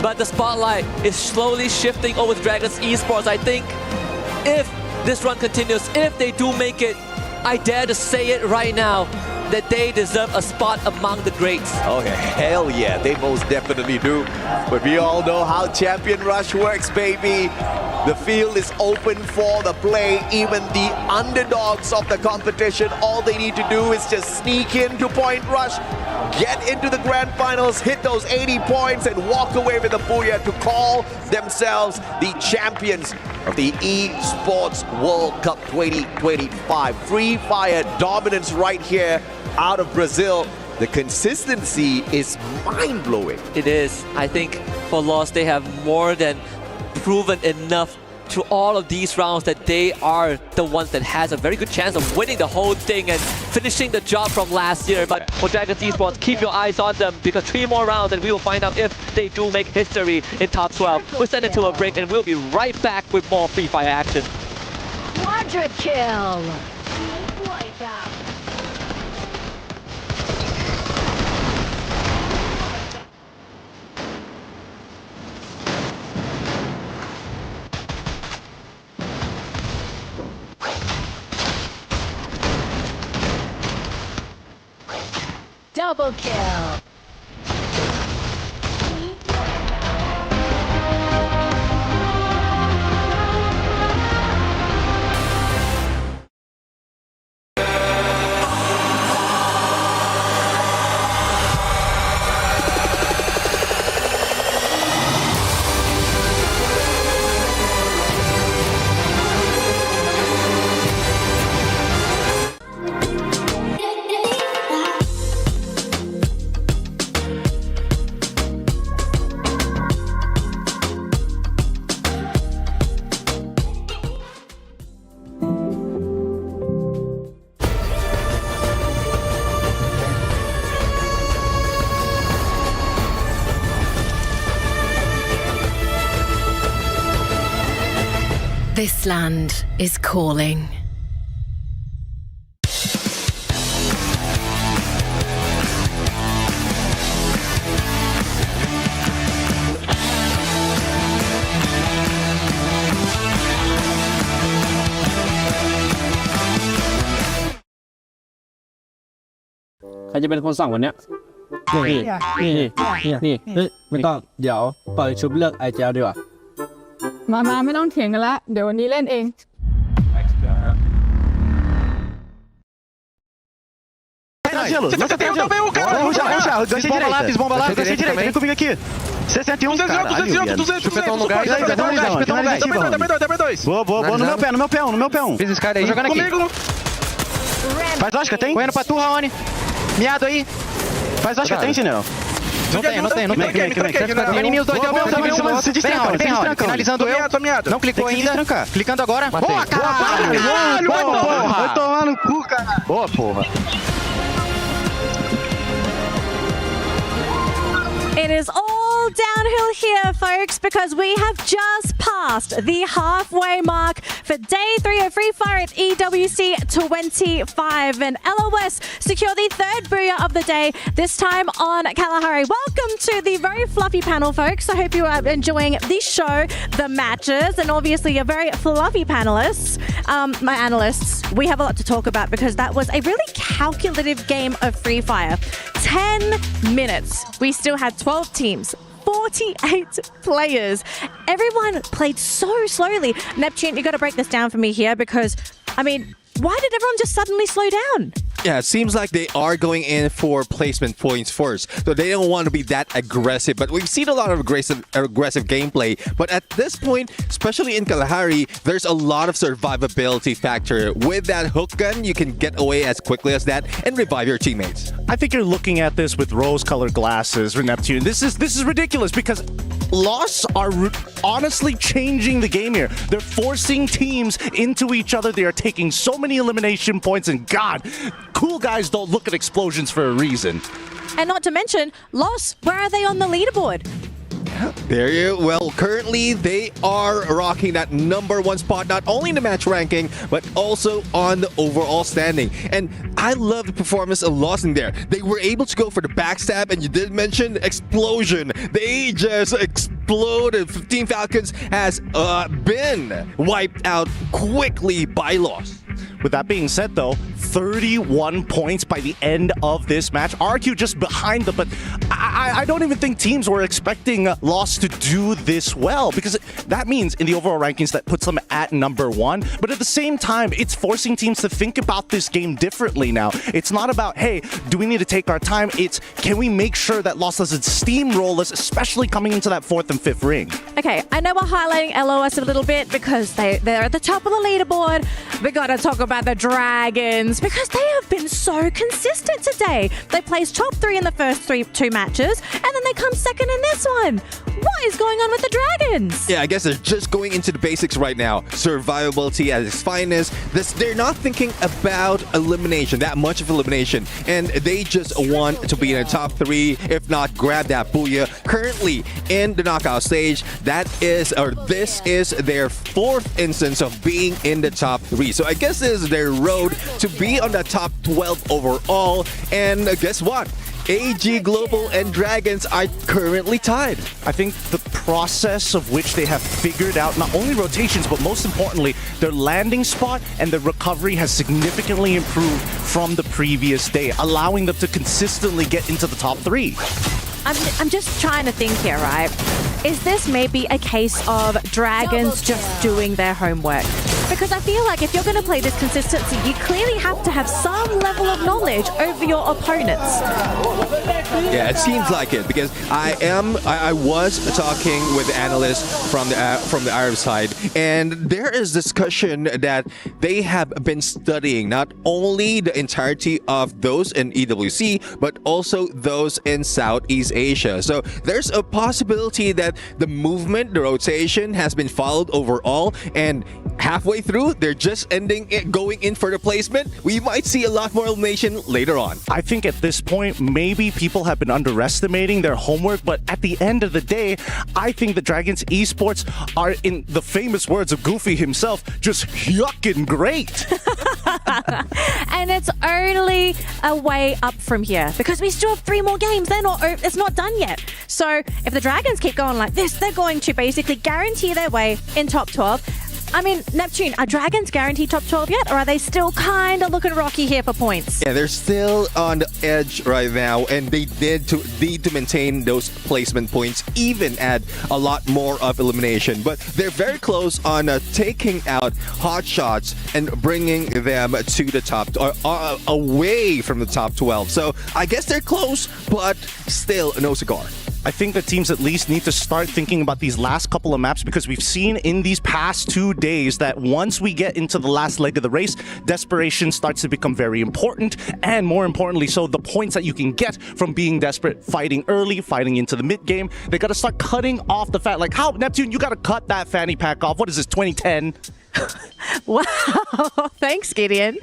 but the spotlight is slowly shifting over to Dragons Esports. I think if this run continues, if they do make it, I dare to say it right now, that they deserve a spot among the greats. Oh, hell yeah, they most definitely do. But we all know how Champion Rush works, baby. The field is open for the play. Even the underdogs of the competition, all they need to do is just sneak into Point Rush, get into the grand finals, hit those 80 points, and walk away with a booyah to call themselves the champions of the Esports World Cup 2025. Free Fire dominance right here out of Brazil. The consistency is mind-blowing. It is. I think for Lost, they have more than proven enough to all of these rounds that they are the ones that has a very good chance of winning the whole thing and finishing the job from last year. But for Dragons Esports, keep your eyes on them because 3 more rounds and we will find out if they do make history in top 12. We'll send it to a break and we'll be right back with more Free Fire action. Quadra kill. Wipe out. Double kill. This land is calling.ใครจะเป็นคนสั่งวันเนี้ยนี่ไม่ต้องเดี๋ยวปล่อยชุบเลือกไอเจลดีกว่ามาไม่ต้องเถียงกันละเดี๋ยววันนี้เล่นเอง Bomba lápis, gostei direito, vem comigo aqui. 61, caralho, 200, chupetão no gás, também dois. Boa, no meu pé, um. Fiz esse cara aí, jogando aqui. Faz lógica, tem? Correndo pra tu, Raoni. Miado aí. Faz lógica, tem, General. Não tem. Vem em mim os dois, se destranca, finalizando eu. Não clicou ainda, clicando agora. Boa, caralho! Vai tomar no cu, cara. Boa, porra. It is all downhill here, folks, because we have just passed the halfway mark for day 3 of Free Fire at EWC 25. And LOS secure the 3rd booyah of the day, this time on Kalahari. Welcome to the very fluffy panel, folks. I hope you are enjoying the show, the matches, and obviously your very fluffy panelists. My analysts, we have a lot to talk about because that was a really calculative game of Free Fire. 10 minutes. We still had 12 teams. 48 players. Everyone played so slowly. Neptune, you got to break this down for me here because, I mean, why did everyone just suddenly slow down? Yeah, it seems like they are going in for placement points first. So they don't want to be that aggressive. But we've seen a lot of aggressive gameplay. But at this point, especially in Kalahari, there's a lot of survivability factor. With that hook gun, you can get away as quickly as that and revive your teammates. I think you're looking at this with rose-colored glasses for Neptune. This is ridiculous because Lost are honestly changing the game here. They're forcing teams into each other. They are taking so many elimination points, and God, cool guys don't look at explosions for a reason. And not to mention, Lost, where are they on the leaderboard? There you well, currently they are rocking that #1 spot, not only in the match ranking, but also on the overall standing. And I love the performance of Lost in there. They were able to go for the backstab, and you did mention explosion. They just exploded. 15 Falcons has been wiped out quickly by Lost. With that being said, though, 31 points by the end of this match. RQ just behind them, but I don't even think teams were expecting Lost to do this well, because that means in the overall rankings that puts them at number 1. But at the same time, it's forcing teams to think about this game differently now. It's not about, hey, do we need to take our time? It's, can we make sure that Lost doesn't steamroll us, especially coming into that 4th and 5th ring? Okay, I know we're highlighting LOS a little bit because they're at the top of the leaderboard. We gotta talk about the Dragons because they have been so consistent today. They placed top 3 in the first 2 matches, and then they come second in this one. What is going on with the Dragons? Yeah, I guess they're just going into the basics right now. Survivability at its finest. They're not thinking about elimination, that much of elimination. And they just want to be in the top 3, if not grab that booyah. Currently in the knockout stage, this is their 4th instance of being in the top 3. So I guess this is their road to be on the top 12 overall. And guess what? AG Global and Dragons are currently tied. I think the process of which they have figured out not only rotations, but most importantly, their landing spot and their recovery has significantly improved from the previous day, allowing them to consistently get into the top 3. I'm just trying to think here, right? Is this maybe a case of Dragons just doing their homework? Because I feel like if you're going to play this consistency, you clearly have to have some level of knowledge over your opponents. Yeah, it seems like it, because I was talking with analysts from the Arab side, and there is discussion that they have been studying not only the entirety of those in EWC, but also those in Southeast Asia. So there's a possibility that the movement, the rotation has been followed overall, and halfway through, they're just going in for the placement. We might see a lot more elimination later on. I think at this point, maybe people have been underestimating their homework, but at the end of the day, I think the Dragons esports are, in the famous words of Goofy himself, just yucking great. And it's only a way up from here because we still have 3 more games. It's not done yet. So if the Dragons keep going like this, they're going to basically guarantee their way in top 12. I mean, Neptune, are Dragons guaranteed top 12 yet, or are they still kind of looking rocky here for points? Yeah, they're still on the edge right now, and they need to maintain those placement points, even add a lot more of elimination. But they're very close on taking out hot shots and bringing them to the top, away from the top 12. So I guess they're close, but still no cigar. I think that teams at least need to start thinking about these last couple of maps, because we've seen in these past 2 days that once we get into the last leg of the race, desperation starts to become very important, and more importantly, so the points that you can get from being desperate, fighting early, fighting into the mid game, they got to start cutting off the fat. Like, how, Neptune, you got to cut that fanny pack off. What is this, 2010? Wow, thanks, Gideon.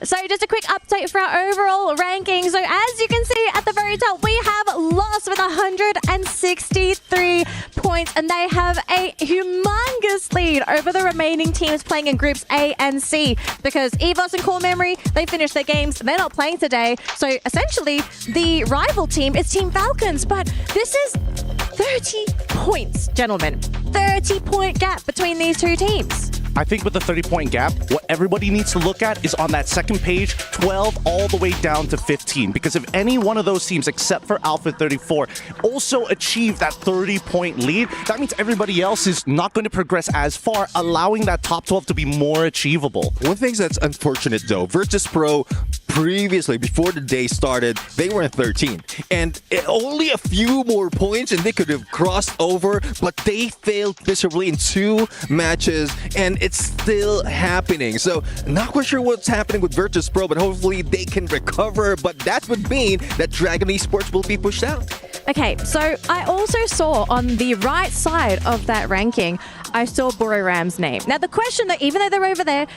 So just a quick update for our overall ranking. So as you can see at the very top, we have Lost with 163 points, and they have a humongous lead over the remaining teams playing in groups A and C, because EVOS and Core Memory, they finished their games, they're not playing today. So essentially, the rival team is Team Falcons, but this is 30 points, gentlemen. 30-point gap between these 2 teams. I think with the 30-point gap, what everybody needs to look at is on that second page, 12 all the way down to 15. Because if any one of those teams, except for Alpha 34, also achieve that 30-point lead, that means everybody else is not going to progress as far, allowing that top 12 to be more achievable. One thing that's unfortunate, though, Virtus Pro previously, before the day started, they were in 13. And only a few more points and they could have crossed over, but they failed miserably in 2 matches, and it's still happening. So, not quite sure what's happening with Virtus Pro, but hopefully they can recover. But that would mean that Dragon Esports will be pushed out. Okay, so I also saw on the right side of that ranking, I saw Buriram's name. Now, the question that, even though they're over there,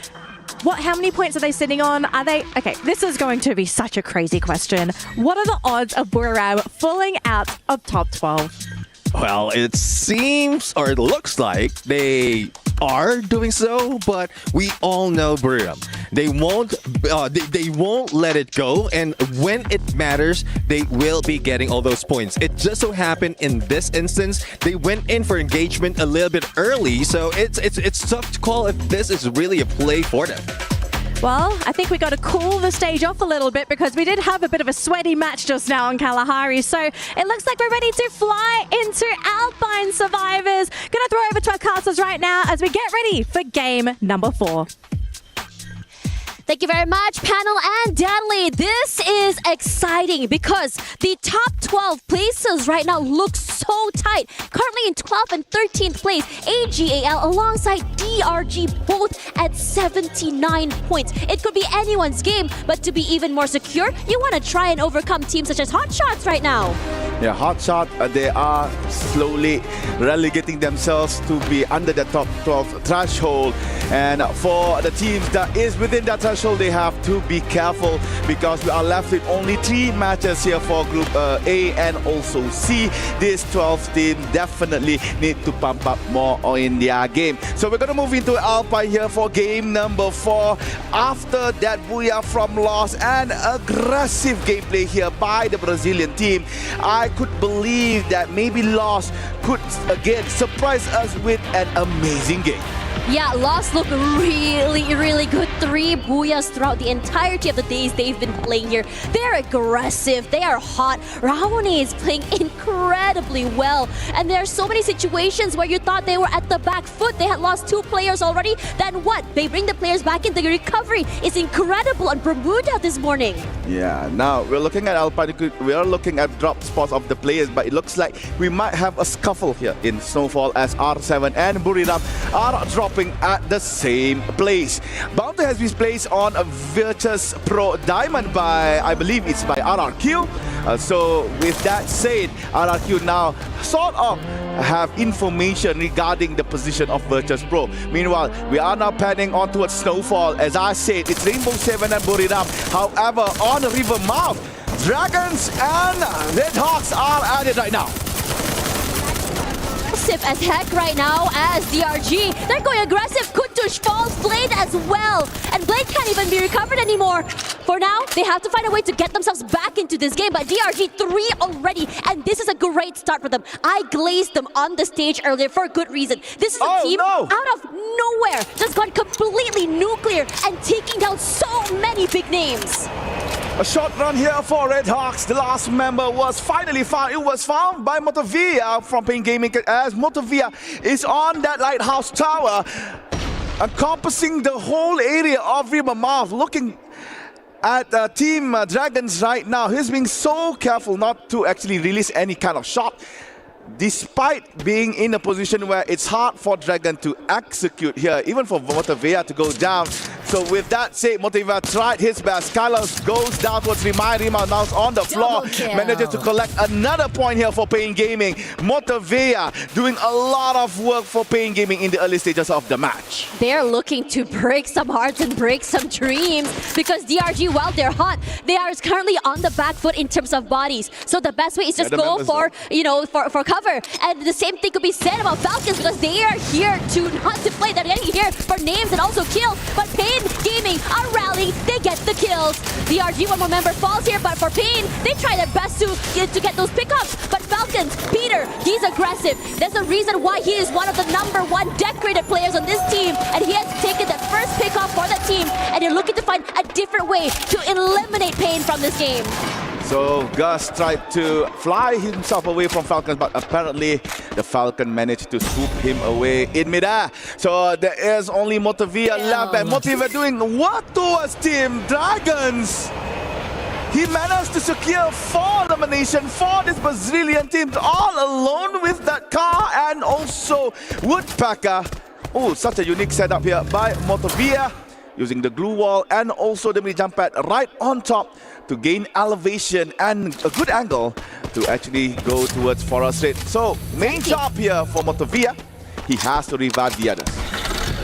how many points are they sitting on? Okay, this is going to be such a crazy question. What are the odds of Buriram falling out of top 12? Well, it seems, or it looks like they are doing so, but we all know Buriram. They won't let it go, and when it matters, they will be getting all those points. It just so happened in this instance, they went in for engagement a little bit early, so it's tough to call if this is really a play for them. Well, I think we got to cool the stage off a little bit because we did have a bit of a sweaty match just now on Kalahari. So it looks like we're ready to fly into Alpine Survivors. Gonna throw over to our casters right now as we get ready for game number 4. Thank you very much, panel and Danley. This is exciting because the top 12 places right now look so tight. Currently in 12th and 13th place, AGAL alongside DRG both at 79 points. It could be anyone's game, but to be even more secure, you want to try and overcome teams such as Hotshots right now. Yeah, Hotshot, they are slowly relegating themselves to be under the top 12 threshold. And for the teams that is within that threshold, they have to be careful because we are left with only 3 matches here for Group A and also C. This 12th team definitely need to pump up more in their game. So we're going to move into Alpine here for game number 4. After that booyah from Lost and aggressive gameplay here by the Brazilian team, I could believe that maybe Lost could again surprise us with an amazing game. Yeah, Lost look really good. 3 booyahs throughout the entirety of the days they've been playing here. They're aggressive, they are hot. Rahone is playing incredibly well. And there are so many situations where you thought they were at the back foot. They had lost 2 players already. Then what? They bring the players back in. The recovery is incredible on Bermuda this morning. Yeah, now we're looking at Alpine. We are looking at drop spots of the players, but it looks like we might have a scuffle here in Snowfall as R7 and Buriram are dropping at the same place. Bounty has been placed on a Virtus Pro Diamond by, I believe it's by RRQ. So with that said, RRQ now sort of have information regarding the position of Virtus Pro. Meanwhile, we are now panning on towards Snowfall. As I said, it's Rainbow 7 and Buriram. However, on River Mouth, Dragons and Red Hawks are at it right now. As heck right now as DRG. They're going aggressive. Kutush falls Blade as well. And Blade can't even be recovered anymore. For now, they have to find a way to get themselves back into this game. But DRG 3 already. And this is a great start for them. I glazed them on the stage earlier for a good reason. This is a team out of nowhere just gone completely nuclear and taking down so many big names. A short run here for Red Hawks. The last member was finally found. It was found by Motovia from Pain Gaming as Motovia is on that lighthouse tower, encompassing the whole area of River Mouth, looking at Team Dragons right now. He's being so careful not to actually release any kind of shot, despite being in a position where it's hard for Dragon to execute here, even for Motovia to go down. So with that said, Motovia tried his best. Kylos goes down towards Rima. Rima now on the floor. Manages to collect another point here for Pain Gaming. Motovia doing a lot of work for Pain Gaming in the early stages of the match. They're looking to break some hearts and break some dreams because DRG, while they're hot, they are currently on the back foot in terms of bodies. So the best way is just go for, for cover. And the same thing could be said about Falcons because they are here to not to play. They're getting here for names and also kill. But Pain Gaming are rallying. They get the kills. DRG, one more member falls here, but for Pain, they try their best to get those pickups. But Falcons, Peter, he's aggressive. There's a reason why he is one of the #1 decorated players on this team, and he has taken that first pickup for the team, and they're looking to find a different way to eliminate Pain from this game. So Gus tried to fly himself away from Falcons, but apparently the Falcon managed to swoop him away in midair. So there is only Motovia left, and Motovia doing what towards Team Dragons? He managed to secure 4 elimination for this Brazilian team, all alone with that car and also Woodpecker. Oh, such a unique setup here by Motovia, using the glue wall and also the mini jump pad right on top to gain elevation and a good angle to actually go towards Forest Raid. So main job here for Motovia, he has to revive the others.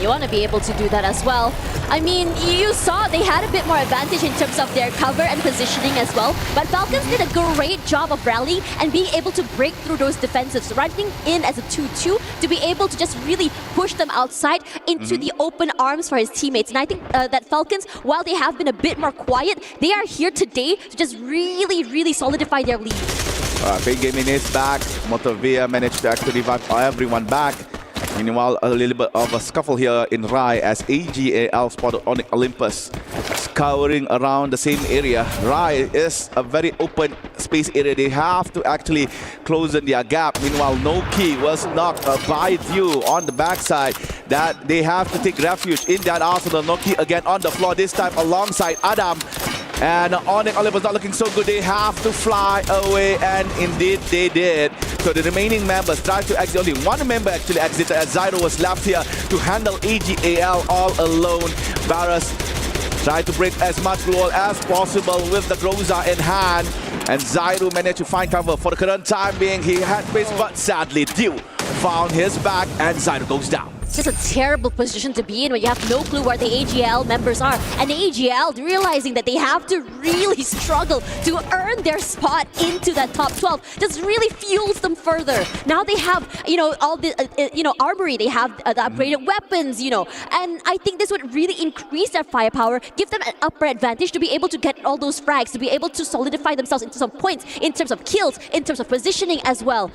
You want to be able to do that as well. I mean, you saw they had a bit more advantage in terms of their cover and positioning as well. But Falcons did a great job of rallying and being able to break through those defensives, running in as a 2-2 to be able to just really push them outside into the open arms for his teammates. And I think that Falcons, while they have been a bit more quiet, they are here today to just really solidify their lead. Pain Gaming is back. Motovia managed to actually revive everyone back. Meanwhile, a little bit of a scuffle here in Rai as AGAL spotted Onyx Olympus scouring around the same area. Rai is a very open space area. They have to actually close in their gap. Meanwhile, Noki was knocked by Dew on the backside. That they have to take refuge in that arsenal. Noki again on the floor, this time alongside Adam. And Onyx Olympus not looking so good. They have to fly away, and indeed they did. So the remaining members tried to exit. Only one member actually exited as Zyro was left here to handle AGAL all alone. Varus tried to break as much wall as possible with the Groza in hand. And Zyro managed to find cover for the current time being. He had space, but sadly Dew found his back and Zyro goes down. It's just a terrible position to be in when you have no clue where the AGL members are. And the AGL realizing that they have to really struggle to earn their spot into that top 12 just really fuels them further. Now they have, all the, armory, they have the upgraded weapons, and I think this would really increase their firepower, give them an upper advantage to be able to get all those frags, to be able to solidify themselves into some points in terms of kills, in terms of positioning as well.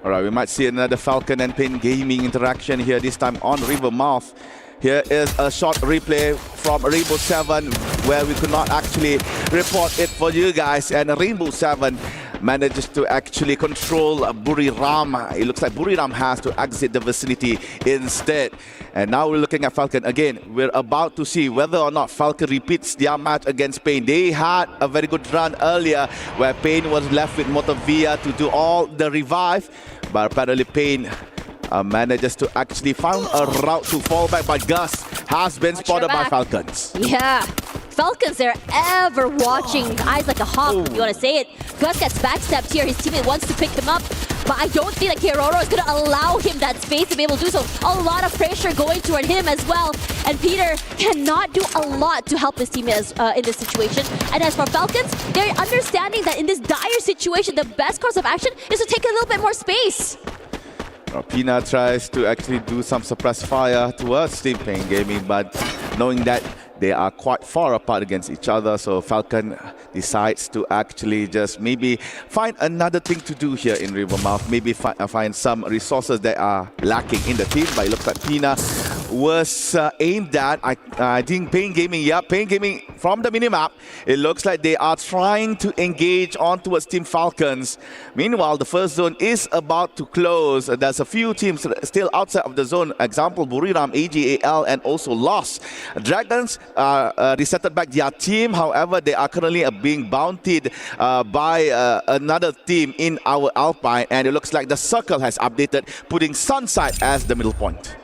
Alright, we might see another Falcon and Pain Gaming interaction here, this time on Rivermouth. Here is a short replay from Rainbow 7 where we could not actually report it for you guys. And Rainbow 7 manages to actually control Buriram. It looks like Buriram has to exit the vicinity instead. And now we're looking at Falcon again. We're about to see whether or not Falcon repeats their match against Pain. They had a very good run earlier where Pain was left with Motovia to do all the revive. But apparently Pain manages to actually find a route to fall back, but Gus has been spotted by Falcons. Yeah, Falcons, they're ever watching, eyes like a hawk, if you want to say it. Gus gets backstepped here, his teammate wants to pick him up, but I don't think that Keroro is going to allow him that space to be able to do so. A lot of pressure going toward him as well, and Peter cannot do a lot to help his teammate in this situation. And as for Falcons, they're understanding that in this dire situation, the best course of action is to take a little bit more space. Pina tries to actually do some suppressed fire towards Team Pain Gaming, but knowing that they are quite far apart against each other, so Falcon decides to actually just maybe find another thing to do here in Rivermouth, maybe find some resources that are lacking in the team. But it looks like Pina was aimed at, I think Pain Gaming, yeah, Pain Gaming from the minimap. It looks like they are trying to engage on towards Team Falcons. Meanwhile, the first zone is about to close. There's a few teams still outside of the zone. Example, Buriram, AGAL, and also Lost. Dragons resetted back their team. However, they are currently being bountied by another team in our Alpine, and it looks like the circle has updated, putting Sunside as the middle point.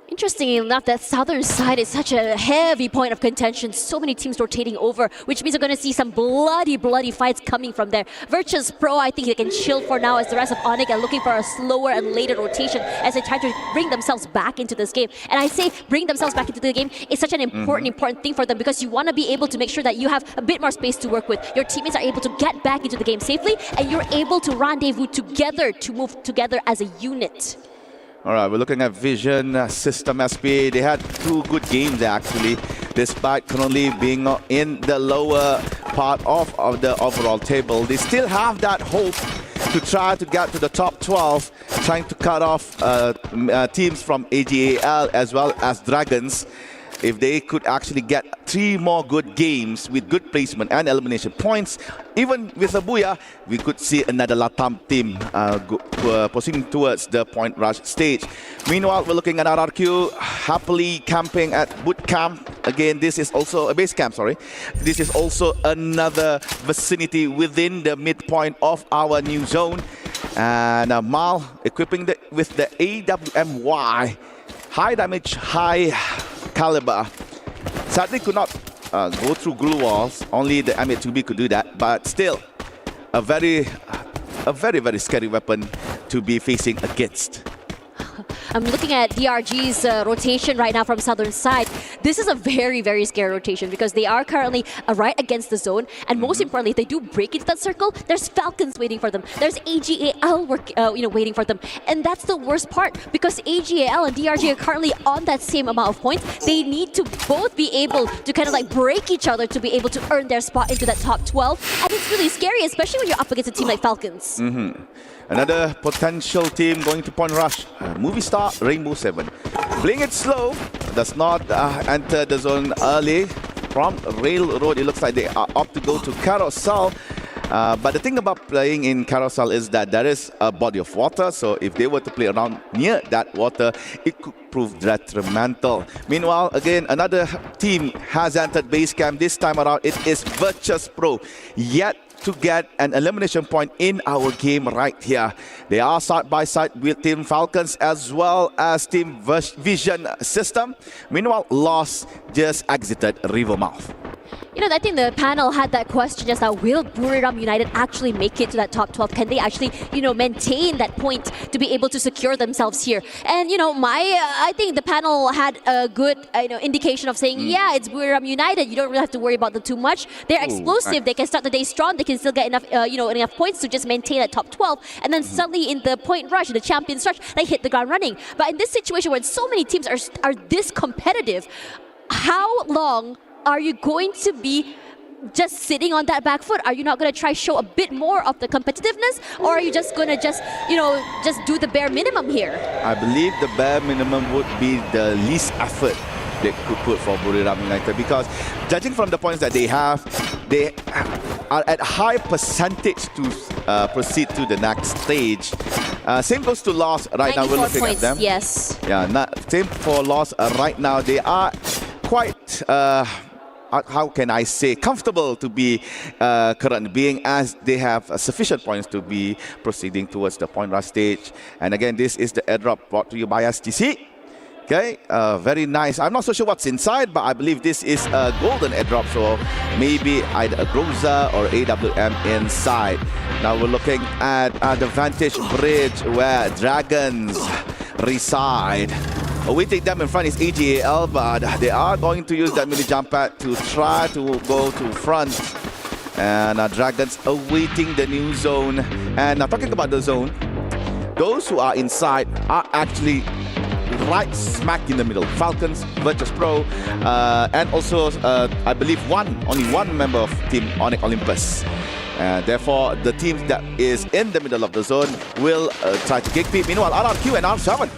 Interestingly enough, that southern side is such a heavy point of contention. So many teams rotating over, which means we're going to see some bloody fights coming from there. Virtus Pro, I think they can chill for now as the rest of Onyx are looking for a slower and later rotation as they try to bring themselves back into this game. And I say bring themselves back into the game is such an important thing for them, because you want to be able to make sure that you have a bit more space to work with. Your teammates are able to get back into the game safely, and you're able to rendezvous together, to move together as a unit. All right, we're looking at Vision, System SP. They had two good games actually, despite currently being in the lower part of the overall table. They still have that hope to try to get to the top 12, trying to cut off teams from AGAL as well as Dragons. If they could actually get 3 more good games with good placement and elimination points, even with a Booyah, we could see another Latam team proceeding towards the point rush stage. Meanwhile, we're looking at RRQ happily camping at boot camp. Again, this is also a base camp, sorry. This is also another vicinity within the midpoint of our new zone. And Mal equipping with the AWMY, high damage, high caliber. Sadly could not go through glue walls. Only the M8-2B could do that, but still a very scary weapon to be facing against. I'm looking at DRG's rotation right now from southern side. This is a very scary rotation because they are currently right against the zone, and most importantly, if they do break into that circle, there's Falcons waiting for them. There's AGAL waiting for them, and that's the worst part because AGAL and DRG are currently on that same amount of points. They need to both be able to kind of like break each other to be able to earn their spot into that top 12, and it's really scary, especially when you're up against a team like Falcons. Another potential team going to point rush. Movie star Rainbow 7. Playing it slow, does not enter the zone early. From Railroad, it looks like they are opt to go to Carousel. But the thing about playing in Carousel is that there is a body of water, so if they were to play around near that water, it could prove detrimental. Meanwhile, again, another team has entered base camp. This time around, it is Virtus Pro, yet to get an elimination point in our game right here. They are side by side with Team Falcons as well as Team Vision System. Meanwhile, Lost just exited Rivermouth. You know, I think the panel had that question just now. Will Buriram United actually make it to that top 12? Can they actually, you know, maintain that point to be able to secure themselves here? And, you know, I think the panel had a good, indication of saying, yeah, it's Buriram United. You don't really have to worry about them too much. They're explosive. Nice. They can start the day strong. They can still get enough, enough points to just maintain that top 12. And then suddenly in the point rush, in the champions rush, they hit the ground running. But in this situation where so many teams are this competitive, how long are you going to be just sitting on that back foot? Are you not going to try show a bit more of the competitiveness, or are you just going to just do the bare minimum here? I believe the bare minimum would be the least effort they could put for Buriram United, because judging from the points that they have, they are at high percentage to proceed to the next stage. Same goes to Lost right now. We're looking points, at them. Yes. Yeah. Same for Lost right now. They are quite. How can I say, comfortable to be current, being as they have sufficient points to be proceeding towards the point rush stage. And again, this is the airdrop brought to you by STC. Okay, very nice. I'm not so sure what's inside, but I believe this is a golden airdrop, so maybe either a Groza or AWM inside. Now we're looking at the Vantage Bridge where Dragons reside. Awaiting them in front is AGAL, but they are going to use that mini jump pad to try to go to front. And Dragons awaiting the new zone. And now talking about the zone, those who are inside are actually right smack in the middle. Falcons, Virtus Pro, and also I believe only one member of Team Onyx Olympus. Therefore, the team that is in the middle of the zone will try to kick people. Meanwhile, RRQ and R7.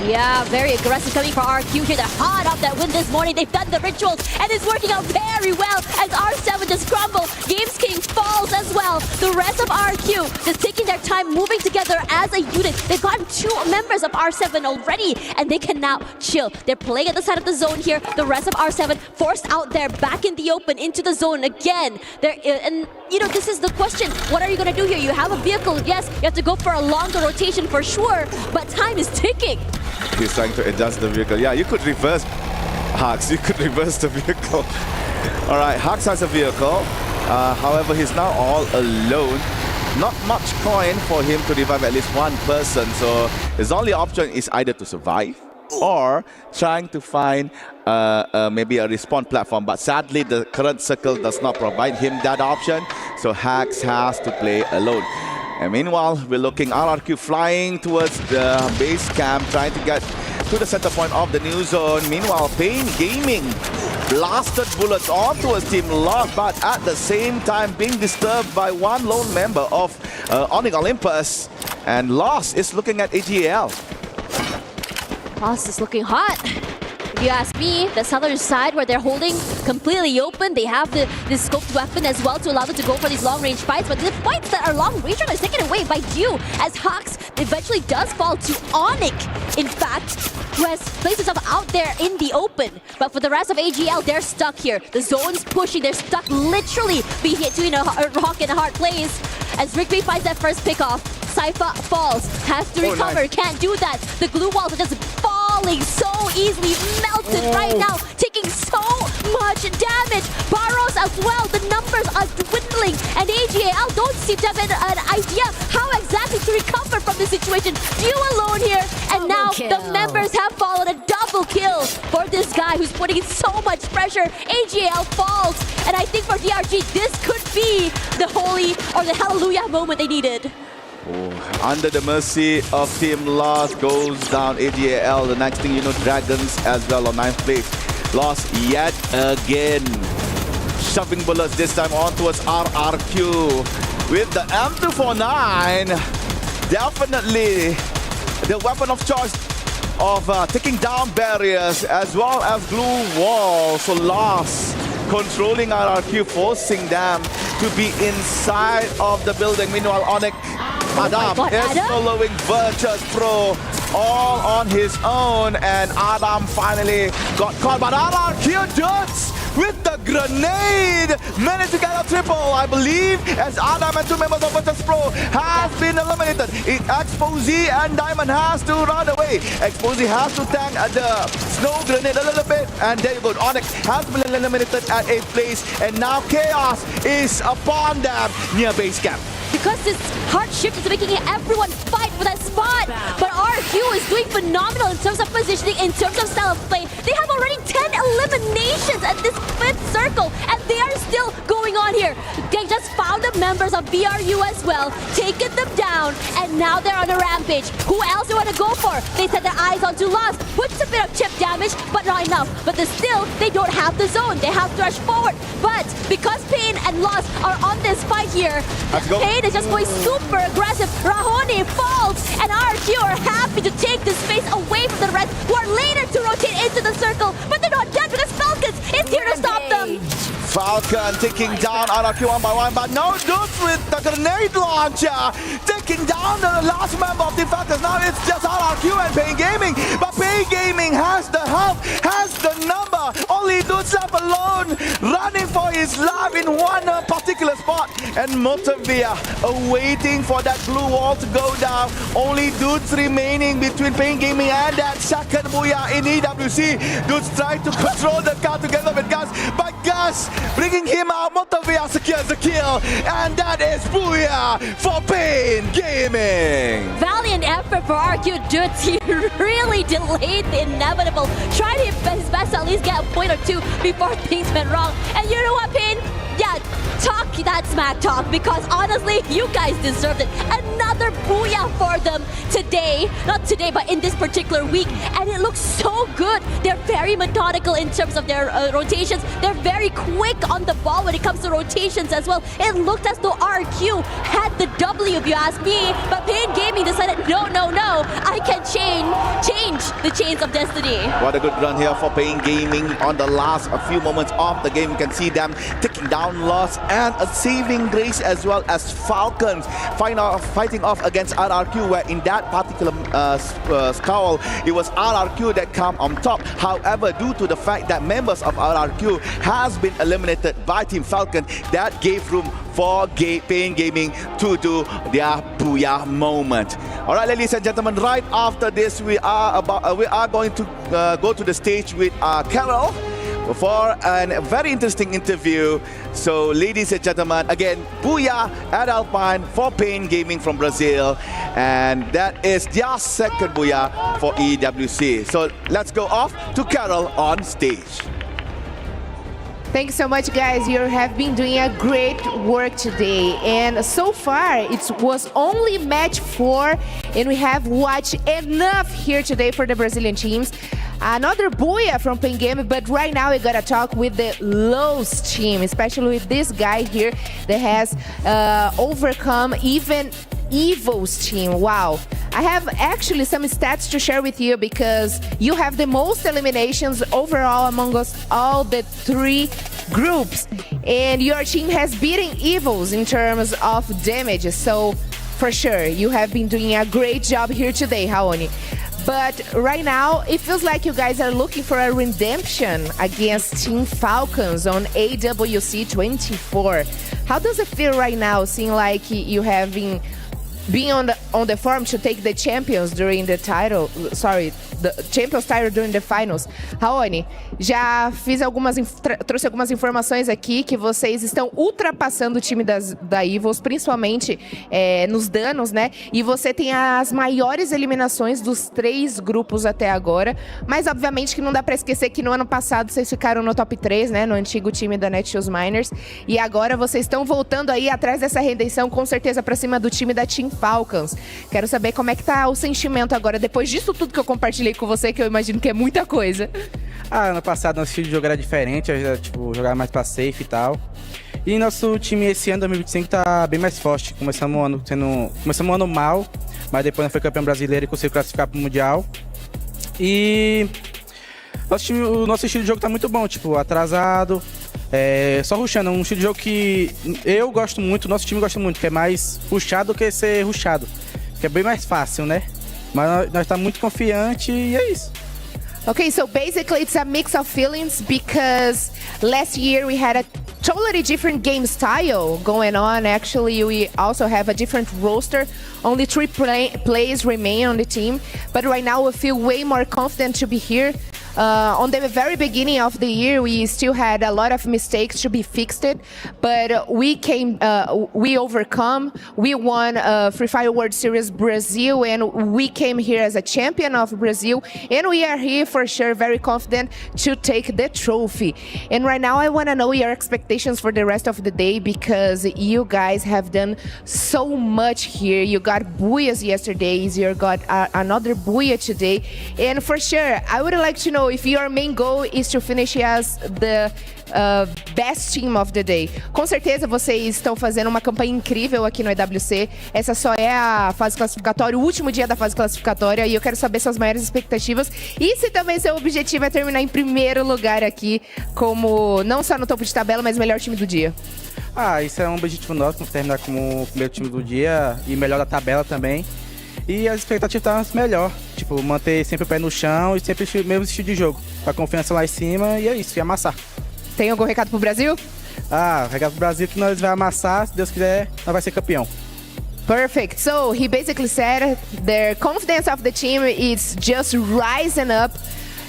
Yeah, very aggressive coming for RQ here. They're hot off that win this morning. They've done the rituals, and it's working out very well as R7 just crumble. Games King falls as well. The rest of RQ just taking their time, moving together as a unit. They've gotten 2 members of R7 already, and they can now chill. They're playing at the side of the zone here. The rest of R7 forced out there, back in the open, into the zone again. And this is the question. What are you going to do here? You have a vehicle. Yes, you have to go for a longer rotation for sure, but time is ticking. He's trying to adjust the vehicle. Yeah, you could reverse Hux. You could reverse the vehicle. All right, Hux has a vehicle. However, he's now all alone. Not much coin for him to revive at least one person. So his only option is either to survive or trying to find maybe a respawn platform. But sadly, the current circle does not provide him that option. So Hux has to play alone. And meanwhile, we're looking RRQ flying towards the base camp, trying to get to the center point of the new zone. Meanwhile, Pain Gaming blasted bullets on towards Team Lost, but at the same time being disturbed by one lone member of Onyx Olympus. And Lost is looking at AGL. Lost is looking hot. If you ask me, the southern side where they're holding completely open, they have the scoped weapon as well to allow them to go for these long-range fights, but the fights that are long-range are taken away by Dew, as Hux eventually does fall to Onyx, in fact, who has placed himself out there in the open. But for the rest of AGL, they're stuck here. The zone's pushing, they're stuck literally between a rock and a hard place. As Rigby finds that first pick-off, Sypha falls, has to recover, nice. Can't do that. The glue walls are just falling so easily, melted right now, taking so much damage. Barros as well, the numbers are dwindling, and AGAL don't seem to have an idea how exactly to recover from this situation. You alone here, and now the members have followed a double kill for this guy who's putting in so much pressure. AGAL falls, and I think for DRG, this could be the holy or the hallelujah moment they needed. Under the mercy of Team Lost goes down AGAL. The next thing you know, Dragons as well on 9th place. Lost yet again. Shoving bullets this time on towards RRQ with the M249. definitely the weapon of choice of taking down barriers as well as glue walls. So Lost controlling RRQ, forcing them to be inside of the building. Meanwhile, Onyx Adam is following Virtus Pro all on his own, and Adam finally got caught, but RRQ dudes with the grenade managed to get a triple, I believe, as Adam and two members of Virtus Pro have been eliminated. Exposy and Diamond has to run away. Exposy has to tank the snow grenade a little bit, and there you go. Onyx has been eliminated at 8th place, and now Chaos is upon them near base camp. Because this hard shift is making everyone fight for that spot. But RQ is doing phenomenal in terms of positioning, in terms of style of play. They have already 10 eliminations at this 5th circle, and they are still going on here. They just found the members of BRU as well, taken them down, and now they're on a rampage. Who else they want to go for? They set their eyes onto Lost, puts a bit of chip damage, but not enough. But still, they don't have the zone. They have to rush forward. But because Pain and Lost are on this fight here, Pain is just going super aggressive. Rahoni falls, and RQ are happy to take this space away from the rest, who are later to rotate into the circle. But they're not done because Falcons is here to stop them. Falcon taking down RRQ one by one, but no dudes with the grenade launcher taking down the last member of the Falcons. Now it's just RRQ and Pain Gaming, but Pain Gaming has the help, has the number. Only dudes left alone, running for his life in one particular spot, and Motavia awaiting for that blue wall to go down. Only dudes remaining between Pain Gaming and that second Booyah in EWC. Dudes trying to control the car together with Gus, but Gus bringing him out. Motavia secures the kill, and that is Booyah for Pain Gaming. Valiant effort for RQ dudes. He really delayed the inevitable. Tried his best to at least get a point or two before things went wrong. And you know what, Pain? Yeah, talk that smack talk, because honestly, you guys deserved it. Another booyah for them today. Not today, but in this particular week. And it looks so good. They're very methodical in terms of their rotations. They're very quick on the ball when it comes to rotations as well. It looked as though RQ had the W, if you ask me. But Pain Gaming decided, no, I can change the chains of destiny. What a good run here for Pain Gaming on the last few moments of the game. You can see them taking down Lost and a saving grace, as well as Falcons fighting off against RRQ, where in that particular scowl, it was RRQ that come on top. However, due to the fact that members of RRQ has been eliminated by Team Falcon, that gave room for Pain Gaming to do their booyah moment. All right, ladies and gentlemen, right after this, we are going to go to the stage with Carol for a very interesting interview. So, ladies and gentlemen, again, booyah at Alpine for Pain Gaming from Brazil, and that is their second booyah for EWC. So, let's go off to Carol on stage. Thanks so much, guys. You have been doing a great work today. And so far, it was only match 4, and we have watched enough here today for the Brazilian teams. Another booyah from Pain Gaming, but right now we gotta talk with the Lost team, especially with this guy here that has overcome even Evil's team. Wow. I have actually some stats to share with you, because you have the most eliminations overall among us all the 3 groups, and your team has beaten Evils in terms of damage. So for sure, you have been doing a great job here today, Raoni. But right now, it feels like you guys are looking for a redemption against Team Falcons on AWC 24. How does it feel right now, seeing like you have been being on the farm to take the champions during the title, the champions title during the finals? Raoni, já trouxe algumas informações aqui que vocês estão ultrapassando o time da Evils, principalmente nos danos, né? E você tem as maiores eliminações dos 3 grupos até agora, mas obviamente que não dá pra esquecer que no ano passado vocês ficaram no top 3, né? No antigo time da Netshoes Miners, e agora vocês estão voltando aí atrás dessa redenção, com certeza pra cima do time da Team Falcons. Quero saber como é que tá o sentimento agora, depois disso tudo que eu compartilhei com você, que eu imagino que é muita coisa. Ano passado nosso estilo de jogo era diferente, jogar mais pra safe e tal. E nosso time esse ano, 2025, tá bem mais forte. Começamos o ano mal, mas depois nós foi campeão brasileiro e conseguiu classificar pro Mundial. E o nosso estilo de jogo tá muito bom, tipo, atrasado, só rushando, um estilo de jogo que eu gosto muito, nosso time gosta muito, que é mais rushado do que ser rushado, que é bem mais fácil, né? Mas nós tá muito confiante e é isso. Okay, so basically it's a mix of feelings because last year we had a totally different game style going on. Actually, we also have a different roster. Only 3 players remain on the team. But right now we feel way more confident to be here. On the very beginning of the year, we still had a lot of mistakes to be fixed, but we overcome. We won Free Fire World Series Brazil, and we came here as a champion of Brazil, and we are here for sure, very confident to take the trophy. And right now, I want to know your expectations for the rest of the day, because you guys have done so much here. You got booyahs yesterday, you got another booyah today, and for sure, I would like to know if your main goal is to finish as the best team of the day. Com certeza vocês estão fazendo uma campanha incrível aqui no EWC. Essa só é a fase classificatória, o último dia da fase classificatória, e eu quero saber suas maiores expectativas e se também seu objetivo é terminar em primeiro lugar aqui, como não só no topo de tabela, mas melhor time do dia. Isso é um objetivo nosso, terminar como o primeiro time do dia e melhor da tabela também. E as expectativas estão melhor, tipo, manter sempre o pé no chão e sempre o mesmo estilo de jogo, com a confiança lá em cima, e é isso, e amassar. Tem algum recado pro Brasil? O recado pro Brasil é que nós vamos amassar, se Deus quiser, nós vai ser campeão. Perfect. So he basically said the confidence of the team is just rising up.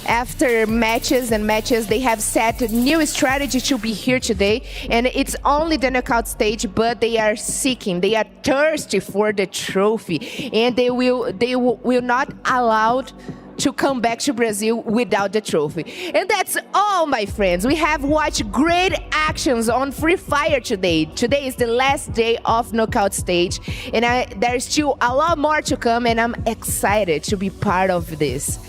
After matches and matches, they have set a new strategy to be here today, and it's only the knockout stage, but they are seeking, they are thirsty for the trophy, and they will not allowed to come back to Brazil without the trophy. And that's all, my friends. We have watched great actions on Free Fire today. Today is the last day of knockout stage, and there's still a lot more to come, and I'm excited to be part of this.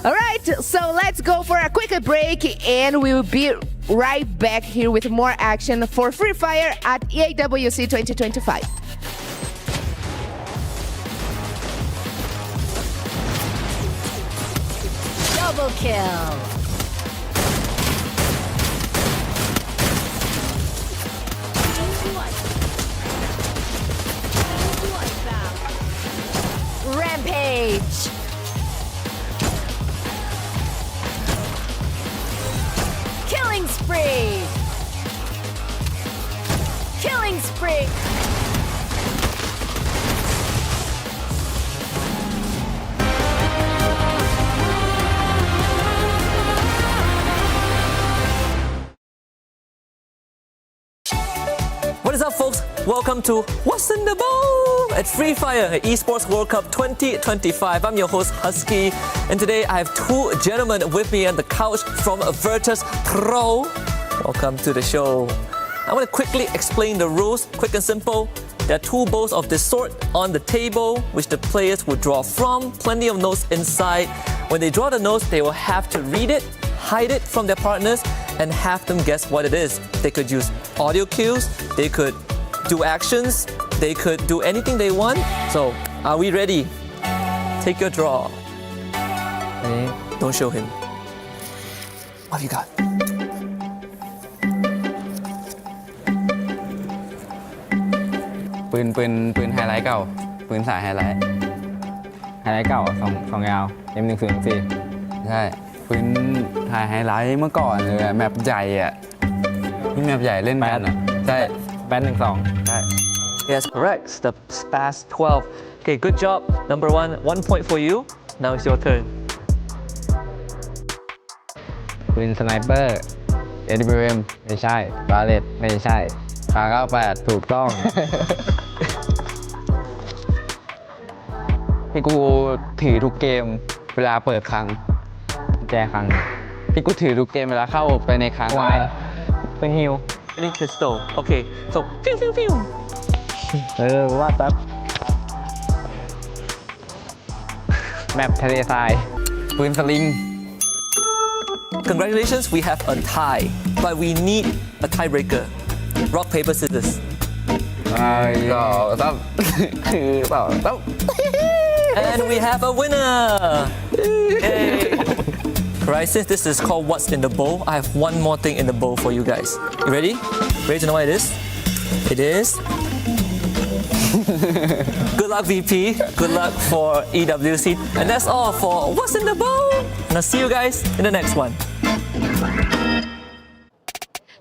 All right, so let's go for a quick break, and we'll be right back here with more action for Free Fire at EWC 2025. Double kill. Rampage. Killing spree! Killing spree! What is up, folks? Welcome to What's in the Bowl at Free Fire Esports World Cup 2025. I'm your host, Husky, and today I have 2 gentlemen with me on the couch from Virtus Pro. Welcome to the show. I want to quickly explain the rules, quick and simple. There are 2 bowls of this sort on the table, which the players will draw from. Plenty of notes inside. When they draw the notes, they will have to read it, hide it from their partners, and have them guess what it is. They could use audio cues, they could do actions, they could do anything they want. So, are we ready? Take your draw. Don't show him. What have you got?ปืนไฮไลท์เก่าปืนสายไฮไลท์เก่าสองยาว M104 ใช่ปืนถ่ายไฮไลท์เมื่อก่อนเลยแมปใหญ่อะที่แมปใหญ่เล่นกันอะใช่แบน12ใช่ Yes, correct. The Spaz 12. Okay, good job. Number 1, 1 point for you. Now it's your turn. ปืนสไนเปอร์ EWM ไม่ใช่บาเลตไม่ใช่98ถูกต้อง พี่กูถือทุกเกมเวลาเปิดคลังแจคลังพี่กูถือทุกเกมเวลาเข้าไปในคลังเป็นฮิว Any pistol. Okay, so pew. ว่าแป๊บแมปทะเลทรายปืนสลิง Congratulations, we have a tie, but we need a tiebreaker. Rock, paper, scissors. ต่อต้องคือต่อต้อง And we have a winner! Yay! Right, since this is called What's in the Bowl, I have one more thing in the bowl for you guys. You ready? Ready to know what it is? It is... Good luck, VP. Good luck for EWC. And that's all for What's in the Bowl. And I'll see you guys in the next one.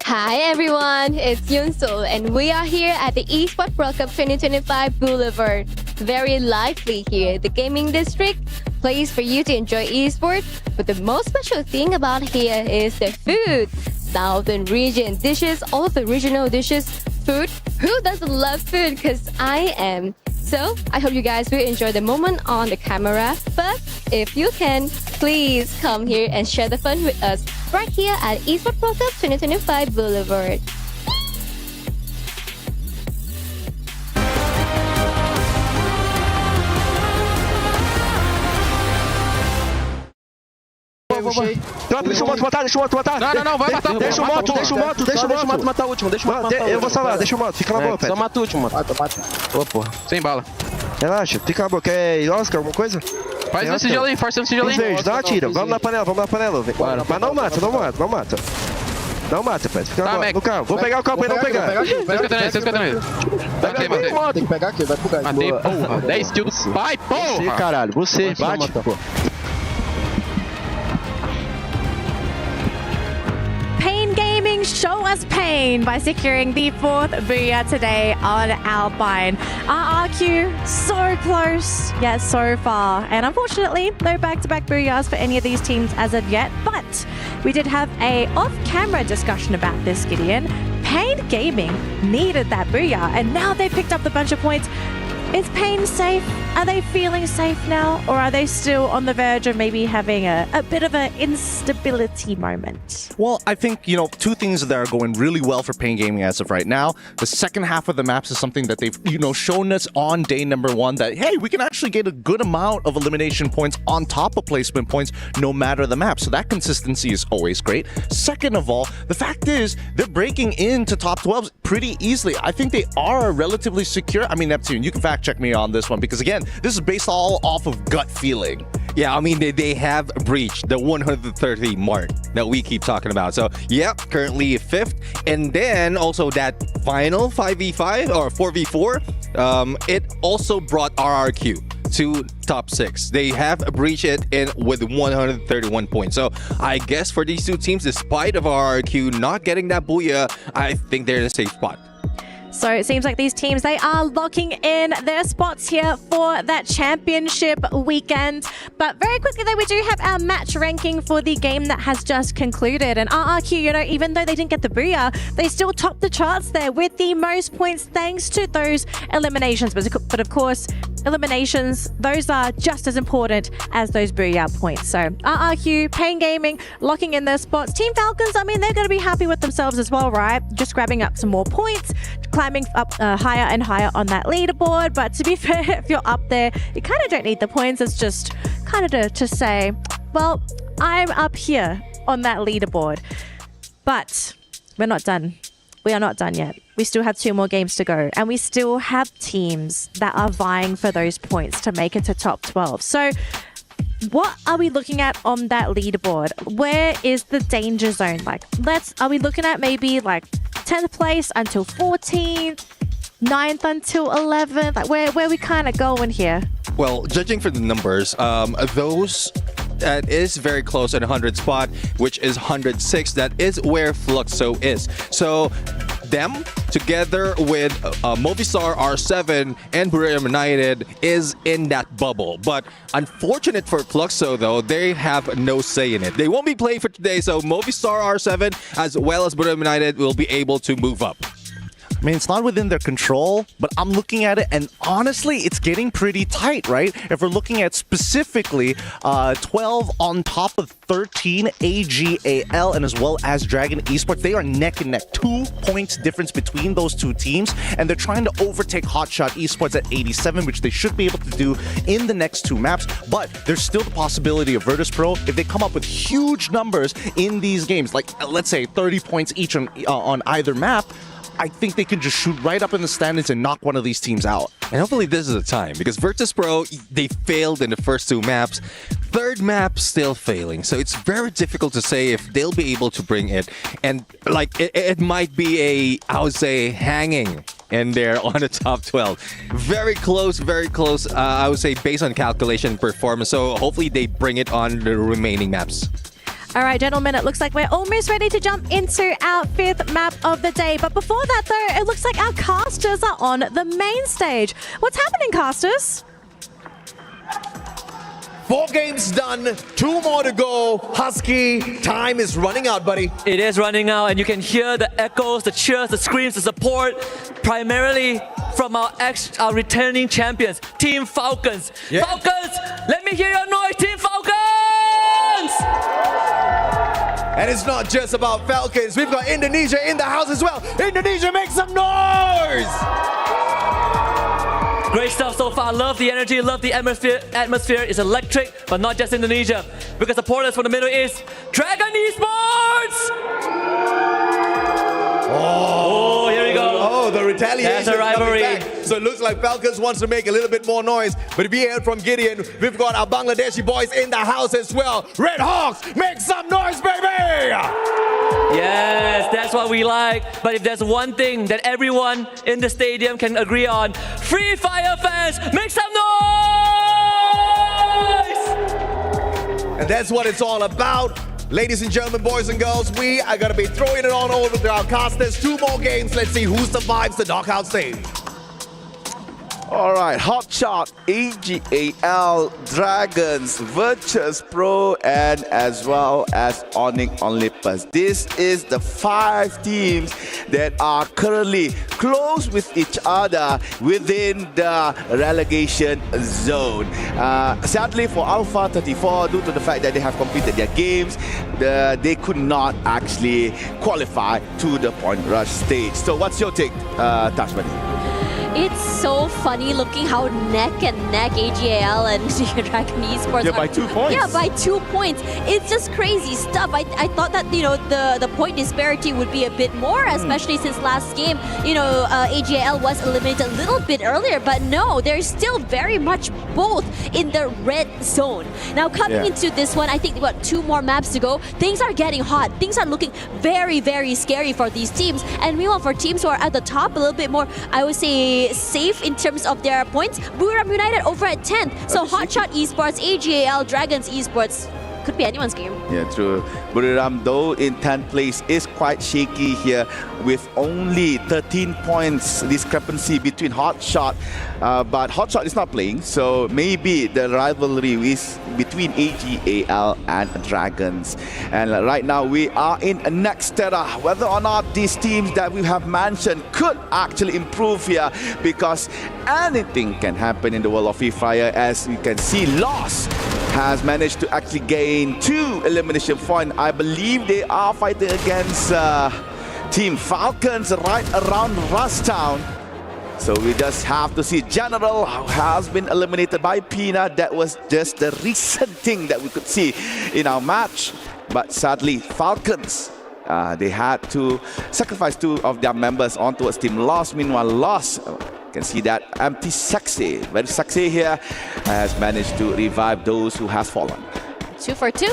Hi everyone, it's Yunsul and we are here at the Esports World Cup 2025 Boulevard. Very lively here, the gaming district, place for you to enjoy esports. But the most special thing about here is the food. Southern region dishes, all of the regional dishes, food. Who doesn't love food? Because I am. So I hope you guys will enjoy the moment on the camera. But if you can, please come here and share the fun with us right here at Esports World Cup 2025 Boulevard. Tropa, deixa o moto matar. Não, vai matar. Deixa o moto matar o último, deixa o moto matar o último. Eu vou salvar, deixa o moto, fica na boa, Só mata o último, mano. Ô, porra. Sem bala. Relaxa, fica na boa. Quer Oscar, alguma coisa? Faz no sigilo aí, força no sigilo aí. Verde, dá uma tira. Vamos na panela. Mas não mata. Não mata, pai. Fica na boa. No carro. Vou pegar o carro pra ele não pegar. 6,59. Tem que pegar aqui, vai pro gás. Matei, porra. 10 kills do pai, porra. Você, caralho. Você, bate. Pain Gaming show us pain by securing the 4th booyah today on Alpine. RRQ, so close, yet so far. And unfortunately, no back-to-back booyahs for any of these teams as of yet. But we did have a off-camera discussion about this, Gideon. Pain Gaming needed that booyah, and now they've picked up the bunch of points. Is Pain safe? Are they feeling safe now? Or are they still on the verge of maybe having a bit of an instability moment? Well, I think, two things that are going really well for Pain Gaming as of right now. The second half of the maps is something that they've, shown us on day number 1 that, hey, we can actually get a good amount of elimination points on top of placement points no matter the map. So that consistency is always great. Second of all, the fact is they're breaking into top 12s pretty easily. I think they are relatively secure. I mean, Neptune, you can fact check me on this one because, again, this is based all off of gut feeling. Yeah, I mean, they have breached the 130 mark that we keep talking about. So, yeah, currently 5th. And then also that final 5v5 or 4v4, it also brought RRQ to top 6. They have breached it with 131 points. So, I guess for these two teams, despite of RRQ not getting that booyah, I think they're in a safe spot. So it seems like these teams, they are locking in their spots here for that championship weekend. But very quickly though, we do have our match ranking for the game that has just concluded. And RRQ, even though they didn't get the booyah, they still topped the charts there with the most points thanks to those eliminations. But of course, eliminations, those are just as important as those booyah points. So RRQ, Pain Gaming, locking in their spots. Team Falcons, I mean, they're going to be happy with themselves as well, right? Just grabbing up some more points, climbing up higher and higher on that leaderboard. But to be fair, if you're up there, you kind of don't need the points. It's just kind of to say, well, I'm up here on that leaderboard. But we're not done. We are not done yet. We still have 2 more games to go, and we still have teams that are vying for those points to make it to top 12. So what are we looking at on that leaderboard? Where is the danger zone? Are we looking at maybe 10th place until 14th, 9th until 11th? Where we kind of going here? Well, judging from the numbers, those that is very close at 100 spot, which is 106. That is where Fluxo is. So them together with Movistar R7 and Buriram United is in that bubble. But unfortunate for Fluxo though, they have no say in it. They won't be playing for today, so Movistar R7 as well as Buriram United will be able to move up. I mean, it's not within their control, but I'm looking at it, and honestly, it's getting pretty tight, right? If we're looking at specifically 12 on top of 13, AGAL, and as well as Dragon Esports, they are neck and neck. 2 points difference between those two teams, and they're trying to overtake Hotshot Esports at 87, which they should be able to do in the next 2 maps, but there's still the possibility of Virtus Pro, if they come up with huge numbers in these games, like let's say 30 points each on either map, I think they can just shoot right up in the standings and knock one of these teams out. And hopefully this is the time, because Virtus Pro, they failed in the first 2 maps. Third map still failing, so it's very difficult to say if they'll be able to bring it. And like it might be I would say hanging in there on the top 12. Very close, I would say, based on calculation and performance. So hopefully they bring it on the remaining maps. All right, gentlemen, it looks like we're almost ready to jump into our 5th map of the day. But before that, though, it looks like our casters are on the main stage. What's happening, casters? 4 games done, 2 more to go. Husky, time is running out, buddy. It is running out, and you can hear the echoes, the cheers, the screams, the support, primarily from our returning champions, Team Falcons. Yeah. Falcons, let me hear your noise, Team Falcons! And it's not just about Falcons. We've got Indonesia in the house as well. Indonesia, make some noise! Great stuff so far. Love the energy, love the atmosphere. Atmosphere is electric, but not just Indonesia. Because supporters from the Middle East, Dragon Esports! Oh, here we go. Oh, the retaliation. That's a rivalry. Coming back. So it looks like Falcons wants to make a little bit more noise. But if you heard from Gideon, we've got our Bangladeshi boys in the house as well. Red Hawks, make some noise, baby! Yes, that's what we like. But if there's one thing that everyone in the stadium can agree on, Free Fire fans, make some noise! And that's what it's all about. Ladies and gentlemen, boys and girls, we are going to be throwing it on over to our casters. 2 more games. Let's see who survives the knockout stage. All right, Hotshot, AGAL, Dragons, Virtus Pro, and as well as Onyx Olympus. This is the 5 teams that are currently close with each other within the relegation zone. Sadly for Alpha 34, due to the fact that they have completed their games, they could not actually qualify to the point rush stage. So what's your take, Tashmani? It's so funny looking how neck and neck AGAL and Dragon Esports are. By 2 points. Yeah, by 2 points. It's just crazy stuff. I thought that, the point disparity would be a bit more, especially since last game, AGAL was eliminated a little bit earlier. But no, they're still very much both in the red zone. Now, coming into this one, I think we've got 2 more maps to go. Things are getting hot. Things are looking very, very scary for these teams. And meanwhile, for teams who are at the top, a little bit more, I would say, safe in terms of their points. Buriram United over at 10th. So Hotshot Esports, AGAL, Dragons Esports, could be anyone's game. Yeah, true. Buriram, though, in 10th place is quite shaky here with only 13 points discrepancy between Hotshot. But Hotshot is not playing, so maybe the rivalry is between AGAL and Dragons. And right now we are in a next era. Whether or not these teams that we have mentioned could actually improve here, because anything can happen in the world of Free Fire. As you can see, Lost has managed to actually gain 2 elimination points. I believe they are fighting against Team Falcons right around Rustown. So we just have to see. General has been eliminated by Pina. That was just the recent thing that we could see in our match. But sadly, Falcons, they had to sacrifice 2 of their members on towards Team Lost. Meanwhile, Lost, you can see that empty Sexy, very Sexy here, has managed to revive those who have fallen. 2 for 2.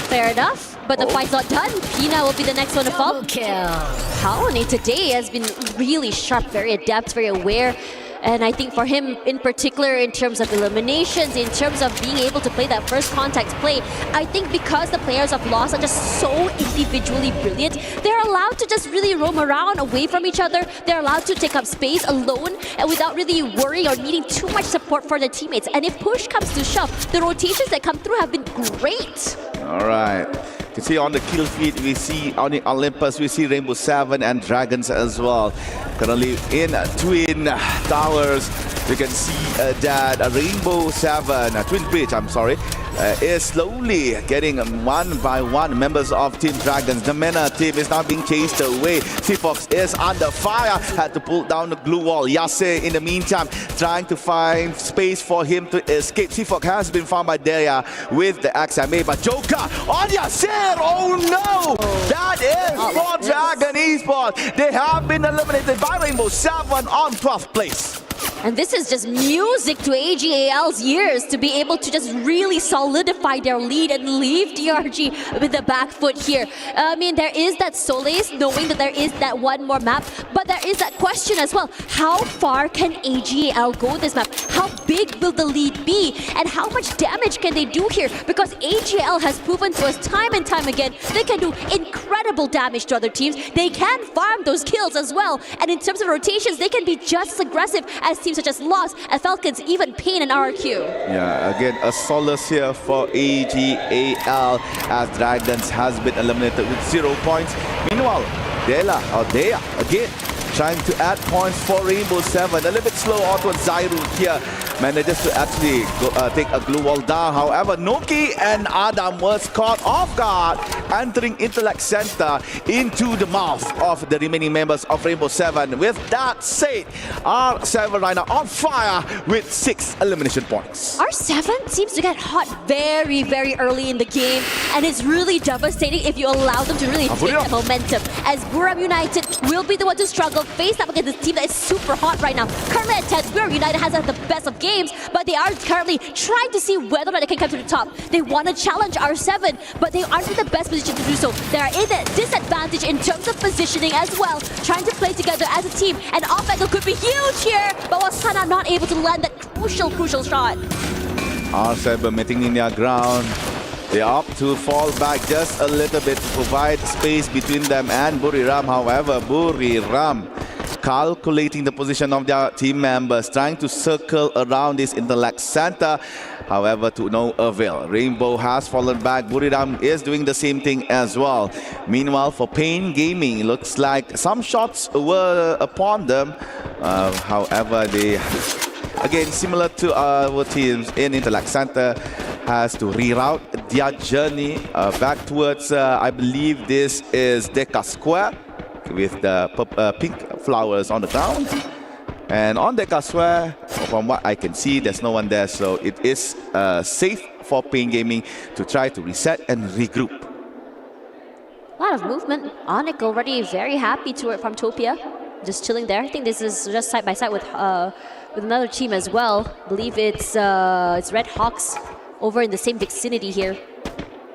Fair enough. But the fight's not done. Pina will be the next one to fall. Paone today has been really sharp, very adept, very aware. And I think for him in particular, in terms of eliminations, in terms of being able to play that first contact play, I think because the players of Lost are just so individually brilliant, they're allowed to just really roam around away from each other. They're allowed to take up space alone and without really worrying or needing too much support for their teammates. And if push comes to shove, the rotations that come through have been great. All right. You can see on the kill feed, we see Onyx Olympus, we see Rainbow 7 and Dragons as well. Currently in Twin Towers, you can see that Rainbow 7, Twin Bridge, I'm sorry, is slowly getting one by one members of Team Dragons. The MENA team is now being chased away. Seafox is under fire, had to pull down the glue wall. Yase, in the meantime, trying to find space for him to escape. Seafox has been found by Deya with the XMA, but Joker on Yasir! Oh no! That is for Dragon Esports. They have been eliminated by Rainbow 7 on 12th place. And this is just music to AGAL's ears to be able to just really solidify their lead and leave DRG with the back foot here. I mean, there is that solace knowing that there is that one more map, but there is that question as well. How far can AGAL go this map? How big will the lead be? And how much damage can they do here? Because AGAL has proven to us time and time again, they can do incredible damage to other teams. They can farm those kills as well. And in terms of rotations, they can be just as aggressive as teams such as Lost, Falcons, even Pain and RRQ. Yeah, again, a solace here for AGAL as Dragons has been eliminated with 0 points. Meanwhile, Dela again trying to add points for Rainbow 7. A little bit slow onto Zairu here. Manages to actually take a glue wall down. However, Noki and Adam was caught off guard, entering Intellect Center into the mouth of the remaining members of Rainbow 7. With that said, R7 right now on fire with 6 elimination points. R7 seems to get hot very, very early in the game, and it's really devastating if you allow them to really take the momentum. As Buriram United will be the one to struggle, face up against this team that is super hot right now. Currently at 10, Buriram United has had the best of games, but they are currently trying to see whether or not they can come to the top. They want to challenge R7, but they aren't in the best position to do so. They are in a disadvantage in terms of positioning as well, trying to play together as a team. And off-angle could be huge here, but Wasana not able to land that crucial shot. R7 maintaining their ground. They opt to fall back just a little bit to provide space between them and Buriram. However, Buriram calculating the position of their team members, trying to circle around this Intellect Center. However, to no avail. Rainbow has fallen back. Buriram is doing the same thing as well. Meanwhile, for Pain Gaming, looks like some shots were upon them. However, they, again, similar to our teams in Intellect Center, has to reroute their journey back towards, I believe this is Deca Square with the pink flowers on the ground. And on Deca Square, from what I can see, there's no one there, so it is safe for Pain Gaming to try to reset and regroup. A lot of movement. Onyx already very happy from Topia, just chilling there. I think this is just side by side with another team as well. I believe it's Red Hawks over in the same vicinity here.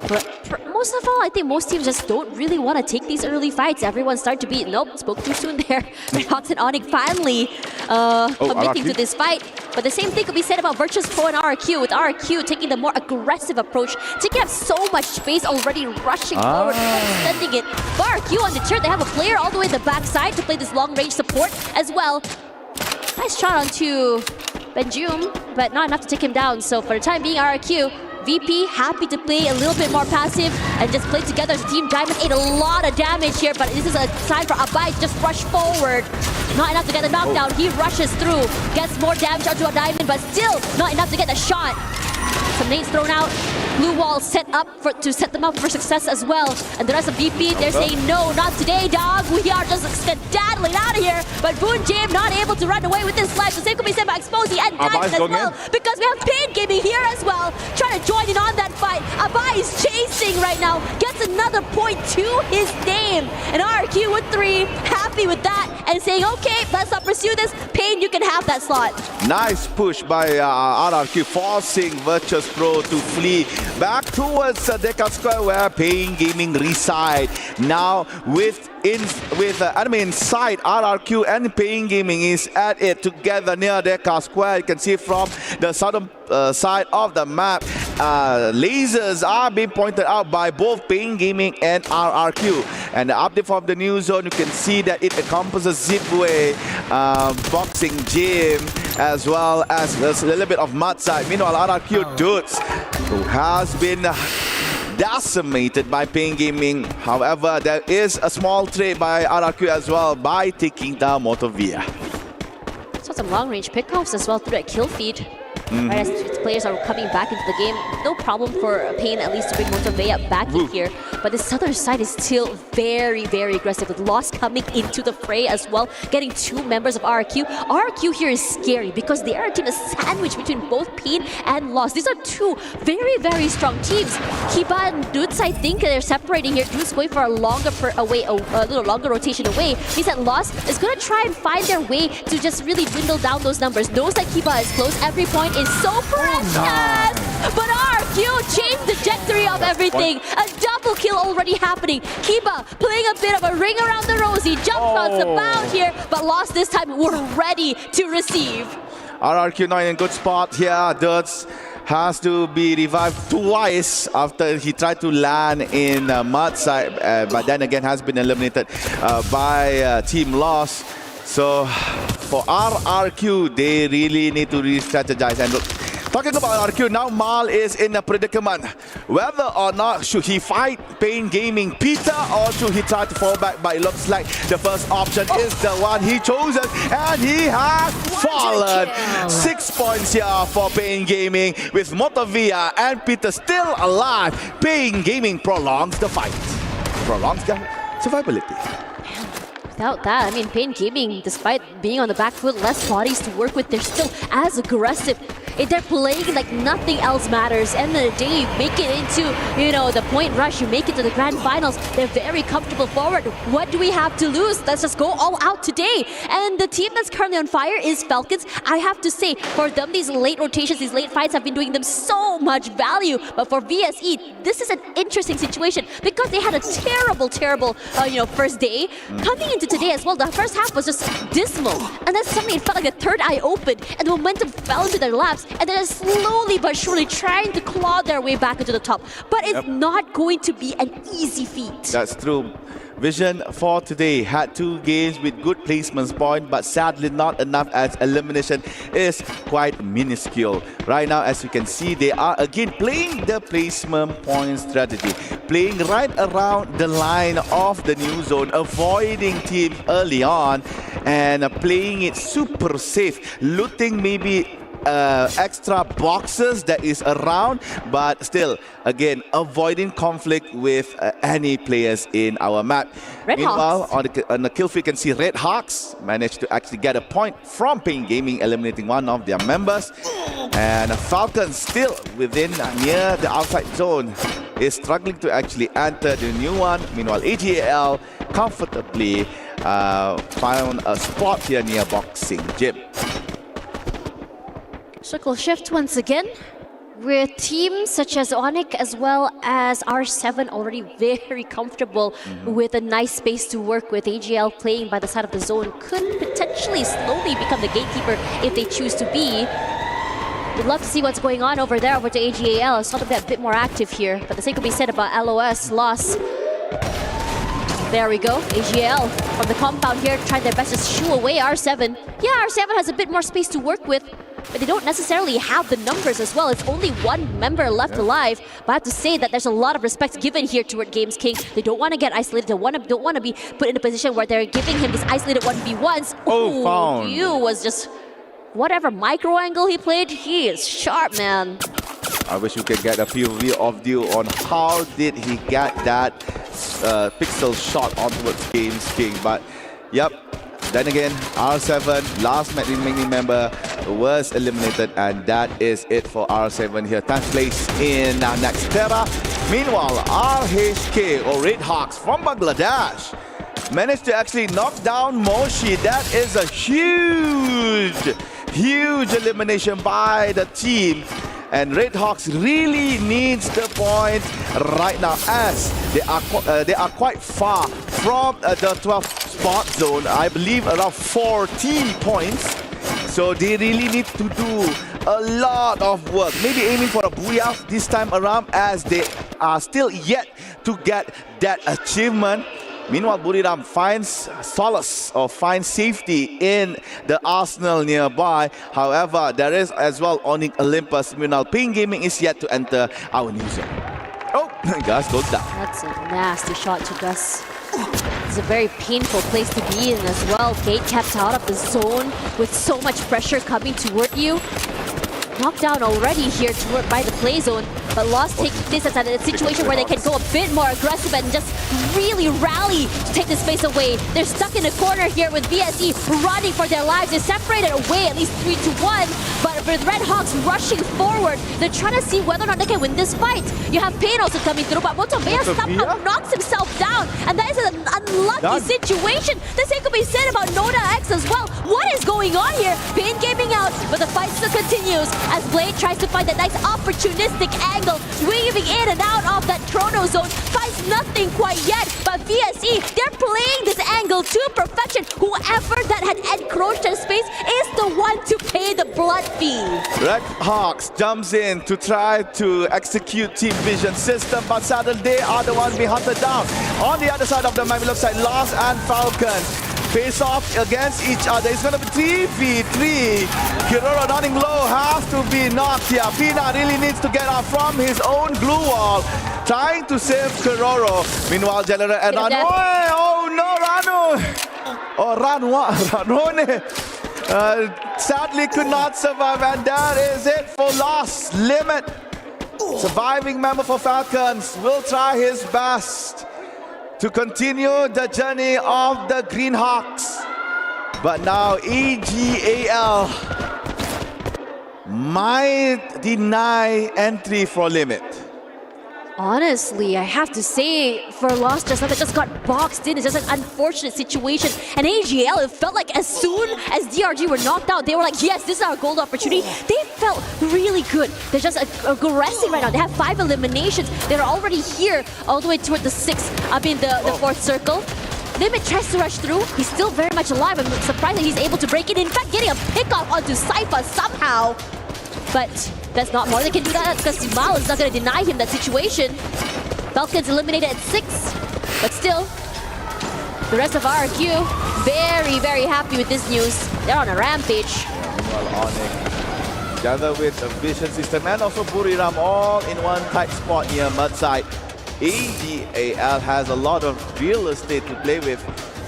But most of all, I think most teams just don't really want to take these early fights. Everyone started to beat. Nope, spoke too soon there. Red Hawks and Onyx finally committing to this fight. But the same thing could be said about Virtus Pro and RRQ, with RRQ taking the more aggressive approach, taking up so much space already, rushing forward, extending it. But RRQ on the turn, they have a player all the way in the backside to play this long-range support as well. Nice shot onto Benjum, but not enough to take him down. So for the time being, RRQ, VP happy to play a little bit more passive and just play together as a team. Diamond ate a lot of damage here, but this is a sign for Abai to just rush forward. Not enough to get the knockdown. He rushes through, gets more damage onto a Diamond, but still not enough to get the shot. Some nades thrown out. Blue wall set up to set them up for success as well. And the rest of VP, they're saying, no, not today, dog. We are just skedaddling out of here. But Boon Jam not able to run away with this life. The same could be said by Exposy and Diamond as well. Because we have Pain Gaming here as well, trying to join in on that fight. Abai is chasing right now. Gets another point to his name. And RRQ with 3, happy with that. And saying, okay, let's not pursue this. Pain, you can have that slot. Nice push by RRQ, forcing Virtus Pro to flee back towards Deca Square where Pain Gaming reside. Now with enemy inside, RRQ and Pain Gaming is at it together near Deca Square. You can see from the southern side of the map, lasers are being pointed out by both Pain Gaming and RRQ. And the update from the new zone, you can see that it encompasses Zipway, boxing gym, as well as a little bit of Mudside. Meanwhile, RRQ Dudes, who has been decimated by Pain Gaming. However, there is a small trade by RRQ as well by taking down Motovia. Saw some long-range pickoffs as well through that kill feed. right? As players are coming back into the game, no problem for Pain at least to bring Motovea back in here. But the southern side is still very, very aggressive with Lost coming into the fray as well, getting 2 members of RRQ. RRQ here is scary because the RR team is sandwiched between both Pain and Lost. These are 2 very, very strong teams. Kiba and Dudes, I think they're separating here. Dudes going for a little longer rotation away. Means that Lost is going to try and find their way to just really dwindle down those numbers. Knows that Kiba is close. Every point is so precious. But RRQ changed the trajectory of everything. A double kill already happening. Kiba playing a bit of a ring around the rosy. Jump shots abound here, but Lost this time were ready to receive. RRQ not in a good spot here. Dirts has to be revived twice after he tried to land in mud side, but then again has been eliminated by Team Lost. So for RRQ, they really need to re-strategize. And look, talking about RRQ, now Mal is in a predicament. Whether or not should he fight Pain Gaming Peter or should he try to fall back, but it looks like the first option is the one he chosen, and he has fallen. 6 points here for Pain Gaming with Motovea and Peter still alive. Pain Gaming prolongs the fight, prolongs their survivability. Without that, I mean, Pain Gaming, despite being on the back foot, less bodies to work with, they're still as aggressive. They're playing like nothing else matters. End of the day, you make it into, the point rush, you make it to the grand finals. They're very comfortable forward. What do we have to lose? Let's just go all out today. And the team that's currently on fire is Falcons. I have to say, for them, these late rotations, these late fights have been doing them so much value. But for VSE, this is an interesting situation because they had a terrible, first day. Coming into today as well, the first half was just dismal. And then suddenly it felt like the third eye opened and the momentum fell into their laps. And they're slowly but surely trying to claw their way back into the top. But it's not going to be an easy feat. That's true. Vision for today had 2 games with good placements point, but sadly not enough as elimination is quite minuscule. Right now, as you can see, they are again playing the placement point strategy, playing right around the line of the new zone, avoiding teams early on, and playing it super safe, looting maybe extra boxes that is around, but still, again, avoiding conflict with any players in our map. Meanwhile, on the kill feed, you can see Red Hawks managed to actually get a point from Pain Gaming, eliminating one of their members. And Falcons still within near the outside zone is struggling to actually enter the new one. Meanwhile, AGAL comfortably found a spot here near Boxing Gym. Circle shift once again with teams such as Onyx as well as R7 already very comfortable with a nice space to work with. AGL playing by the side of the zone could potentially slowly become the gatekeeper if they choose to be. We'd love to see what's going on over there over to AGAL. It's not a bit more active here, but the same could be said about LOS, Loss. There we go, AGL from the compound here trying their best to shoo away R7. Yeah, R7 has a bit more space to work with, but they don't necessarily have the numbers as well. It's only 1 member left alive. But I have to say that there's a lot of respect given here toward Games King. They don't want to get isolated. They don't want to be put in a position where they're giving him this isolated 1v1s. Found. You was just whatever micro angle he played. He is sharp, man. I wish we could get a POV of Dio on how did he get that pixel shot onwards Games King. But yep. Then again, R7, last remaining member, was eliminated, and that is it for R7 here. 10th place in next Terra. Meanwhile, RHK, or Red Hawks from Bangladesh, managed to actually knock down Moshi. That is a huge elimination by the team. And Red Hawks really needs the point right now, as they are quite far from the 12th spot zone. I believe around 14 points. So they really need to do a lot of work. Maybe aiming for a booyah this time around, as they are still yet to get that achievement. Meanwhile, Buriram finds solace or finds safety in the arsenal nearby. However, there is as well Onyx Olympus. Meanwhile, Pain Gaming is yet to enter our new zone. Oh, Gus goes down. That's a nasty shot to Gus. It's a very painful place to be in as well. Gate kept out of the zone with so much pressure coming toward you. knocked down already here by the play zone, but Lost take this as a situation where they can go a bit more aggressive and just really rally to take this space away. They're stuck in a corner here with VSE running for their lives. They're separated away at least 3-1, but with Red Hawks rushing forward, they're trying to see whether or not they can win this fight. You have Pain also coming through, but MotoVia somehow knocks himself down, and that is an unlucky situation. The same could be said about Noda X as well. What is going on here? Pain gaming out, but the fight still continues as Blade tries to find that nice opportunistic angle, weaving in and out of that chrono zone. Finds nothing quite yet, but VSE, they're playing this angle to perfection. Whoever that had encroached their space is the one to pay the blood fee. Red Hawks jumps in to try to execute Team Vision system, but sadly they are the ones being hunted down. On the other side of the map, it looks like Lost and Falcon face off against each other. It's going to be 3v3. Kiroro running low, has to be knocked here. Pina really needs to get out from his own glue wall, trying to save Kiroro. Meanwhile, General and Ranu. Oh no, Ranu! Oh, Ranone. Sadly could not survive, and that is it for Lost. Limit. Surviving member for Falcons will try his best to continue the journey of the Green Hawks. But now EGAL might deny entry for Limit. Honestly, I have to say, for Lost just now, they just got boxed in. It's just an unfortunate situation. And AGL, it felt like as soon as DRG were knocked out, they were like, yes, this is our gold opportunity. They felt really good. They're just aggressive right now. They have 5 eliminations. They're already here, all the way toward the 4th circle. Limit tries to rush through. He's still very much alive. I'm surprised that he's able to break it. In fact, getting a pick-off onto Cypher somehow. But that's not more they can do that because Mal is not going to deny him that situation. Falcons eliminated at 6, but still, the rest of RRQ very, very happy with this news. They're on a rampage. Meanwhile, Onyx, together with the Vision System and also Buriram, all in one tight spot near Mudside. EGAL has a lot of real estate to play with.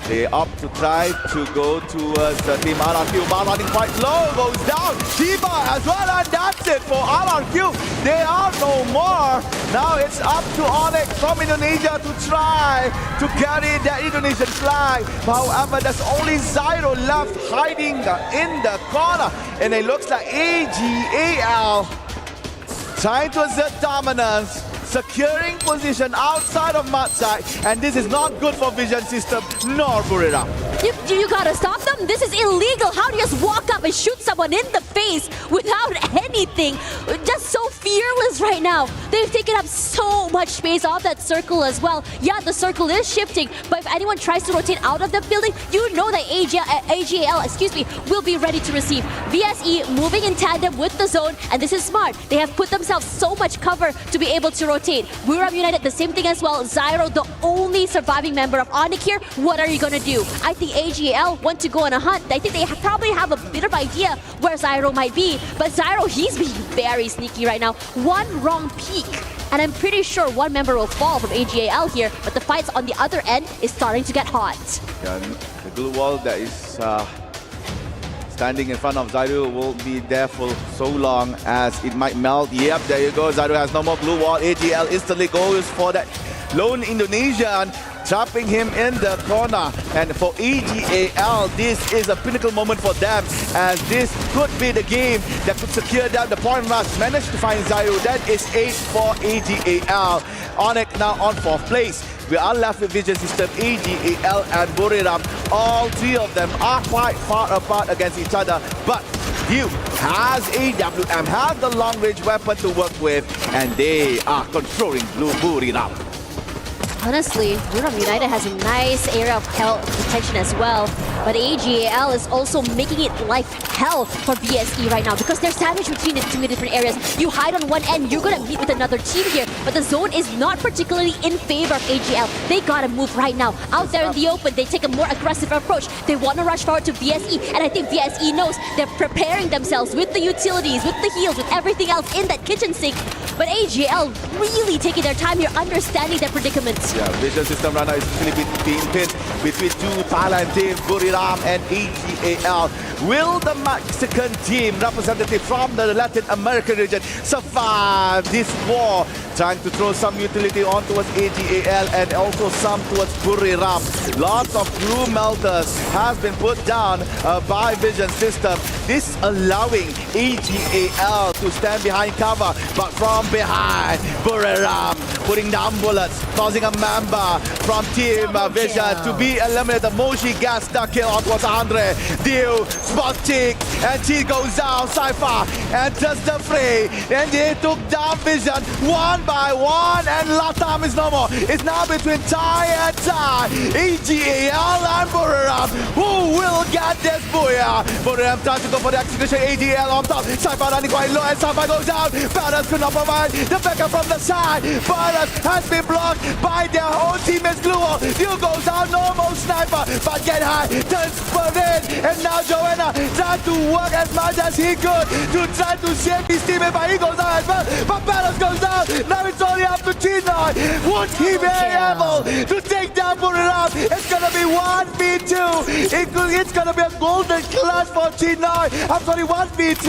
They opt to try to go towards the team RRQ. Mal running quite low, goes down. Shiba as well, and that's it for RRQ. They are no more. Now it's up to Onyx from Indonesia to try to carry that Indonesian flag. However, there's only Zyro left hiding in the corner. And it looks like EGAL trying to assert dominance, securing position outside of Matsai, and this is not good for Vision System nor Buriram. You gotta stop them. This is illegal. How do you just walk up and shoot someone in the face without anything? Just so fearless right now. They've taken up so much space off that circle as well. Yeah, the circle is shifting, but if anyone tries to rotate out of the building, you know that AGL, will be ready to receive. VSE moving in tandem with the zone, and this is smart. They have put themselves so much cover to be able to rotate. Buriram United, the same thing as well. Zyro, the only surviving member of Onyx here. What are you gonna do? I think AGL want to go on a hunt. I think they probably have a bit of idea where Zyro might be, but Zyro, he's being very sneaky right now. One wrong peek, and I'm pretty sure one member will fall from AGAL here, but the fights on the other end is starting to get hot. Yeah, the glue wall that is standing in front of Zyro will be there for so long as it might melt. Yep, there you go. Zyro has no more glue wall. AGL instantly goes for that lone Indonesian, trapping him in the corner. And for EGAL, this is a pinnacle moment for them, as this could be the game that could secure down the point rush. Managed to find Zyro. That is 8 for EGAL. Onyx now on 4th place. We are left with Vision System, EGAL and Buriram. All 3 of them are quite far apart against each other, but Duke has AWM, has the long-range weapon to work with, and they are controlling Buriram. Honestly, Buriram United has a nice area of hell protection as well, but AGAL is also making it life hell for VSE right now because they're sandwiched between the 2 different areas. You hide on one end, you're gonna meet with another team here, but the zone is not particularly in favor of AGL. They gotta move right now. Out there in the open, they take a more aggressive approach. They wanna rush forward to VSE, and I think VSE knows they're preparing themselves with the utilities, with the heals, with everything else in that kitchen sink. But AGL really taking their time here, understanding their predicament. Yeah, Vision System runner is really being pinned between 2 Thailand teams. Buriram Buriram and EGAL. Will the Mexican team, representative from the Latin American region, survive this war? Trying to throw some utility on towards AGAL and also some towards Buriram. Lots of blue melters has been put down by Vision System. This allowing AGAL to stand behind cover, but from behind, Buriram putting down bullets, causing a member from Team Vision to be eliminated. Moshi gets the kill on towards Andre. Deal, spot tick, and she goes down. Cypher enters the fray, and they took down Vision one by one, and Latam is no more. It's now between Ty and Ty. AGAL and Buriram. Who will get this booyah? Buriram trying to go for the execution. AGAL on top. Cypher running quite low, and Cypher goes down. Batters could not provide the backup from the side. Batters has been blocked by their own teammates. Gluo. Deal goes down. Normal sniper, but get high. Turns Parade, and now Joanna trying to work as much as he could to try to save his teammate, but he goes down as well. But Batters goes down. Now it's only up to T9. Would he be able to take down Buriram? It's gonna be 1v2. It's gonna be a golden clutch for T9. I'm sorry, 1v3.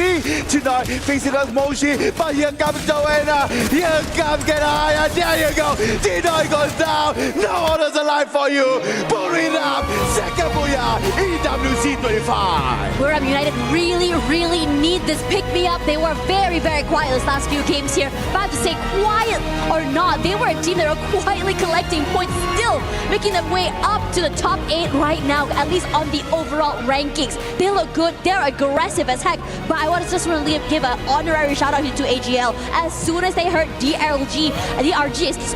T9 facing us Moshi, but here comes Joanna. Here comes Get High, and there you go. T9 goes down. No others alive for you. Buriram, second booyah, EWC 25. Buriram United really need this pick-me-up. They were very quiet this last few games here. But I have to say, quiet or not, they were a team that were quietly collecting points, still making their way up to the top 8 right now, at least on the overall rankings. They look good, they're aggressive as heck, but I want to just really give an honorary shout out to AGL. As soon as they heard DRG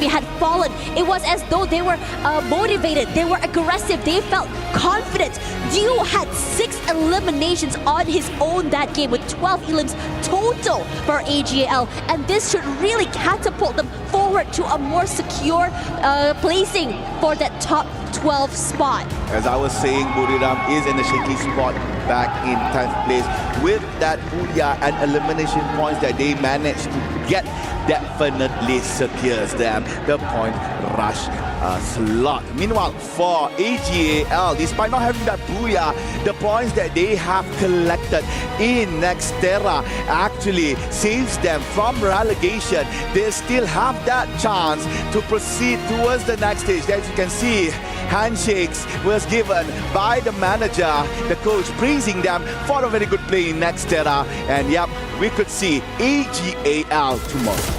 had fallen, it was as though they were motivated, they were aggressive, they felt confident. Dio had 6 eliminations on his own that game with 12 elims total for AGL, and this should really catapult them forward to a more secure placing for that top 12 spot. As I was saying, Buriram is in a shaky spot back in 10th place. With that booyah and elimination points that they managed to get, definitely secures them the point rush slot. Meanwhile, for AGAL, despite not having that booyah, the points that they have collected in Nextera actually saves them from relegation. They still have that chance to proceed towards the next stage. As you can see, handshakes was given by the manager, the coach praising them for a very good play in Nextera. And yep, we could see AGAL tomorrow.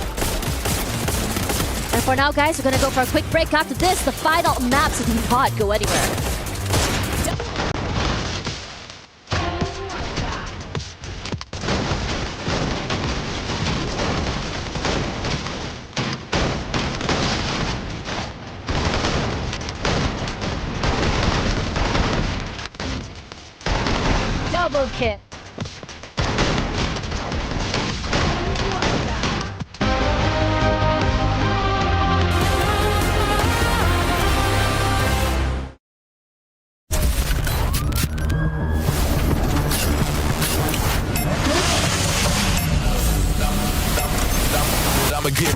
And for now, guys, we're gonna go for a quick break. After this, the final maps of the pod. Go anywhere. Double kill. I'ma get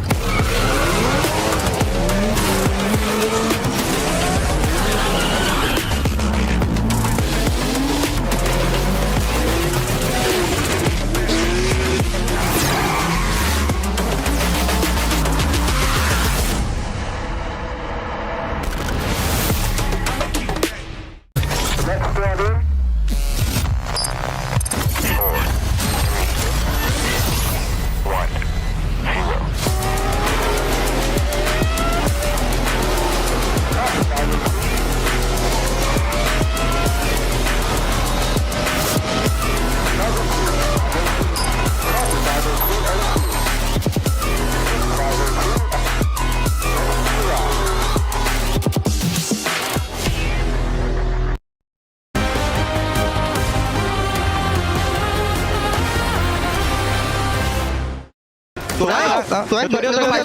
สวยตัวเดียวตัวปิ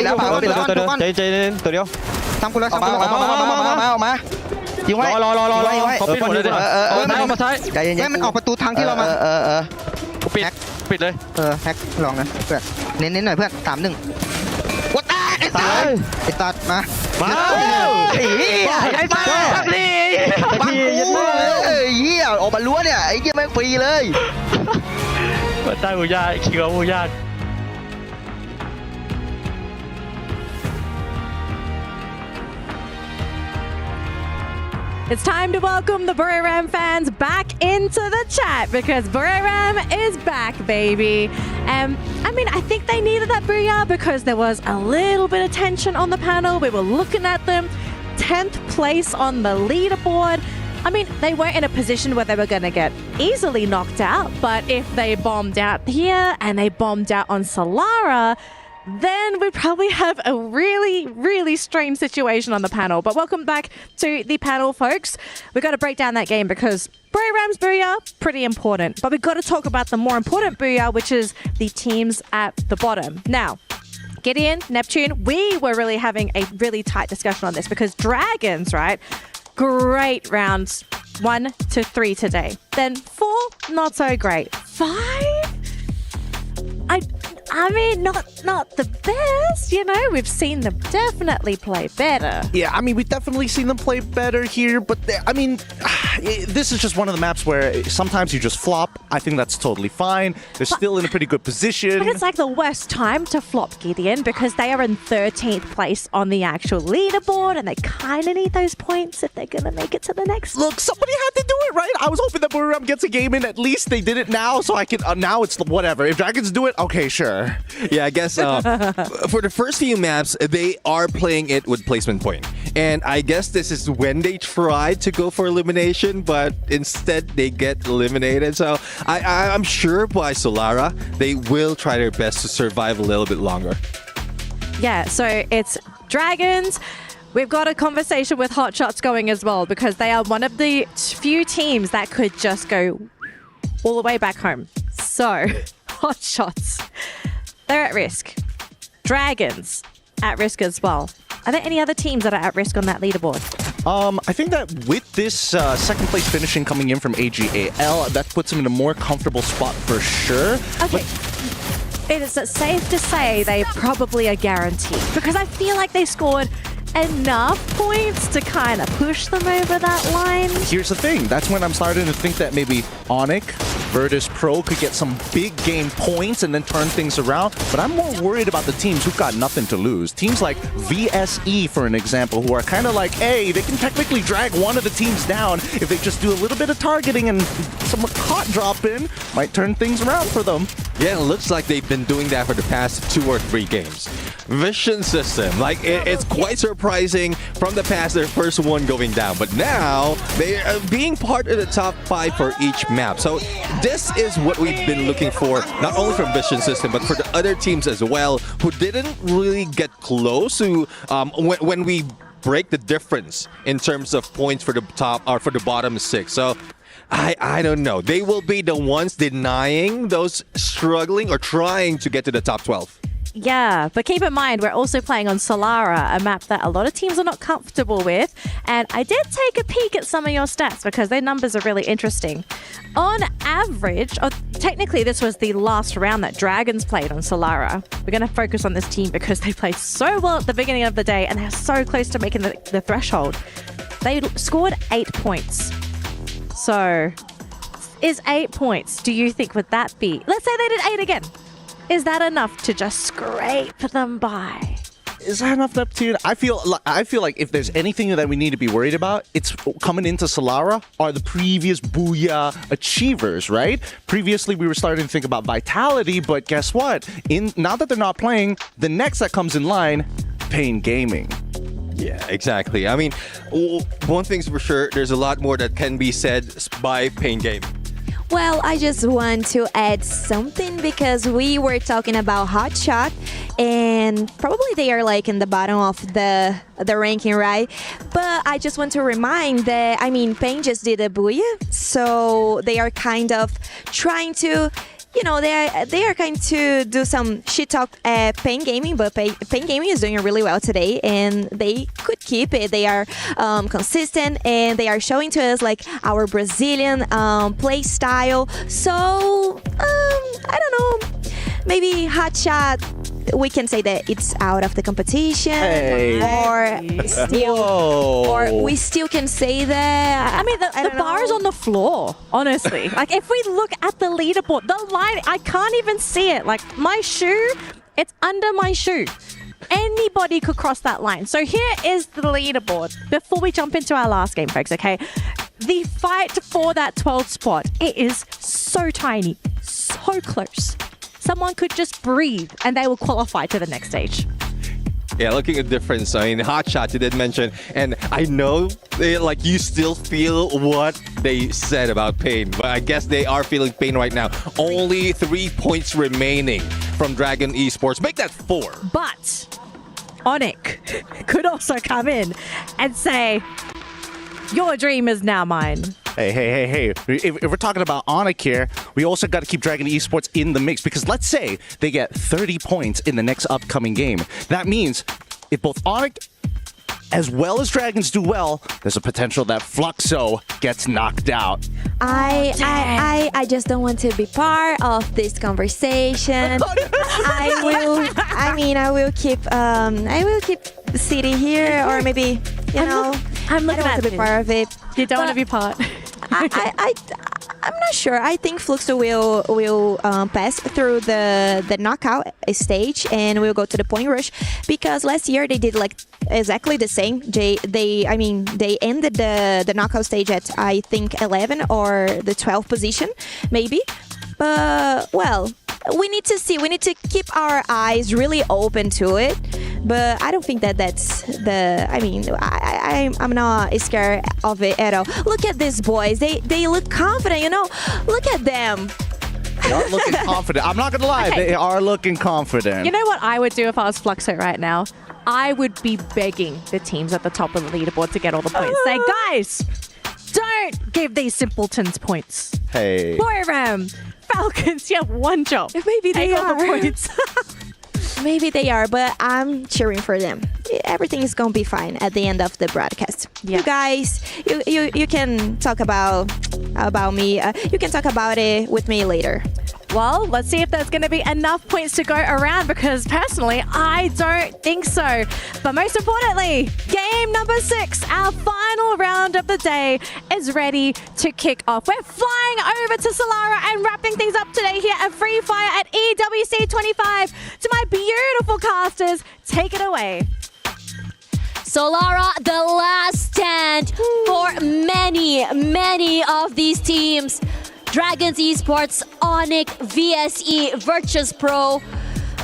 ดแล้วปิดแล้วใจเย็นตัวเดียวทำกูแล้วออกมายิงไว้รอยิงไว้ปิดหมดเลยมาซ้ายใจเย็นๆมันออกประตูทางที่เรามาปิดเลยแฮกลองนะเพื่อนเน้นๆหน่อยเพื่อน3-1วัดไอ้ตัดมาไอ้ตัด ออกมาล้วเนี่ยไอ้เหี้ยแม่งฟรีเลย มันได้มูยากคิวมูยาก It's time to welcome the Buriram fans back into the chat because Buriram is back, baby. I think they needed that booyah because there was a little bit of tension on the panel. We were looking at them, 10th place on the leaderboard. They weren't in a position where they were going to get easily knocked out, but if they bombed out here and they bombed out on Solara, then we probably have a really, really strange situation on the panel. But welcome back to the panel, folks. We've got to break down that game because Buriram's booyah, pretty important. But we've got to talk about the more important booyah, which is the teams at the bottom. Now, Gideon, Neptune, we were really having a really tight discussion on this because Dragons, right? Great rounds 1 to 3 today. Then 4, not so great. 5? Not the best, we've seen them definitely play better. Yeah, we've definitely seen them play better here, but this is just one of the maps where sometimes you just flop. I think that's totally fine. They're still in a pretty good position. But it's like the worst time to flop Gideon because they are in 13th place on the actual leaderboard and they kind of need those points if they're going to make it to the next. Look, somebody had to do it, right? I was hoping that Buriram gets a game in. At least they did it now, so I can... now it's whatever. If Dragons do it, okay, sure. Yeah, I guess for the first few maps, they are playing it with placement point. And I guess this is when they tried to go for elimination, but instead they get eliminated. So I'm sure by Solara, they will try their best to survive a little bit longer. Yeah, so it's Dragons. We've got a conversation with Hotshots going as well because they are one of the few teams that could just go all the way back home. So, Hotshots, they're at risk. Dragons, at risk as well. Are there any other teams that are at risk on that leaderboard? I think that with this second place finishing coming in from AGAL, that puts them in a more comfortable spot for sure. Okay. It is safe to say they probably are guaranteed because I feel like they scored enough points to kind of push them over that line. Here's the thing. That's when I'm starting to think that maybe Onyx, Virtus Pro could get some big game points and then turn things around. But I'm more worried about the teams who've got nothing to lose. Teams like VSE, for an example, who are kind of like, hey, they can technically drag one of the teams down if they just do a little bit of targeting and some hot drop in, might turn things around for them. Yeah, it looks like they've been doing that for the past 2 or 3 games. Vision system, it's quite surprising from the past, their first one going down, but now they are being part of the top 5 for each map. So this is what we've been looking for, not only from Vision system, but for the other teams as well, who didn't really get close to when we break the difference in terms of points for the top or for the bottom 6. So I don't know. They will be the ones denying those struggling or trying to get to the top 12. Yeah, but keep in mind, we're also playing on Solara, a map that a lot of teams are not comfortable with. And I did take a peek at some of your stats because their numbers are really interesting. On average, or technically this was the last round that Dragons played on Solara. We're going to focus on this team because they played so well at the beginning of the day and they're so close to making the threshold. They scored 8 points. So, is 8 points, do you think, would that be? Let's say they did 8 again. Is that enough to just scrape them by? Is that enough, Neptune? I feel like if there's anything that we need to be worried about, it's coming into Solara are the previous Booyah achievers, right? Previously, we were starting to think about Vitality, but guess what? Now that they're not playing, the next that comes in line, Pain Gaming. Yeah, exactly. One thing's for sure, there's a lot more that can be said by Pain Gaming. Well, I just want to add something because we were talking about Hotshot and probably they are in the bottom of the ranking, right? But I just want to remind that, Pain just did a Booyah, so they are kind of trying to... they are going to do some shit talk at Pain Gaming, but Pain Gaming is doing really well today, and they could keep it. They are consistent, and they are showing to us our Brazilian play style. So I don't know. Maybe Hotshot we can say that it's out of the competition, Hey. or we still can say that. I mean, the bar is on the floor, honestly. Like, if we look at the leaderboard, the line, I can't even see it. Like, my shoe, it's under my shoe. Anybody could cross that line. So here is the leaderboard. Before we jump into our last game, folks, okay? The fight for that 12th spot, it is so tiny, so close. Someone could just breathe and they will qualify to the next stage. Yeah, looking at the difference. I mean, Hotshot, you did mention, and I know like you still feel what they said about pain, but I guess they are feeling pain right now. Only 3 points remaining from Dragon Esports. Make that 4. But Onyx could also come in and say, your dream is now mine. Hey. If we're talking about Onyx here, we also got to keep Dragon Esports in the mix, because let's say they get 30 points in the next upcoming game. That means if both Onyx as well as Dragons do well, there's a potential that Fluxo gets knocked out. I just don't want to be part of this conversation. I will keep sitting here, or maybe I'm looking at to be part of it. You don't want to be part. I'm not sure. I think Fluxo will pass through the knockout stage and will go to the point rush, because last year they did like exactly the same. They ended the knockout stage at, I think, 11 or the 12th position, maybe. But well, we need to see. We need to keep our eyes really open to it. But I don't think that's the. I mean, I'm not scared of it at all. Look at these boys. They look confident. Look at them. They are looking confident. I'm not gonna lie. Okay. They are looking confident. You know what I would do if I was Fluxo right now? I would be begging the teams at the top of the leaderboard to get all the points. Say, guys, don't give these simpletons points. Hey. Boyram, Falcons, you have one job. Maybe they Take all the are. points. Maybe they are, but I'm cheering for them. Everything is gonna be fine at the end of the broadcast. Yeah. You guys, you can talk about me. You can talk about it with me later. Well, let's see if there's going to be enough points to go around, because personally, I don't think so. But most importantly, game number 6, our final round of the day, is ready to kick off. We're flying over to Solara and wrapping things up today here at Free Fire at EWC 25. To my beautiful casters, take it away. Solara, the last stand for many of these teams. Dragons Esports, Onyx, VSE, Virtus Pro.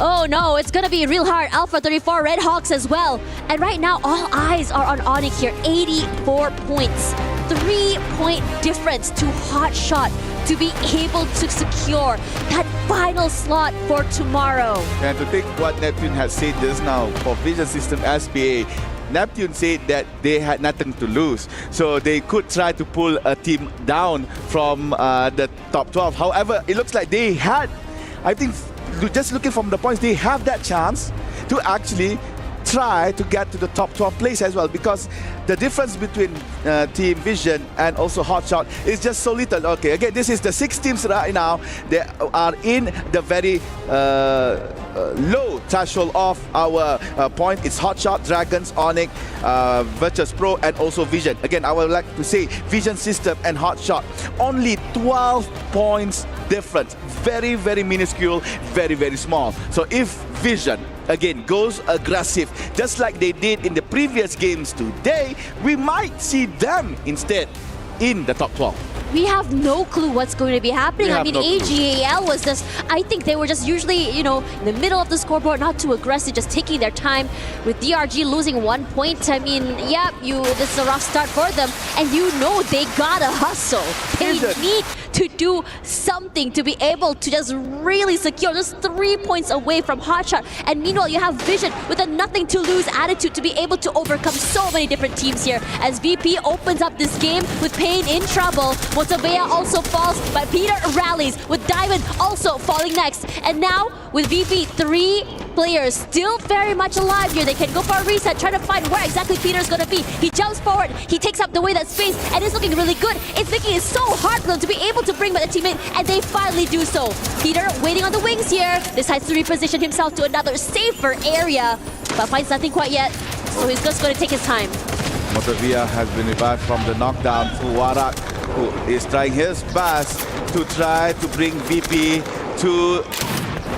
Oh no, it's gonna be real hard. Alpha 34, Red Hawks as well. And right now, all eyes are on Onyx here. 84 points. 3-point difference to Hotshot to be able to secure that final slot for tomorrow. And to take what Neptune has said just now for Vision System SPA, Neptune said that they had nothing to lose, so they could try to pull a team down from the top 12. However, it looks like they had, I think, just looking from the points, they have that chance to actually try to get to the top 12 place as well, because the difference between Team Vision and also Hotshot is just so little. Okay, again, this is the 6 teams right now. They are in the very low threshold of our point. It's Hotshot, Dragons, Onyx, Virtus Pro, and also Vision. Again, I would like to say Vision System and Hotshot, only 12 points difference. Very, very minuscule, very, very small. So if Vision again goes aggressive, just like they did in the previous games today, we might see them instead in the top 12. We have no clue what's going to be happening. I mean, AGAL was just, I think they were just usually, in the middle of the scoreboard, not too aggressive, just taking their time. With DRG losing 1 point, I mean, yeah, this is a rough start for them. And they gotta hustle. They need to do something to be able to just really secure, just 3 points away from Hotshot. And meanwhile, you have Vision with a nothing to lose attitude to be able to overcome so many different teams here. As VP opens up this game with Pain in trouble, Motovea also falls, but Peter rallies with Diamond also falling next. And now with VP 3 players still very much alive here. They can go for a reset, try to find where exactly Peter's gonna be. He jumps forward, he takes up away that space, and it's looking really good. It's making it so hard for them to be able to bring back the teammate, and they finally do so. Peter, waiting on the wings here, decides to reposition himself to another safer area, but finds nothing quite yet, so he's just gonna take his time. MotoVia has been revived from the knockdown. Fuwarak, who is trying his best to try to bring VP to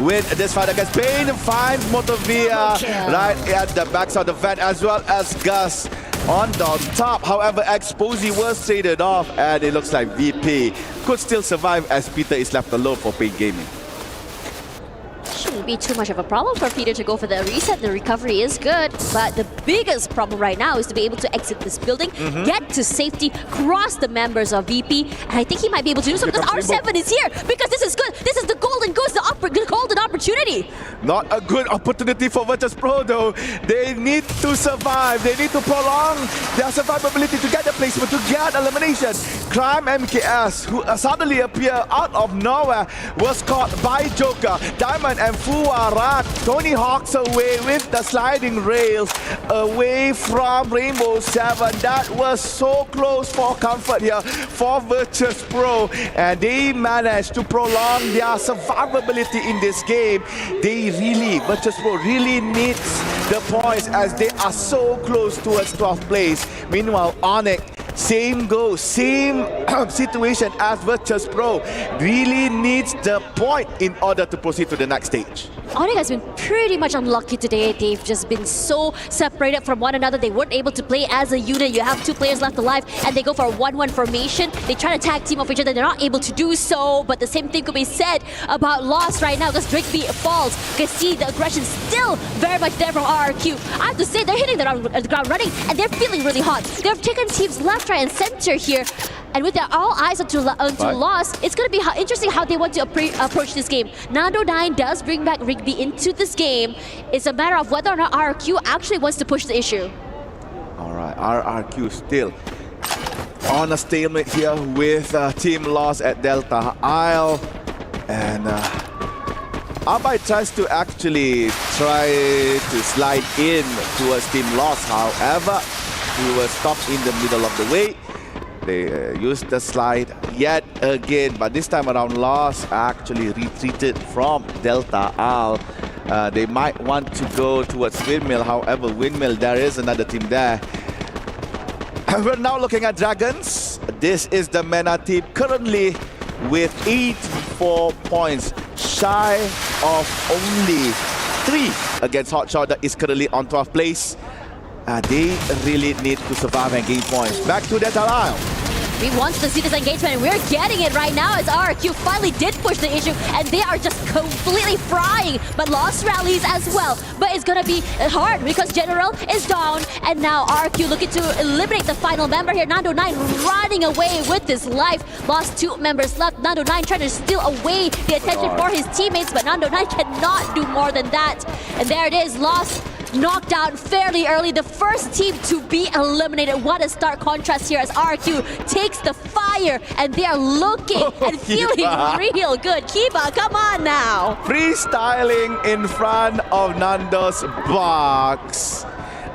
win this fight against Pain. Finds MotoVia right at the backside of the vent, as well as Gus on the top. However, Exposy was traded off, and it looks like VP could still survive as Peter is left alone for Pain Gaming. Shouldn't be too much of a problem for Peter to go for the reset. The recovery is good, but the biggest problem right now is to be able to exit this building, get to safety, cross the members of VP, and I think he might be able to do so because R7 is here, because this is good. This is the golden goose, the golden opportunity. Not a good opportunity for Virtus Pro though. They need to survive. They need to prolong their survivability to get the placement, to get elimination. Crime MKS, who suddenly appeared out of nowhere, was caught by Joker. Diamond and Fuwarak. Tony Hawk's away with the sliding rails, away from Rainbow 7. That was so close for comfort here for Virtus Pro, and they managed to prolong their survivability in this game. Virtus Pro really needs the points as they are so close towards 12th place. Meanwhile, Onyx, same goal, same situation as Virtus Pro, really needs the point in order to proceed to the next stage. Onyx has been pretty much unlucky today. They've just been so separated from one another. They weren't able to play as a unit. You have two players left alive, and they go for a 1-1 formation. They try to tag team off each other. They're not able to do so, but the same thing could be said about Lost right now because Drigby falls. You can see the aggression still very much there from RRQ. I have to say, they're hitting the ground running, and they're feeling really hot. They've taken teams left, right, and center here. And with their all eyes onto Lost, it's going to be interesting how they want to approach this game. Nando9 does bring back Rigby into this game. It's a matter of whether or not RRQ actually wants to push the issue. All right, RRQ still on a stalemate here with Team Lost at Delta Isle. And Abai tries to actually slide in towards Team Lost. However, he was stopped in the middle of the way. They used the slide yet again, but this time around Lost actually retreated from Delta Isle. They might want to go towards Windmill. However, Windmill, there is another team there. We're now looking at Dragons. This is the MENA team currently with 84 points, shy of only 3 against Hotshot that is currently on 12th place. They really need to survive and gain points. Back to Delta Isle. We want to see this engagement, and we're getting it right now as RRQ finally did push the issue, and they are just completely frying. But Lost rallies as well. But it's gonna be hard because General is down, and now RRQ looking to eliminate the final member here. Nando9 running away with his life. Lost 2 members left. Nando9 trying to steal away the attention for his teammates, but Nando9 cannot do more than that. And there it is, Lost knocked out fairly early, the first team to be eliminated. What a stark contrast here as RQ takes the fire, and they are looking and feeling real good. Kiba, come on now. Freestyling in front of Nando's box.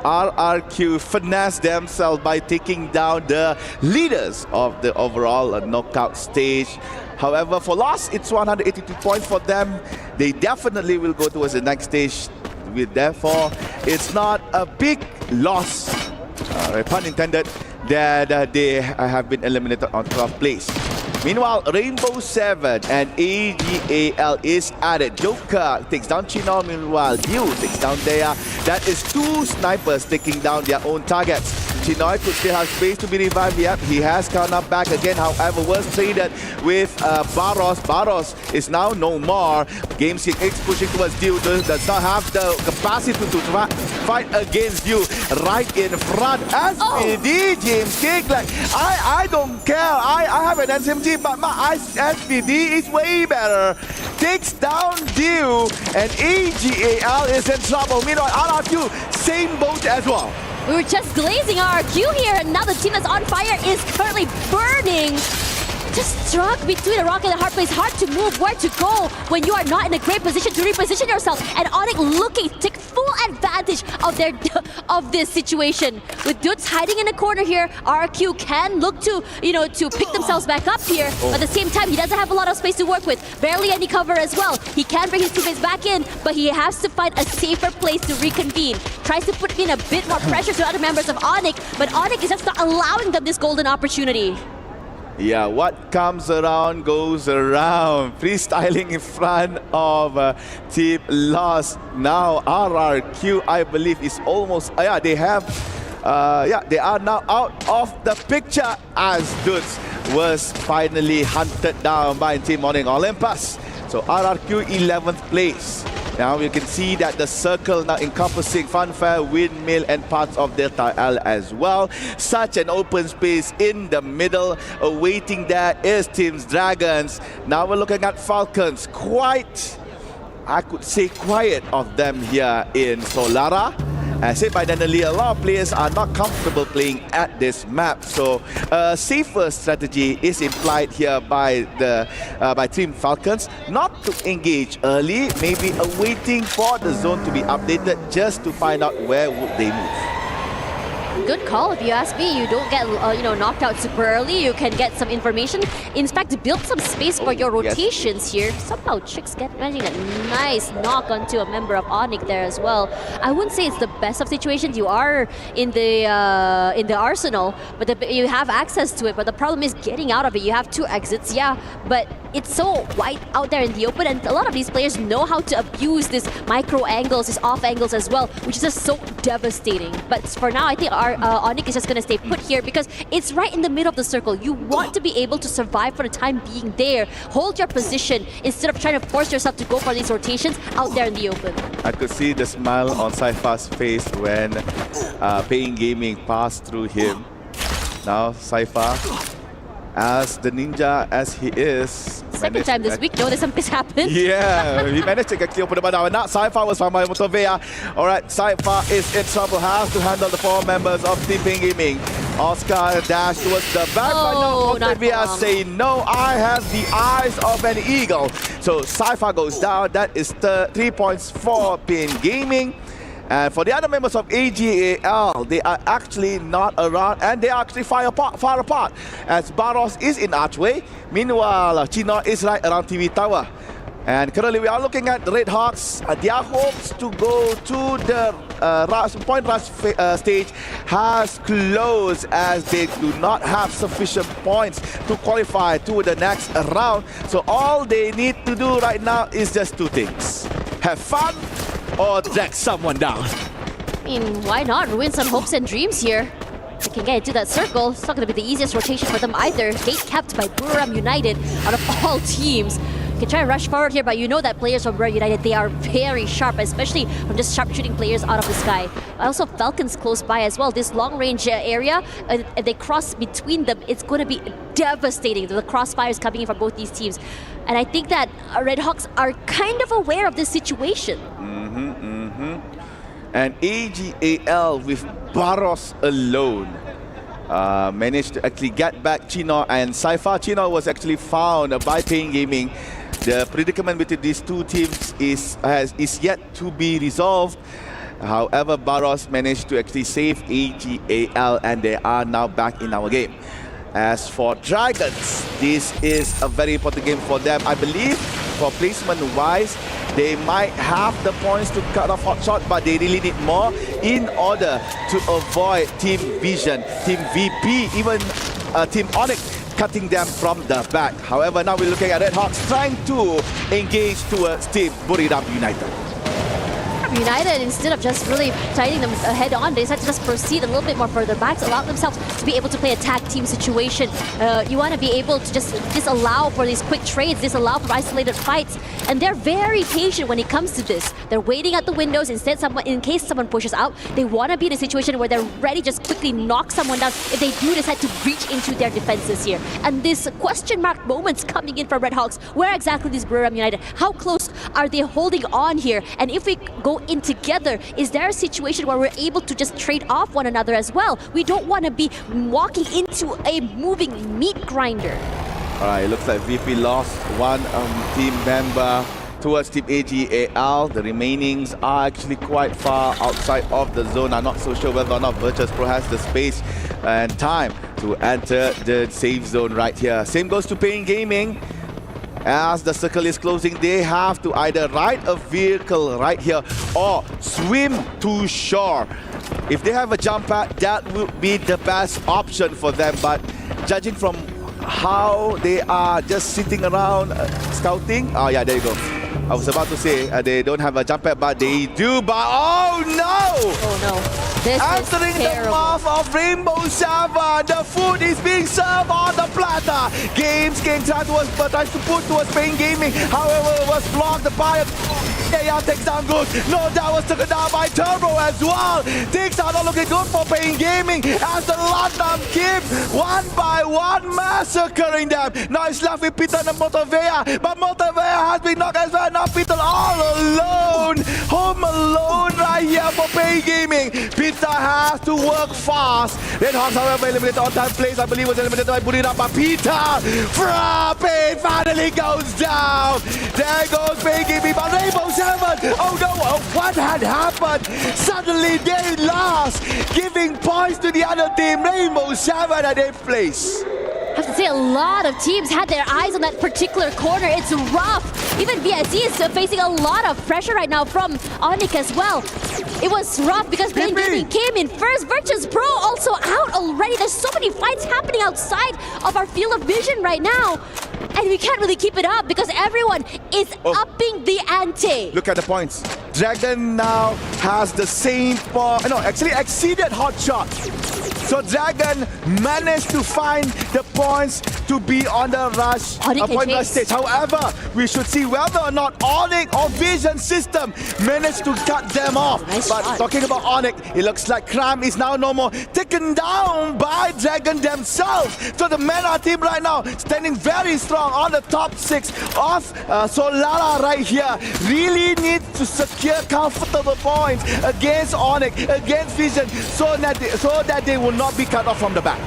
RRQ finessed themselves by taking down the leaders of the overall knockout stage. However, for Lost, it's 182 points for them. They definitely will go towards the next stage. Therefore, it's not a big loss, pun intended, that they have been eliminated on 12th place. Meanwhile, Rainbow 7 and AGAL is added. Joker takes down Chino, meanwhile Yu takes down Dea. That is 2 snipers taking down their own targets. Chinoy could still have space to be revived. Yep, he has come up back again. However, was traded with Barros. Barros is now no more. Gamerz X pushing towards Yu. Does not have the capacity to fight against Yu right in front. SVD, James Kick, like, I don't care. I have an SMG, but my SVD is way better. Takes down Yu, and AGAL is in trouble. Meanwhile, RRQ, same boat as well. We were just glazing RRQ here, and now the team that's on fire is currently burning. just struck between a rock and a hard place. Hard to move, where to go when you are not in a great position to reposition yourself. And Onyx looking to take full advantage of this situation. With Dudes hiding in a corner here, RQ can look to, to pick themselves back up here. But at the same time, he doesn't have a lot of space to work with. Barely any cover as well. He can bring his teammates back in, but he has to find a safer place to reconvene. Tries to put in a bit more pressure to other members of Onyx, but Onyx is just not allowing them this golden opportunity. Yeah, what comes around goes around. Freestyling in front of Team Lost. Now RRQ, I believe, is almost. They have. They are now out of the picture as Dudes was finally hunted down by Team Morning Olympus. So RRQ 11th place. Now you can see that the circle now encompassing Funfair, Windmill and parts of Delta L as well. Such an open space in the middle. Awaiting there is Team's Dragons. Now we're looking at Falcons. Quite, I could say, quiet of them here in Solara. As said by Daniel, a lot of players are not comfortable playing at this map, so a safer strategy is implied here by Team Falcons, not to engage early, maybe awaiting for the zone to be updated just to find out where would they move. Good call, if you ask me. You don't get knocked out super early. You can get some information. In fact, build some space for your rotations here. Somehow Chicks managing a nice knock onto a member of Onyx there as well. I wouldn't say it's the best of situations. You are in the arsenal, but you have access to it. But the problem is getting out of it. You have 2 exits, yeah, but it's so wide out there in the open, and a lot of these players know how to abuse these micro angles, these off angles as well, which is just so devastating. But for now, I think our Onyx is just going to stay put here because it's right in the middle of the circle. You want to be able to survive for the time being there. Hold your position instead of trying to force yourself to go for these rotations out there in the open. I could see the smile on Saifa's face when Paying Gaming passed through him. Now Saifa, as the ninja as he is, second time this week, notice something's happened. Yeah, he managed to get clear for the ball. And now Saifa was found by Motovea. Alright, Saifa is in trouble, has to handle the 4 members of Team Ping Gaming. Oscar dash towards the back, but now Motovea say no, I have the eyes of an eagle. So Saifa goes down, that is 3 points for Ping Gaming. And for the other members of AGAL, they are actually not around, and they are actually far apart. As Barros is in Archway, meanwhile Chino is right around TV Tower. And currently we are looking at the Red Hawks. Their hopes to go to the point rush stage has closed, as they do not have sufficient points to qualify to the next round. So all they need to do right now is just 2 things: have fun or drag someone down. I mean, why not ruin some hopes and dreams here? They can get into that circle. It's not going to be the easiest rotation for them either. Gate kept by Buriram United out of all teams. You can try and rush forward here, but you know that players from Buriram United, they are very sharp, especially from just sharpshooting players out of the sky. Also, Falcons close by as well. This long-range area, if they cross between them, it's going to be devastating. The crossfires coming in from both these teams. And I think that Red Hawks are kind of aware of this situation. And AGAL with Barros alone managed to actually get back Chino and Saifa. Chino was actually found by Paying Gaming. The predicament between these 2 teams is yet to be resolved. However, Barros managed to actually save AGAL, and they are now back in our game. As for Dragons, this is a very important game for them. I believe for placement-wise, they might have the points to cut off Hotshot, but they really need more in order to avoid Team Vision, Team VP, even Team Onyx cutting them from the back. However, now we're looking at Red Hawks trying to engage towards Team Buriram United. United, instead of just really fighting them head on, they decided to just proceed a little bit more further back to allow themselves to be able to play a tag team situation. You want to be able to just disallow for these quick trades, disallow for isolated fights, and they're very patient when it comes to this. They're waiting at the windows. Instead, in case someone pushes out, they want to be in a situation where they're ready to just quickly knock someone down if they do decide to breach into their defenses here. And this question mark moments coming in from Red Hawks. Where exactly is Buriram United? How close are they holding on here? And if we go in together, is there a situation where we're able to just trade off one another as well? We don't want to be walking into a moving meat grinder. Alright, looks like VP lost one team member towards Team AGAL. The remainings are actually quite far outside of the zone. I'm not so sure whether or not Virtus Pro has the space and time to enter the safe zone right here. Same goes to Pain Gaming. As the circle is closing, they have to either ride a vehicle right here or swim to shore. If they have a jump pad, that would be the best option for them. But judging from how they are just sitting around scouting, oh yeah, there you go. I was about to say they don't have a jump pad, but they do. But oh no! Oh no. This Entering the mouth of Rainbow 7, the food is being served on the platter. Games King tries to put towards Pain Gaming, however, it was blocked by a takes down good. No, that was taken down by Turbo as well. Things are not looking good for Pain Gaming as the London keep one by one massacring them. Now it's left with Peter and Motovea, but Motovea has been knocked as well. Now Peter all alone, home alone right here for Pain Gaming. Peter has to work fast. Red Hawks, however, eliminated on time place. I believe was eliminated by Burina, but Peter from Pain finally goes down. There goes Pain Gaming, but Rainbow 7. Oh no, what had happened? Suddenly they lost, giving points to the other team. Rainbow 7 at 8th place. I have to say, a lot of teams had their eyes on that particular corner. It's rough. Even VSC is facing a lot of pressure right now from Onyx as well. It was rough because Pain Gaming came in first. Virtus Pro also out already. There's so many fights happening outside of our field of vision right now. And we can't really keep it up because everyone is upping the ante. Look at the points. Dragon now has the same point. No, actually exceeded Hotshot. So Dragon managed to find the points to be on the point rush stage. However, we should see whether or not Onyx or Vision System managed to cut them off. But talking about Onyx, it looks like Crime is now no more taken down by Dragon themselves. So the Mena team right now standing very strong on the top 6 of Solala right here. Really needs to secure comfortable points against Onyx, against Vision, so that they will not be cut off from the back.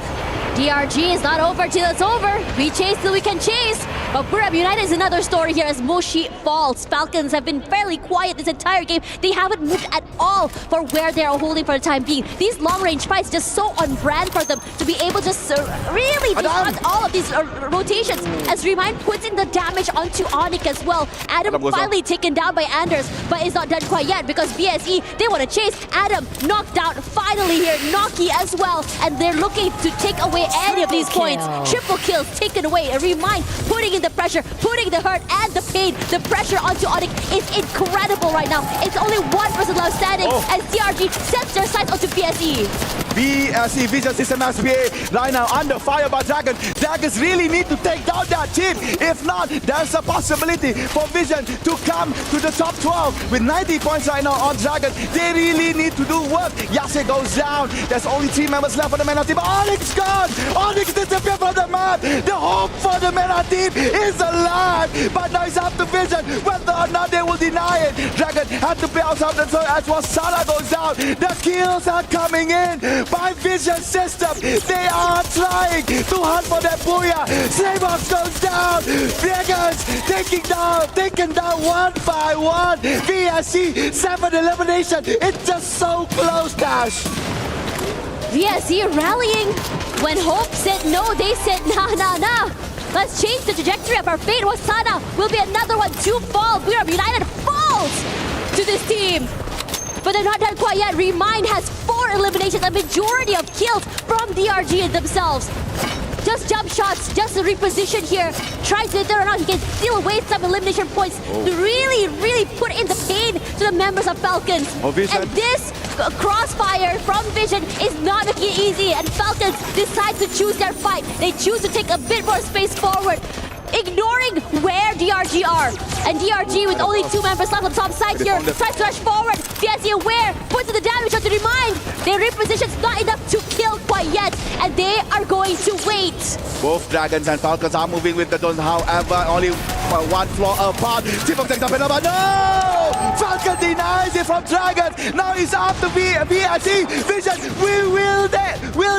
DRG is not over till it's over. We chase till we can chase. But Burab United is another story here as Moshi falls. Falcons have been fairly quiet this entire game. They haven't moved at all for where they are holding for the time being. These long-range fights just so on brand for them to be able to really disrupt all of these rotations. As Remind puts in the damage onto Onyx as well. Adam finally taken down by Anders, but it's not done quite yet because BSE, they want to chase. Adam knocked out finally here. Noki as well. And they're looking to take away any of these points. Triple kills taken away. Remind putting in the pressure, putting the hurt and the pain. The pressure onto Onyx is incredible right now. It's only one person left standing as DRG sets their sights onto BSE. BSE Vision System SPA right now under fire by Dragon. Dragons really need to take down that team. If not, there's a possibility for Vision to come to the top 12 with 90 points right now on Dragon. They really need to do work. Yase goes down. There's only 3 members left for the Mena team. Onyx gone! Onyx disappeared from the map! The hope for the Mena team is alive! But now it's up to Vision whether or not they will deny it. Dragon had to play outside the zone as well. Sala goes down. The kills are coming in by Vision System. They are trying to hunt for that booyah. Slaybox goes down. Dragons taken down one by one. VSC 7 elimination. It's just so close, Dash. VSC rallying. When Hope said no, they said nah. Let's change the trajectory of our fate. Wasana will be another one to fall. Burab United falls to this team. But they're not done quite yet. Remind has 4 eliminations, a majority of kills from DRG themselves. Just jump shots, just a reposition here. Tries whether or not he can steal away some elimination points to really put in the pain to the members of Falcons. And this crossfire from Vision is not making it easy, and Falcons decide to choose their fight. They choose to take a bit more space forward, ignoring where DRG are. And DRG with only 2 members left on the top side here, tries to rush forward. VSC aware, puts in the damage on to Remind. Their reposition's not enough to kill quite yet, and they are going to wait. Both Dragons and Falcons are moving with the zones. However, only one floor apart. Team from Texas but no! Falcon denies it from Dragons. Now it's up to VRT. Vision, will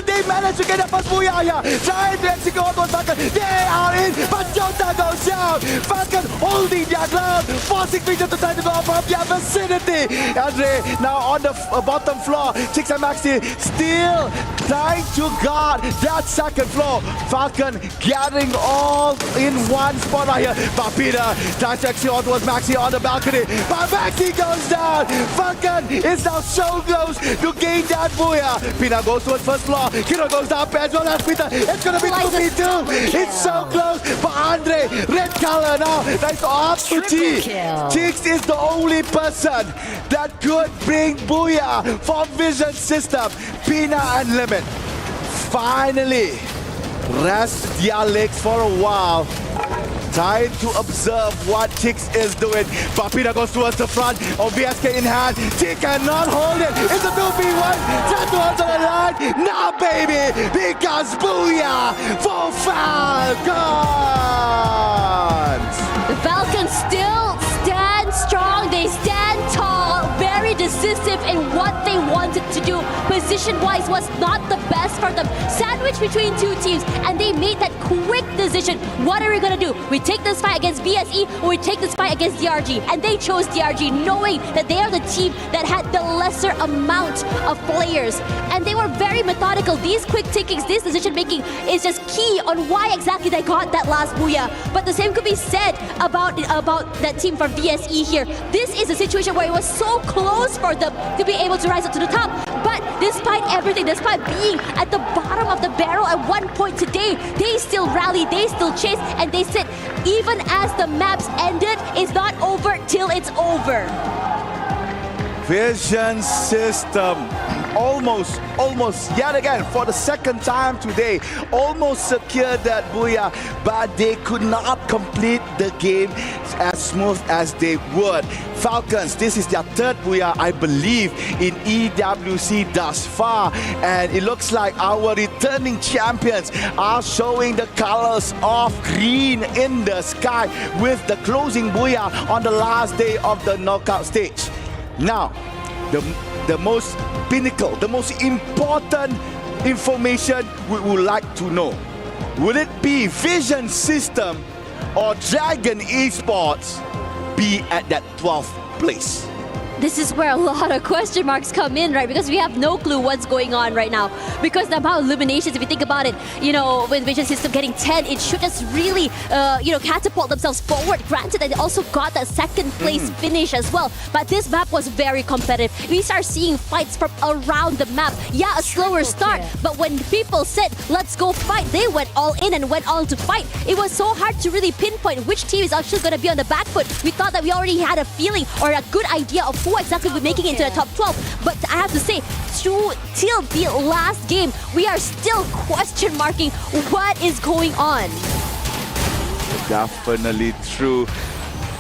they manage to get a first booyah here? Trying to execute on Falcon. They are in, but Jota goes down. Falcon holding their ground, forcing Vision to try to go from their vicinity. Andre now on the bottom floor. Chicks and Maxi still trying to guard that second floor. Falcon gathering all in one spot right here. But Peter tries to execute towards Maxi on the balcony. But Maxi goes down. Falcon is now so close to gain that booyah. Peter goes towards first floor. Kiro goes down as well as Peter. It's gonna be 2v2. It's so close. But Andre, red color now. That's off to T. Chicks is the only person that could bring booyah for Vision System. Pina and Limit finally rest their legs for a while. Time to observe what Chicks is doing. Papina goes towards the front. VSK in hand. Chick cannot hold it. It's a 2v1. Try to hold the line. Now, baby, because booyah for Falcons. The Falcons still stand strong. They stand tall. Very decisive in what they wanted to do. Position-wise was not the best for them. Sandwiched between two teams, and they made that quick decision. What are we gonna do? We take this fight against VSE, or we take this fight against DRG? And they chose DRG, knowing that they are the team that had the lesser amount of players. And they were very methodical. These quick takings, this decision-making is just key on why exactly they got that last booyah. But the same could be said about that team from VSE here. This is a situation where it was so close for them to be able to rise up to the top. But despite everything, despite being at the bottom of the barrel at one point today, they still rally, they still chase, and they sit. Even as the maps ended, it's not over till it's over. Vision System almost yet again for the second time today almost secured that booyah, but they could not complete the game as smooth as they would. Falcons, this is their third booyah, I believe, in EWC thus far, and it looks like our returning champions are showing the colors of green in the sky with the closing booyah on the last day of the knockout stage. Now, the most pinnacle, the most important information we would like to know. Would it be Vision System or Dragon Esports be at that 12th place? This is where a lot of question marks come in, right? Because we have no clue what's going on right now. Because the amount of eliminations, if you think about it, with Vision System getting 10, it should just really, catapult themselves forward. Granted that they also got that second place finish as well. But this map was very competitive. We start seeing fights from around the map. Yeah, a slower start. But when people said, let's go fight, they went all in and went all to fight. It was so hard to really pinpoint which team is actually going to be on the back foot. We thought that we already had a feeling or a good idea of who exactly will be making it into the top 12. But I have to say, till the last game, we are still question marking what is going on. Definitely true.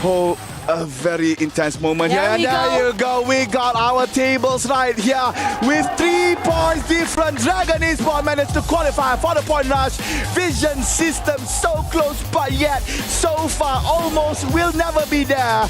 Oh, a very intense moment here. And there you go. We got our tables right here with 3 points different. Dragon Esports managed to qualify for the point rush. Vision System so close, but yet so far almost will never be there.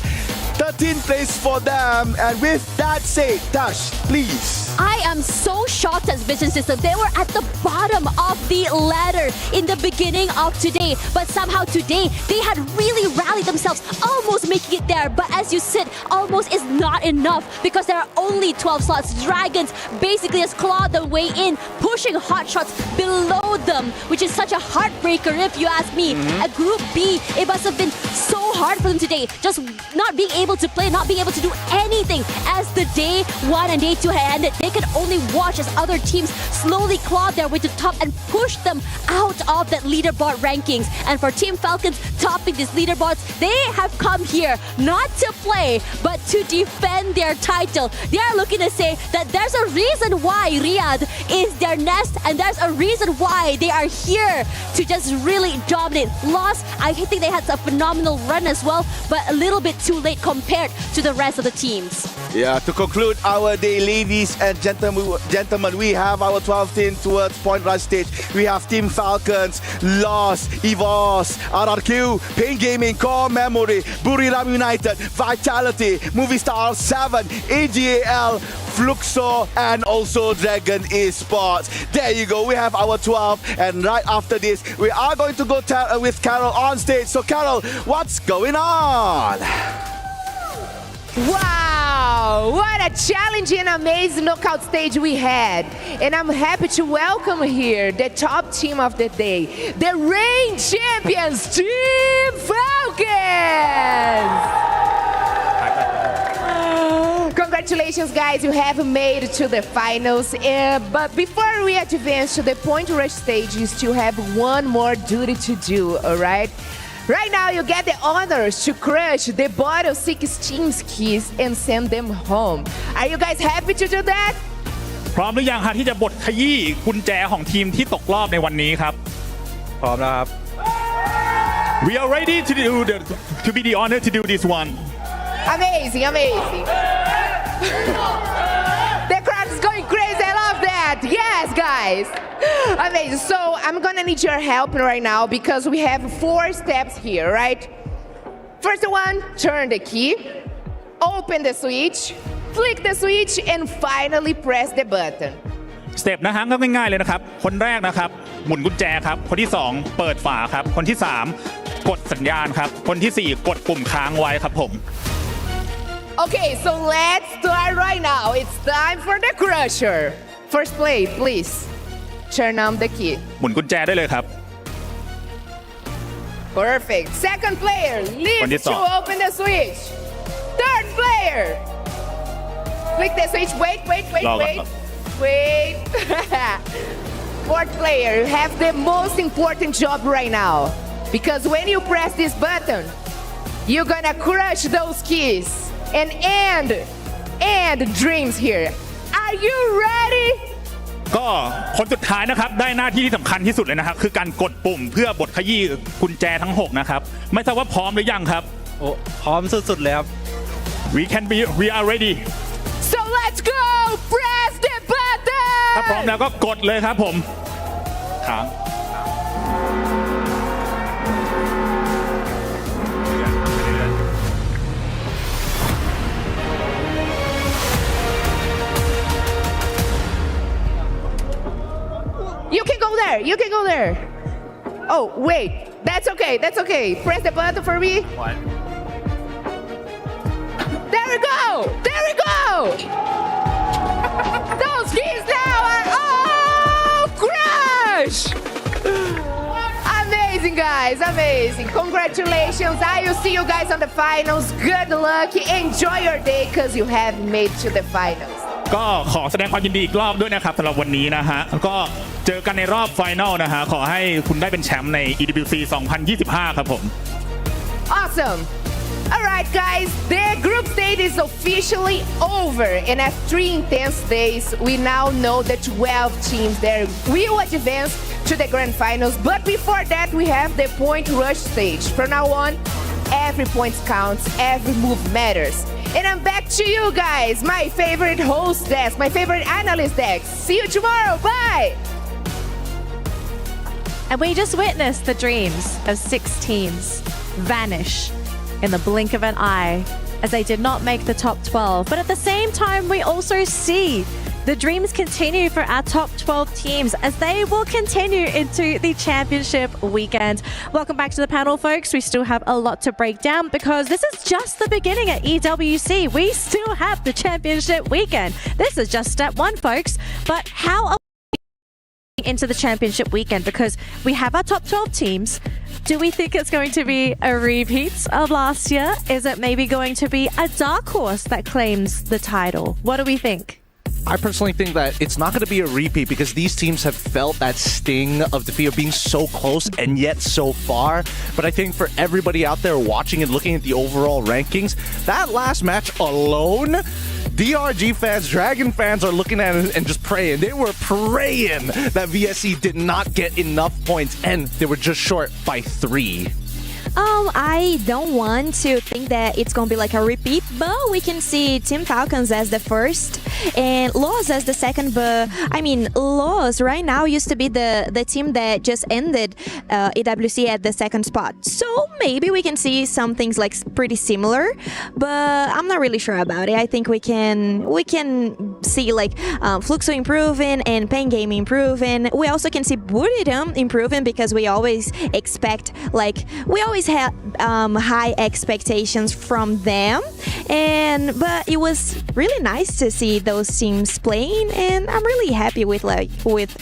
13th place for them. And with that said, Tash, please. I am so shocked as Vision System. They were at the bottom of the ladder in the beginning of today. But somehow today, they had really rallied themselves, almost making it there. But as you said, almost is not enough because there are only 12 slots. Dragons basically has clawed their way in, pushing hot shots below them, which is such a heartbreaker if you ask me. At Group B, it must have been so hard for them today. Just not being able to play, not being able to do anything as the day 1 and day 2 had ended. They could only watch as other teams slowly clawed their way to the top and pushed them out of that leaderboard rankings. And for Team Falcons topping these leaderboards, they have come here not to play, but to defend their title. They are looking to say that there's a reason why Riyadh is their nest, and there's a reason why they are here to just really dominate. Lost, I think they had a phenomenal run as well, but a little bit too late compared to the rest of the teams. Yeah, to conclude our day, ladies and and gentlemen, we have our 12 team towards Point Rush stage. We have Team Falcons, Lost, EVOS, RRQ, Pain Gaming, Core Memory, Buriram United, Vitality, Movie Star 7, AGAL, Fluxo, and also Dragon Esports. There you go, we have our 12, and right after this, we are going to go with Carol on stage. So Carol, what's going on? Wow, what a challenging and amazing knockout stage we had. And I'm happy to welcome here the top team of the day, the reigning champions, Team Falcons. Congratulations, guys, you have made it to the finals. But before we advance to the Point Rush stage, you still have one more duty to do, all right? Right now, you get the honors to crush the bottom 6 team's keys and send them home. Are you guys happy to do that? พร้อมหรือยังฮะที่จะบดขยี้กุญแจของทีมที่ตกรอบในวันนี้ครับพร้อมแล้วครับ We are ready to be the honor to do this one. Amazing, amazing. The crowd is going crazy. I love that. Yes, guys. Amazing. So I'm gonna need your help right now because we have 4 steps here, right? First one, turn the key, open the switch, flick the switch, and finally press the button. สเต็ปนะฮะก็ง่ายๆเลยนะครับคนแรกนะครับหมุนกุญแจครับคนที่2เปิดฝาครับคนที่3กดสัญญาณครับคนที่4กดปุ่มค้างไว้ครับผม Okay, so let's start right now. It's time for the crusher. First play, please. Turn on the key. หมุนกุญแจได้เลยครับ Perfect. Second player, leave to open the switch. Third player. Click the switch. Wait. Fourth player, you have the most important job right now. Because when you press this button, you're gonna crush those keys and end dreams here. Are you ready? ก็คนสุดท้ายนะครับได้หน้าที่ที่สำคัญที่สุดเลยนะครับคือการกดปุ่มเพื่อบดขยี้กุญแจทั้ง6นะครับไม่ทราบว่าพร้อมหรือยังครับโอ้พร้อมสุดๆเลยครับ We are ready So let's go press the button ถ้าพร้อมแล้วก็กดเลยครับผมค้าง You can go there. Oh, wait. That's okay. Press the button for me. What? There we go. Those keys now are all crush. Amazing, guys. Amazing. Congratulations. I will see you guys on the finals. Good luck. Enjoy your day because you have made to the finals. ก็ขอแสดงความยินดีอีกรอบด้วยนะครับสำหรับวันนี้นะฮะก็เจอกันในรอบไฟนอลนะฮะขอให้คุณได้เป็นแชมป์ใน EWC 2025 ครับผม Awesome. Alright guys, the group stage is officially over and after 3 intense days, we now know the 12 teams that will advance to the grand finals. But before that, we have the Point Rush stage. From now on, every point counts, every move matters. And I'm back to you guys, my favorite host desk, my favorite analyst desk. See you tomorrow, bye! And we just witnessed the dreams of 6 teams vanish in the blink of an eye as they did not make the top 12. But at the same time, we also see the dreams continue for our top 12 teams as they will continue into the championship weekend. Welcome back to the panel, folks. We still have a lot to break down because this is just the beginning at EWC. We still have the championship weekend. This is just step 1, folks. But how are we into the championship weekend? Because we have our top 12 teams. Do we think it's going to be a repeat of last year? Is it maybe going to be a dark horse that claims the title? What do we think? I personally think that it's not going to be a repeat because these teams have felt that sting of defeat of being so close and yet so far. But I think for everybody out there watching and looking at the overall rankings, that last match alone, DRG fans, Dragon fans are looking at it and just praying. They were praying that VSC did not get enough points and they were just short by 3. I don't want to think that it's gonna be like a repeat, but we can see Team Falcons as the first and Loz as the second. But I mean, Loz right now used to be the team that just ended EWC at the second spot. So maybe we can see some things like pretty similar, but I'm not really sure about it. I think we can see like Fluxo improving and Pain Gaming improving. We also can see Buridam improving because we always expect we always have high expectations from them, but it was really nice to see those teams playing, and I'm really happy with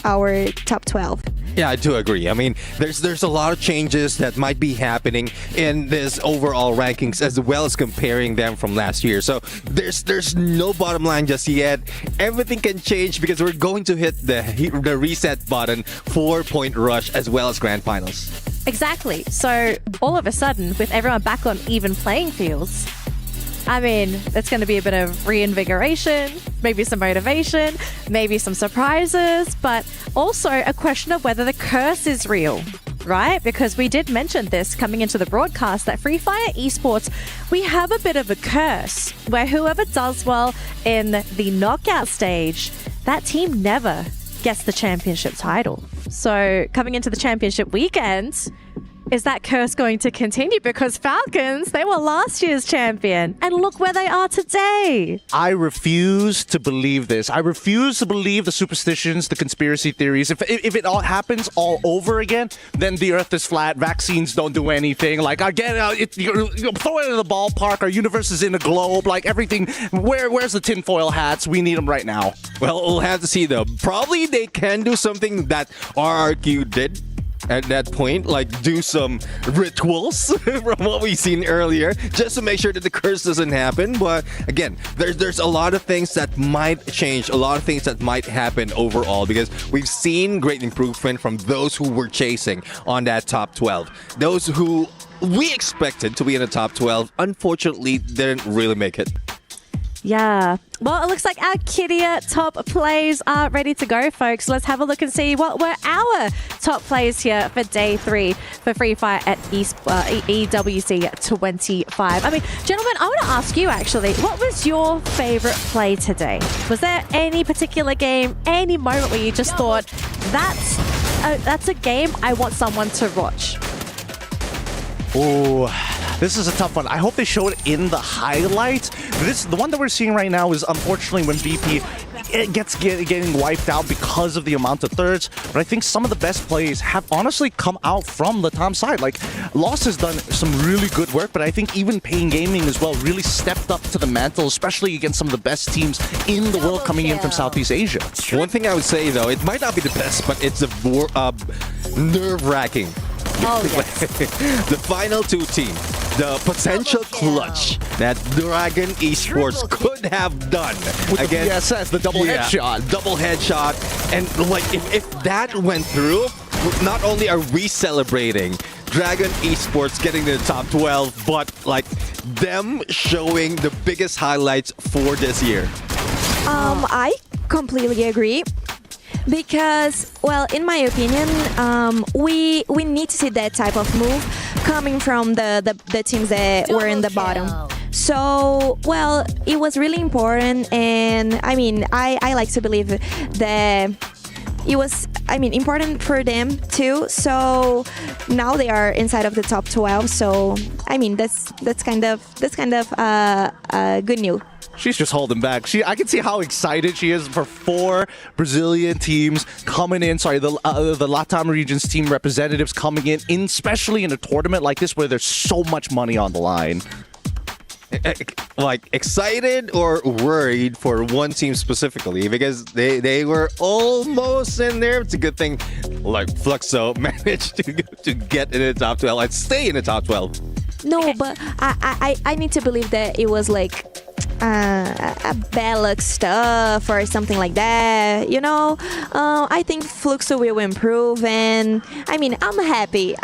our top 12. Yeah, I do agree. I mean, there's a lot of changes that might be happening in this overall rankings as well as comparing them from last year. So there's no bottom line just yet. Everything can change because we're going to hit the reset button for Point Rush as well as Grand Finals. Exactly. So all of a sudden, with everyone back on even playing fields, I mean, it's going to be a bit of reinvigoration, maybe some motivation, maybe some surprises, but also a question of whether the curse is real, right? Because we did mention this coming into the broadcast that Free Fire Esports, we have a bit of a curse where whoever does well in the knockout stage, that team never gets the championship title. So coming into the championship weekend, is that curse going to continue? Because Falcons, they were last year's champion. And look where they are today. I refuse to believe this. I refuse to believe the superstitions, the conspiracy theories. If it all happens all over again, then the earth is flat, vaccines don't do anything. Like, again, you throw it in the ballpark, our universe is in a globe, like everything. Where's the tinfoil hats? We need them right now. Well, we'll have to see though. Probably they can do something that RRQ did at that point, like do some rituals from what we've seen earlier, just to make sure that the curse doesn't happen. But again, there's a lot of things that might change, a lot of things that might happen overall, because we've seen great improvement from those who were chasing on that top 12. Those who we expected to be in the top 12, unfortunately, didn't really make it. Yeah. Well, it looks like our Kidia top plays are ready to go, folks. Let's have a look and see what were our top plays here for day 3 for Free Fire at EWC 25. I mean, gentlemen, I want to ask you actually, what was your favorite play today? Was there any particular game, any moment where you just thought, that's a game I want someone to watch? Oh, this is a tough one. I hope they show it in the highlights. The one that we're seeing right now is unfortunately when VP getting wiped out because of the amount of thirds. But I think some of the best plays have honestly come out from the Tom side. Like, Lost has done some really good work, but I think even Pain Gaming as well really stepped up to the mantle, especially against some of the best teams in the world coming in from Southeast Asia. One thing I would say though, it might not be the best, but it's nerve-wracking. Oh, yes. The final 2 teams, the potential clutch that Dragon Esports could have done against the double headshot. Double headshot. And like if that went through, not only are we celebrating Dragon Esports getting to the top 12, but like them showing the biggest highlights for this year. I completely agree. Because, well, in my opinion, we need to see that type of move coming from the teams that were in the bottom. So, well, it was really important, and I mean, I like to believe that it was, important for them too. So now they are inside of the top 12. So, I mean, that's kind of good news. She's just holding back. I can see how excited she is for 4 Brazilian teams coming in. Sorry, the LATAM region's team representatives coming in, especially in a tournament like this where there's so much money on the line. Like, excited or worried for one team specifically, because they were almost in there. It's a good thing like Fluxo managed to get in the top 12 and stay in the top 12. No, but I need to believe that it was like a bad luck stuff or something like that, you know. I think Fluxo will improve, and I mean, I'm happy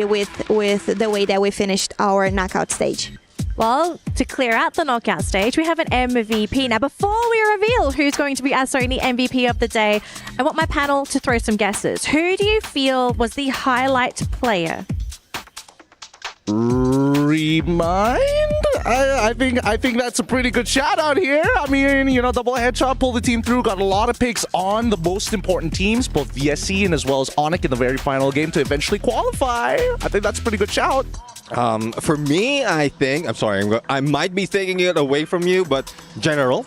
with the way that we finished our knockout stage. Well, to clear out the knockout stage, we have an MVP. Now, before we reveal who's going to be our Sony MVP of the day, I want my panel to throw some guesses. Who do you feel was the highlight player? Remind? I think that's a pretty good shout out here. I mean, you know, double headshot, pull the team through, got a lot of picks on the most important teams, both VSC and as well as Onic in the very final game to eventually qualify. I think that's a pretty good shout. For me, I think, I'm sorry, I might be taking it away from you, but General,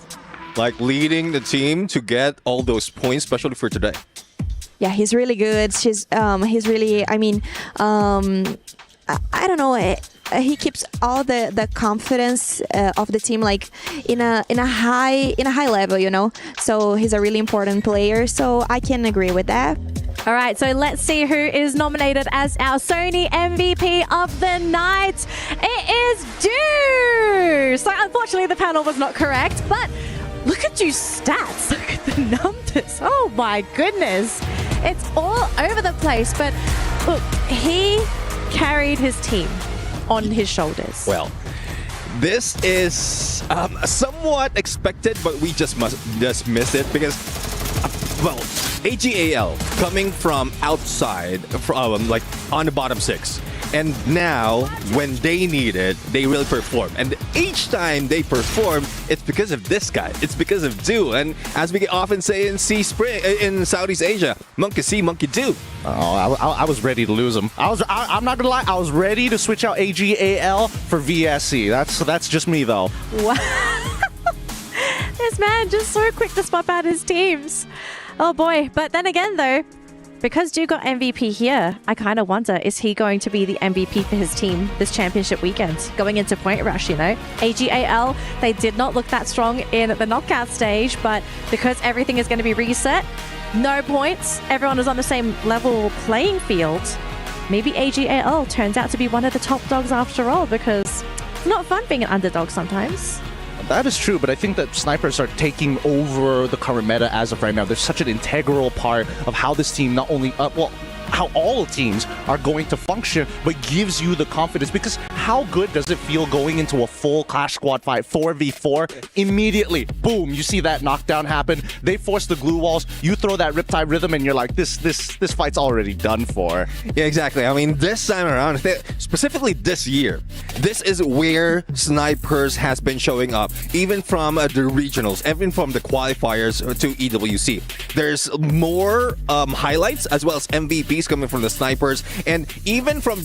like leading the team to get all those points, especially for today. Yeah, he's really good. He's really, I mean, I don't know. He keeps all the confidence of the team like in a high level, you know. So he's a really important player. So I can agree with that. All right, so let's see who is nominated as our Sony MVP of the night. It is Dew. So unfortunately, the panel was not correct, but look at Dew's stats. Look at the numbers. Oh my goodness. It's all over the place, but look, he carried his team on his shoulders. Well, this is somewhat expected, but we just missed it because, well, AGAL coming from outside, like on the bottom 6. And now, when they need it, they really perform. And each time they perform, it's because of this guy. It's because of Dew. And as we often say in in Southeast Asia, monkey see, monkey do. Oh, I was ready to lose him. I'm not gonna lie. I was ready to switch out AGAL for VSC. That's just me though. Wow. This man just so quick to swap out his teams. Oh boy. But then again though, because Dew got MVP here, I kind of wonder, is he going to be the MVP for his team this championship weekend? Going into Point Rush, you know? AGAL, they did not look that strong in the knockout stage, but because everything is going to be reset, no points, everyone is on the same level playing field, maybe AGAL turns out to be one of the top dogs after all, because it's not fun being an underdog sometimes. That is true, but I think that snipers are taking over the current meta as of right now. They're such an integral part of how this team not only, how all teams are going to function, but gives you the confidence. Because how good does it feel going into a full Clash Squad fight, 4v4? Immediately, boom, you see that knockdown happen. They force the glue walls. You throw that Riptide rhythm, and you're like, this fight's already done for. Yeah, exactly. I mean, this time around, specifically this year, this is where snipers has been showing up, even from the regionals, even from the qualifiers to EWC. There's more highlights as well as MVPs coming from the snipers, and even from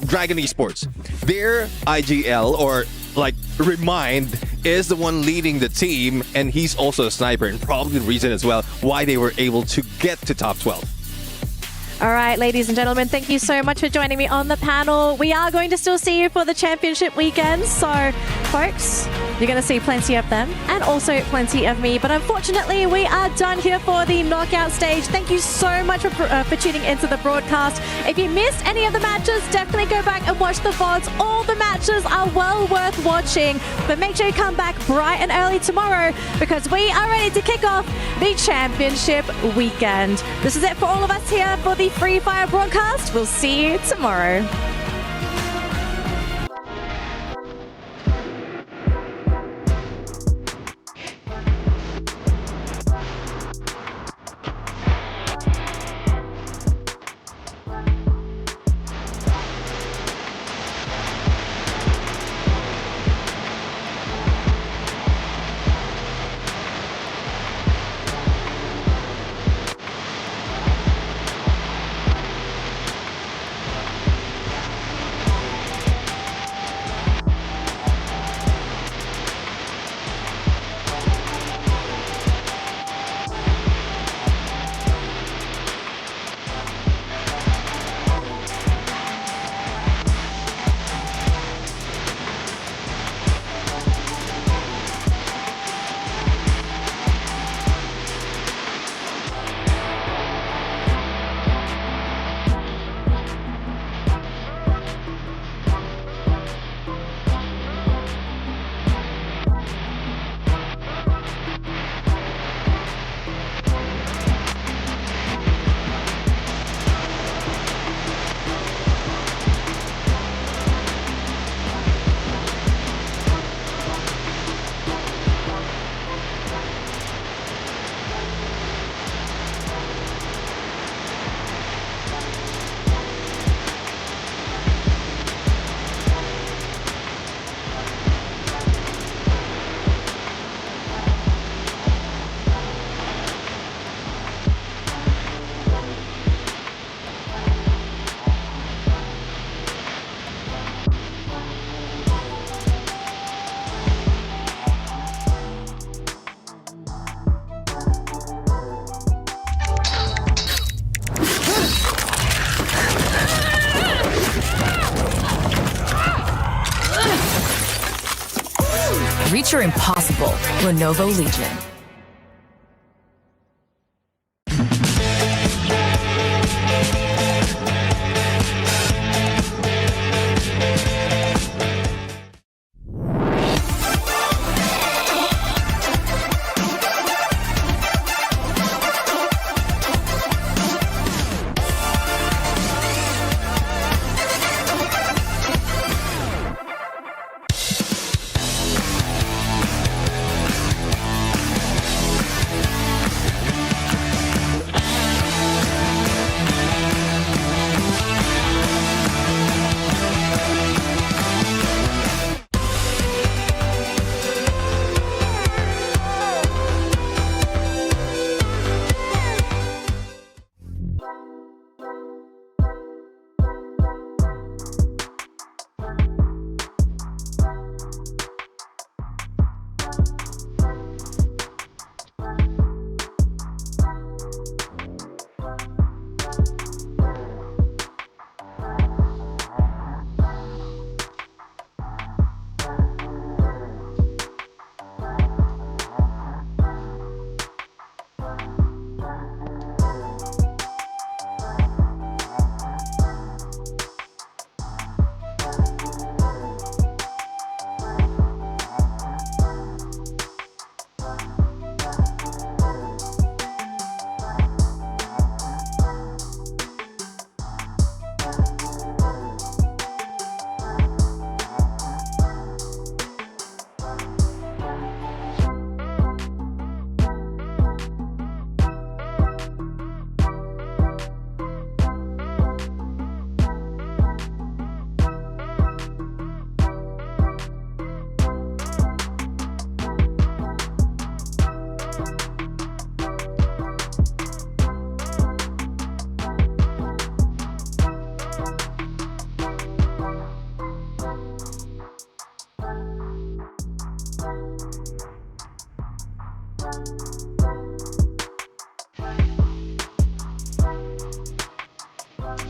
Dragon Esports. Their IGL, or like Remind, is the one leading the team, and he's also a sniper, and probably the reason as well why they were able to get to top 12. All right, ladies and gentlemen, thank you so much for joining me on the panel. We are going to still see you for the championship weekend. So, folks, you're going to see plenty of them and also plenty of me. But unfortunately, we are done here for the knockout stage. Thank you so much for tuning into the broadcast. If you missed any of the matches, definitely go back and watch the VODs. All the matches are well worth watching. But make sure you come back bright and early tomorrow because we are ready to kick off the championship weekend. This is it for all of us here for the Free Fire broadcast. We'll see you tomorrow. Picture impossible. Lenovo Legion.